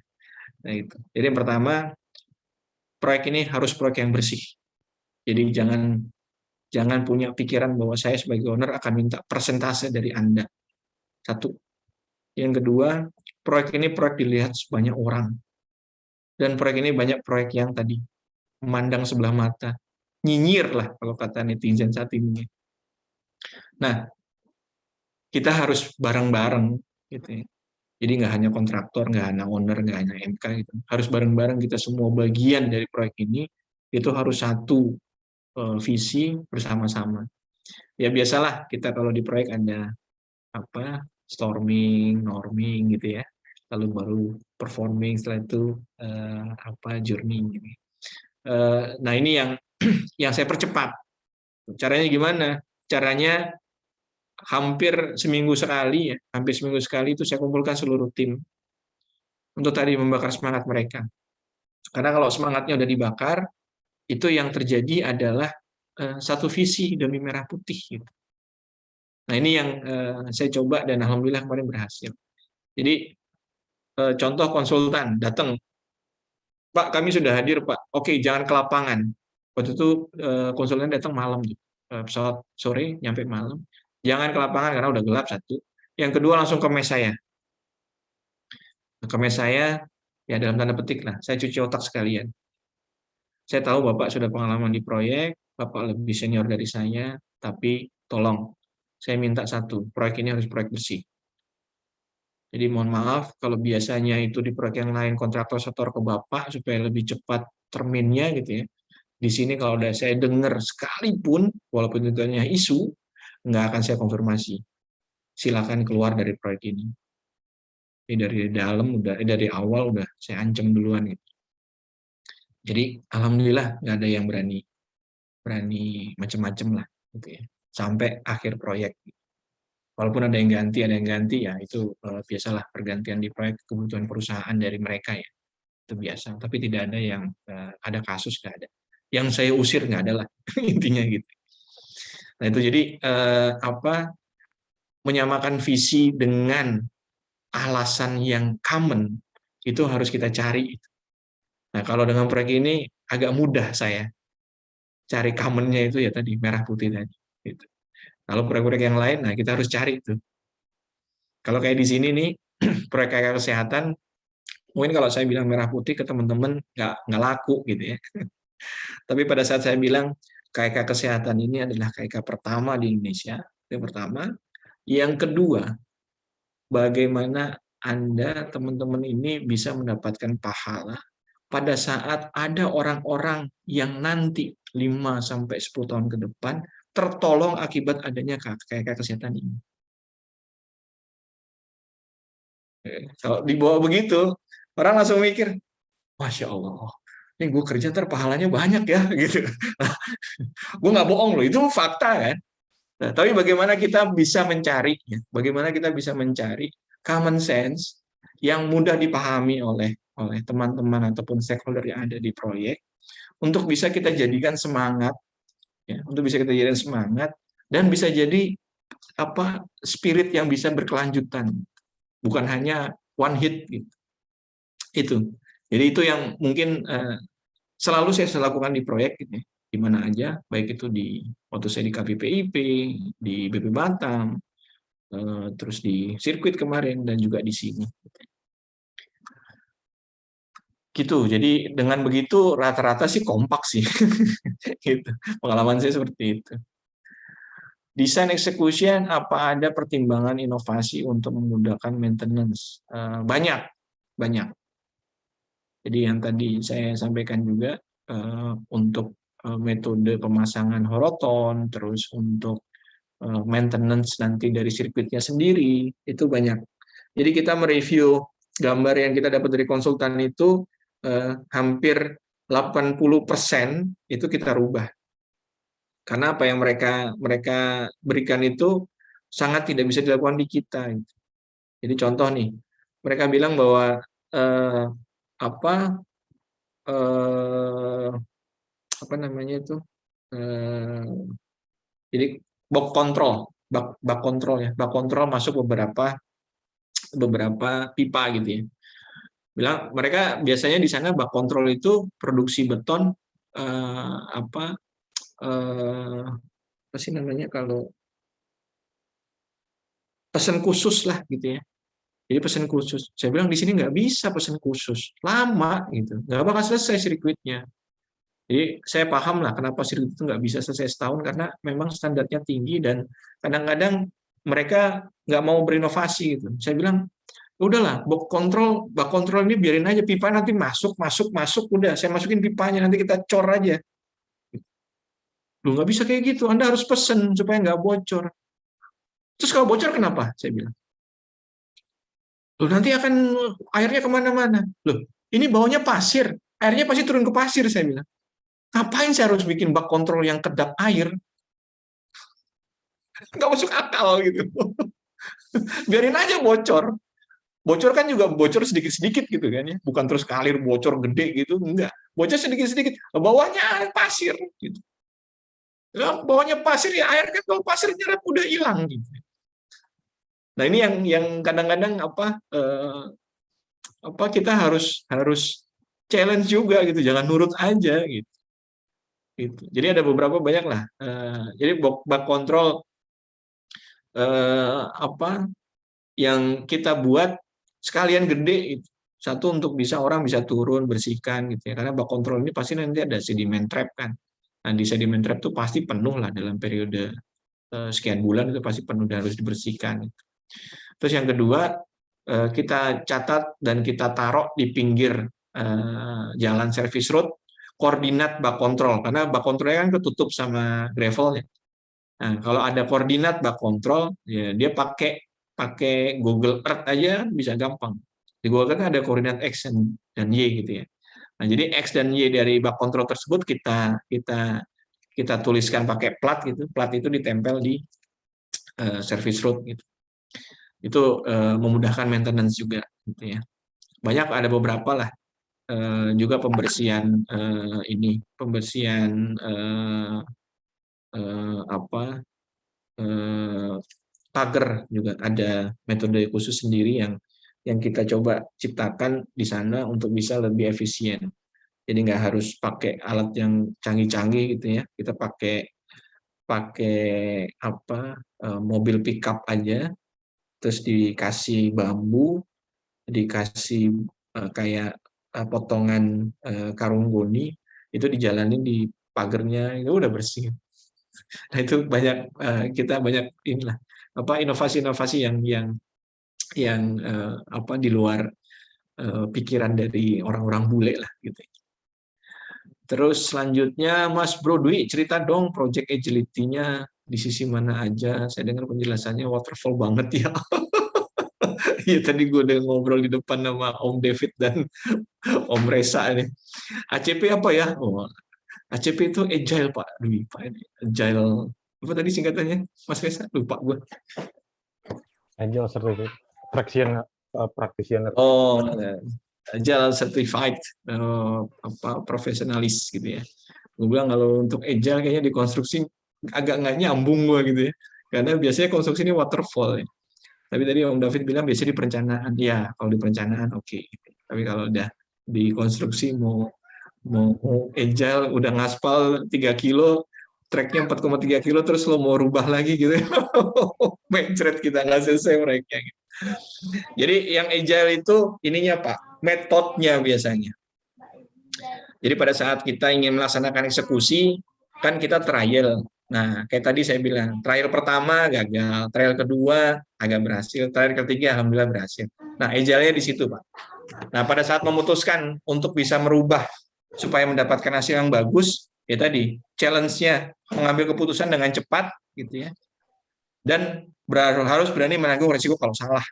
Speaker 1: Nah itu. Jadi yang pertama, proyek ini harus proyek yang bersih. Jadi jangan punya pikiran bahwa saya sebagai owner akan minta persentase dari Anda. Satu. Yang kedua, proyek ini proyek dilihat sebanyak orang. Dan proyek ini banyak proyek yang tadi memandang sebelah mata. Nyinyir lah kalau kata netizen saat ini. Nah, kita harus bareng-bareng gitu ya. Jadi nggak hanya kontraktor, nggak hanya owner, nggak hanya MK gitu. Harus bareng-bareng kita semua bagian dari proyek ini, itu harus satu visi bersama-sama. Ya biasalah kita kalau di proyek ada storming, norming gitu ya. Lalu baru performing, setelah itu journey gitu. Nah, ini yang saya percepat. Caranya gimana? Caranya hampir seminggu sekali itu saya kumpulkan seluruh tim untuk tadi membakar semangat mereka. Karena kalau semangatnya udah dibakar, itu yang terjadi adalah satu visi demi merah putih gitu. Nah, ini yang saya coba dan alhamdulillah kemarin berhasil. Jadi contoh konsultan datang, Pak kami sudah hadir Pak, oke jangan ke lapangan. Waktu itu konsultan datang malam, pesawat sore nyampe malam, jangan ke lapangan karena udah gelap satu. Yang kedua langsung ke mes saya. Ke mes saya, ya dalam tanda petik lah, saya cuci otak sekalian. Saya tahu Bapak sudah pengalaman di proyek, Bapak lebih senior dari saya, tapi tolong, saya minta satu, proyek ini harus proyek bersih. Jadi mohon maaf, kalau biasanya itu di proyek yang lain kontraktor setor ke Bapak supaya lebih cepat terminnya gitu ya. Di sini kalau udah saya dengar sekalipun, walaupun itu hanya isu, nggak akan saya konfirmasi. Silakan keluar dari proyek ini. Jadi dari dalam dari awal udah saya ancam duluan gitu. Jadi alhamdulillah nggak ada yang berani macam-macam lah, gitu ya, sampai akhir proyek. Walaupun ada yang ganti ya itu biasalah pergantian di proyek, kebutuhan perusahaan dari mereka ya, itu biasa. Tapi tidak ada yang ada kasus, nggak ada. Yang saya usir nggak ada lah, intinya gitu. Nah itu jadi menyamakan visi dengan alasan yang common itu harus kita cari. Nah kalau dengan proyek ini agak mudah saya cari commonnya itu ya tadi merah putih tadi. Gitu. Kalau proyek-proyek yang lain, nah kita harus cari itu. Kalau kayak di sini nih proyek kayak kesehatan, mungkin kalau saya bilang merah putih ke teman-teman nggak laku gitu ya. Tapi pada saat saya bilang KK kesehatan ini adalah KK pertama di Indonesia, yang pertama. Yang kedua, bagaimana Anda, teman-teman ini bisa mendapatkan pahala pada saat ada orang-orang yang nanti 5-10 tahun ke depan tertolong akibat adanya KK kesehatan ini. Kalau dibawa begitu, orang langsung mikir, Masya Allah, ini gue kerja ntar pahalanya banyak ya, gitu. Gue nggak bohong loh, itu fakta kan. Nah, tapi bagaimana kita bisa mencari, ya? Bagaimana kita bisa mencari common sense yang mudah dipahami oleh teman-teman ataupun stakeholder yang ada di proyek, untuk bisa kita jadikan semangat, ya, untuk bisa kita jadikan semangat dan bisa jadi spirit yang bisa berkelanjutan. Bukan hanya one hit gitu. Itu. Jadi itu yang mungkin selalu saya lakukan di proyek gitu ya. Di mana aja, baik itu waktu saya di KPPIP, di BP Batam, terus di sirkuit kemarin dan juga di sini. Gitu. Jadi dengan begitu rata-rata sih kompak sih. Gitu. Pengalaman saya seperti itu. Desain execution, apa ada pertimbangan inovasi untuk memudahkan maintenance? Banyak. Jadi yang tadi saya sampaikan juga untuk metode pemasangan horoton, terus untuk maintenance nanti dari sirkuitnya sendiri, itu banyak. Jadi kita mereview gambar yang kita dapat dari konsultan itu hampir 80% itu kita rubah. Karena apa yang mereka berikan itu sangat tidak bisa dilakukan di kita. Jadi contoh nih, mereka bilang bahwa apa namanya itu, jadi bak kontrol masuk beberapa pipa gitu ya. Bilang mereka biasanya di sana bak kontrol itu produksi beton apa sih namanya kalau pesan khusus lah gitu ya. Jadi pesan khusus. Saya bilang di sini nggak bisa pesan khusus, lama gitu, nggak bakal selesai sirkuitnya. Jadi saya paham lah kenapa sirkuit itu nggak bisa selesai setahun, karena memang standarnya tinggi dan kadang-kadang mereka nggak mau berinovasi gitu. Saya bilang udahlah, bak kontrol ini biarin aja, pipa nanti masuk, udah saya masukin pipanya, nanti kita cor aja. Loh, nggak bisa kayak gitu, Anda harus pesen supaya nggak bocor. Terus kalau bocor kenapa? Saya bilang. Loh, nanti akan airnya kemana-mana. Loh, ini bawahnya pasir, airnya pasti turun ke pasir, saya bilang. Ngapain saya harus bikin bak kontrol yang kedap air? Nggak masuk akal gitu. Biarin aja bocor. Bocor kan juga bocor sedikit-sedikit gitu kan ya. Bukan terus kalir bocor gede gitu, enggak. Bocor sedikit-sedikit. Bawahnya pasir gitu. Bawahnya pasir ya, air kan kalau pasir nyerap udah hilang gitu. Nah, ini yang kadang-kadang kita harus challenge juga gitu, jangan nurut aja gitu. Jadi ada beberapa banyak lah. Jadi bak kontrol yang kita buat sekalian gede gitu. Satu untuk orang bisa turun bersihkan gitu ya. Karena bak kontrol ini pasti nanti ada sedimen trap kan. Nah, di sedimen trap itu pasti penuh lah dalam periode sekian bulan, itu pasti penuh dan harus dibersihkan. Terus yang kedua, kita catat dan kita taruh di pinggir jalan service road koordinat bak kontrol, karena bak kontrolnya kan ketutup sama gravel ya. Nah, kalau ada koordinat bak kontrol, ya dia pakai Google Earth aja bisa gampang. Di Google Earth ada koordinat X dan Y gitu ya. Nah, jadi X dan Y dari bak kontrol tersebut kita tuliskan pakai plat gitu. Plat itu ditempel di service road gitu. Itu memudahkan maintenance juga gitu ya. Banyak, ada beberapa lah. Juga pembersihan pagar juga ada metode khusus sendiri yang kita coba ciptakan di sana untuk bisa lebih efisien. Jadi nggak harus pakai alat yang canggih-canggih gitu ya. Kita pakai mobil pickup aja, terus dikasih bambu, dikasih kayak potongan karung goni, itu dijalanin di pagernya, itu udah bersih. Nah, itu kita banyak inilah inovasi-inovasi yang di luar pikiran dari orang-orang bule lah gitu. Terus selanjutnya Mas Bro Dwi, cerita dong project agility-nya di sisi mana aja. Saya dengar penjelasannya waterfall banget ya. Iya, tadi gue udah ngobrol di depan sama Om David dan Om Reza ini. ACP apa ya? Oh, ACP itu agile Pak Dwi, Pak. Agile apa tadi singkatannya, Mas Reza? Lupa gue.
Speaker 2: Agile Certificate Practitioner.
Speaker 1: Oh, Agile Certified profesionalis gitu ya. Gue bilang kalau untuk Agile kayaknya di konstruksi agak nggak nyambung gue gitu ya. Karena biasanya konstruksi ini waterfall ya. Tapi tadi Om David bilang biasanya di perencanaan. Ya, kalau di perencanaan oke. Tapi kalau udah di konstruksi mau Agile udah ngaspal 3 kilo, tracknya 4,3 kilo, terus lo mau rubah lagi gitu. Mencret kita nggak selesai mereka. Gitu. Jadi yang Agile itu ininya Pak, metodenya biasanya. Jadi pada saat kita ingin melaksanakan eksekusi, kan kita trial. Nah, kayak tadi saya bilang, trial pertama gagal, trial kedua agak berhasil, trial ketiga alhamdulillah berhasil. Nah, Agile-nya di situ, Pak. Nah, pada saat memutuskan untuk bisa merubah supaya mendapatkan hasil yang bagus, ya tadi, challenge-nya mengambil keputusan dengan cepat, gitu ya. Dan harus berani menanggung resiko kalau salah.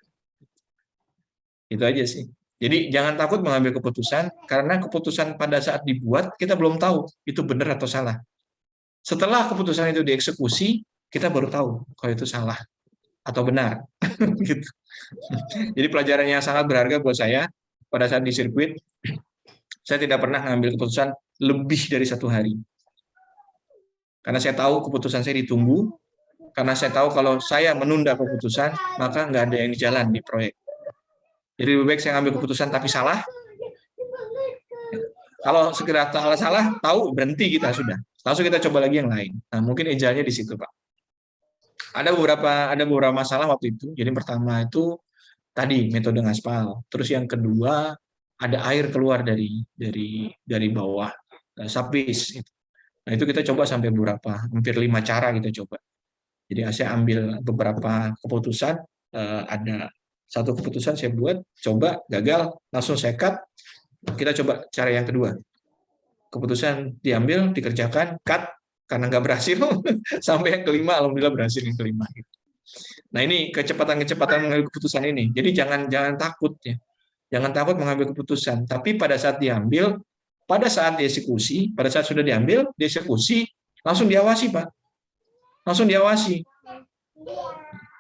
Speaker 1: Itu aja sih. Jadi jangan takut mengambil keputusan, karena keputusan pada saat dibuat, kita belum tahu itu benar atau salah. Setelah keputusan itu dieksekusi, kita baru tahu kalau itu salah atau benar. Gitu. Jadi pelajaran yang sangat berharga buat saya, pada saat di sirkuit, saya tidak pernah mengambil keputusan lebih dari 1 hari. Karena saya tahu keputusan saya ditunggu, karena saya tahu kalau saya menunda keputusan, maka nggak ada yang jalan di proyek. Jadi lebih baik saya ambil keputusan tapi salah. Kalau segera salah, tahu berhenti kita sudah. Langsung kita coba lagi yang lain. Nah, mungkin Agile-nya di situ, Pak. Ada beberapa masalah waktu itu. Jadi pertama itu tadi metode ngaspal. Terus yang kedua ada air keluar dari bawah subbase. Nah, itu kita coba sampai hampir 5 cara kita coba. Jadi saya ambil beberapa keputusan, ada satu keputusan saya buat, coba, gagal, langsung saya cut, kita coba cara yang kedua. Keputusan diambil, dikerjakan, cut, karena nggak berhasil, sampai yang kelima, alhamdulillah berhasil yang kelima. Nah, ini kecepatan mengambil keputusan ini. Jadi jangan takut ya. Jangan takut mengambil keputusan. Tapi pada saat diambil, pada saat dieksekusi, pada saat sudah diambil, dieksekusi, langsung diawasi, Pak. Langsung diawasi.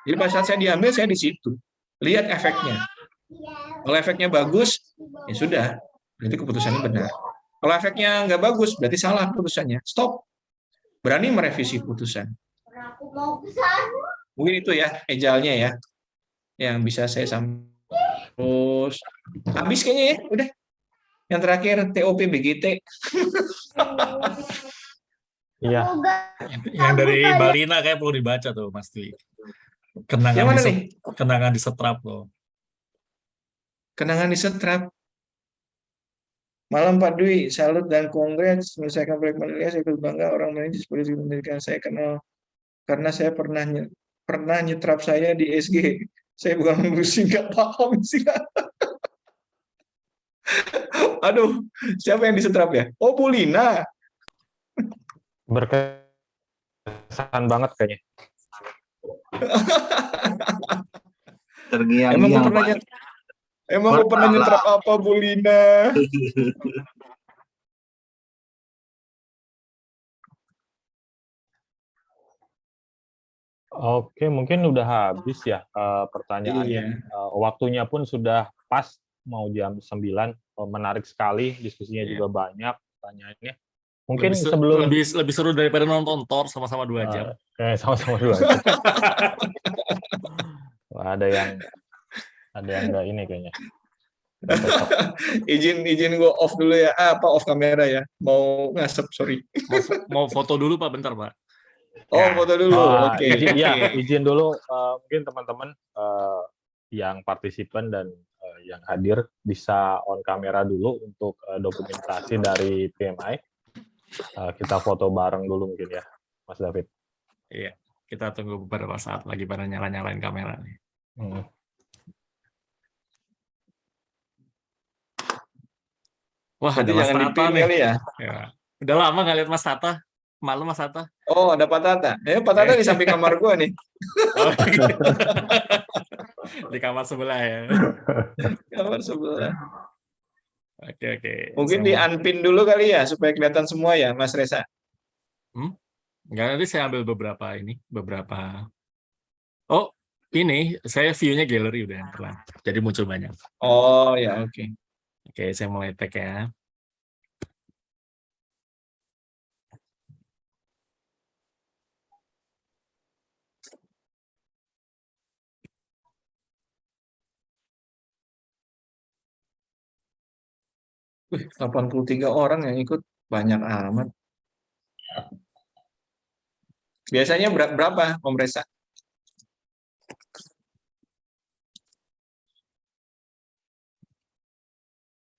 Speaker 1: Jadi pada saat saya diambil, saya di situ. Lihat efeknya. Kalau efeknya bagus, ya sudah. Berarti keputusannya benar. Kalau efeknya nggak bagus, berarti salah keputusannya. Stop. Berani merevisi keputusan. Mungkin itu ya, Agile-nya ya, yang bisa saya sampaikan. Terus, habis kayaknya ya, udah. Yang terakhir, TOP BGT.
Speaker 5: Iya. Yang dari Balina kayak perlu dibaca tuh, Mas Dwi. Kenangan di setrap loh.
Speaker 1: Kenangan di setrap. Malam Pak Dwi, salut dan congrats menyelesaikan proyek Malaysia. Saya ikut bangga orang manajer seperti pendidikan saya kenal karena saya pernah nyetrap saya di SG. Saya bukan ngurusin, nggak paham sih. Aduh, siapa yang disetrap ya? Oh, Bulina.
Speaker 2: Berkesan banget kayaknya.
Speaker 6: Tergiang-giang.
Speaker 1: Emang lu pernah nyetrap apa, Bulina?
Speaker 2: Oke, mungkin udah habis ya pertanyaannya.
Speaker 1: Iya.
Speaker 2: Waktunya pun sudah pas mau jam 9. Menarik sekali, diskusinya
Speaker 5: Iya.
Speaker 2: juga banyak pertanyaannya. Mungkin
Speaker 5: Lebih,
Speaker 2: sebelum
Speaker 5: lebih seru daripada nonton Thor sama-sama 2 jam.
Speaker 2: sama-sama 2 jam. Wah, ada yang nggak ini kayaknya. Nggak cocok.
Speaker 1: izin gue off dulu ya. Off kamera ya. Mau ngasep, sorry.
Speaker 5: Mau foto dulu Pak, bentar Pak.
Speaker 1: Oh, foto dulu. Oke.
Speaker 2: Izin dulu mungkin teman-teman yang partisipan dan yang hadir bisa on kamera dulu untuk dokumentasi dari PMI. Kita foto bareng dulu mungkin ya, Mas David.
Speaker 5: Iya, kita tunggu beberapa saat lagi pada nyala-nyalain kamera nih. Wah, ada Mas Tata nih.
Speaker 1: Kali ya.
Speaker 5: Udah lama nggak lihat Mas Tata. Malu Mas Tata.
Speaker 1: Oh, ada Pak Tata. Pak Tata di samping kamar gua nih.
Speaker 5: Oh, di kamar sebelah ya.
Speaker 1: Kamar sebelah.
Speaker 5: Oke.
Speaker 1: Mungkin di unpin dulu kali ya supaya kelihatan semua ya, Mas Reza.
Speaker 5: Enggak, nanti saya ambil beberapa. Oh, ini saya view-nya gallery udah pelan. Jadi muncul banyak.
Speaker 1: Oh ya, oke.
Speaker 5: Oke, saya mulai tag ya.
Speaker 1: Wih, 83 orang yang ikut, banyak amat. Biasanya berapa, Om Reza?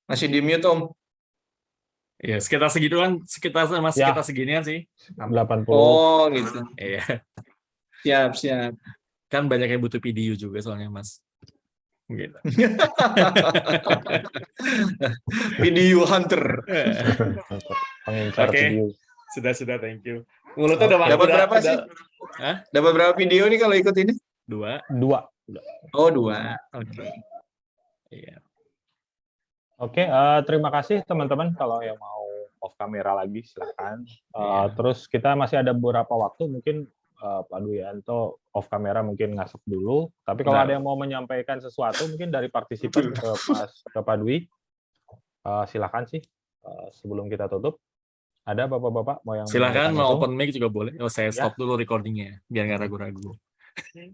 Speaker 1: Masih di mute, Om?
Speaker 5: Ya, sekitar segituan, sekitar seginian sih.
Speaker 2: 80.
Speaker 1: Oh, gitu.
Speaker 5: Iya.
Speaker 1: Siap.
Speaker 5: Kan banyak yang butuh video juga soalnya, Mas. Gitu.
Speaker 1: Video hunter.
Speaker 2: Pengincar video.
Speaker 5: Sudah, thank you. Mulutnya
Speaker 1: dapat berapa sih? Dapat berapa video nih kalau ikut ini?
Speaker 5: 2.
Speaker 1: Oh, 2. Oke.
Speaker 5: Iya.
Speaker 2: Oke, terima kasih teman-teman. Kalau yang mau off kamera lagi silakan. Terus kita masih ada beberapa waktu, mungkin Pak Duyanto off kamera mungkin ngasep dulu. Tapi kalau ada yang mau menyampaikan sesuatu mungkin dari partisipan ke Pak Dwi, silakan sih sebelum kita tutup. Ada bapak-bapak mau yang
Speaker 5: silakan mau open mic juga boleh. Saya stop dulu recordingnya biar nggak ragu-ragu.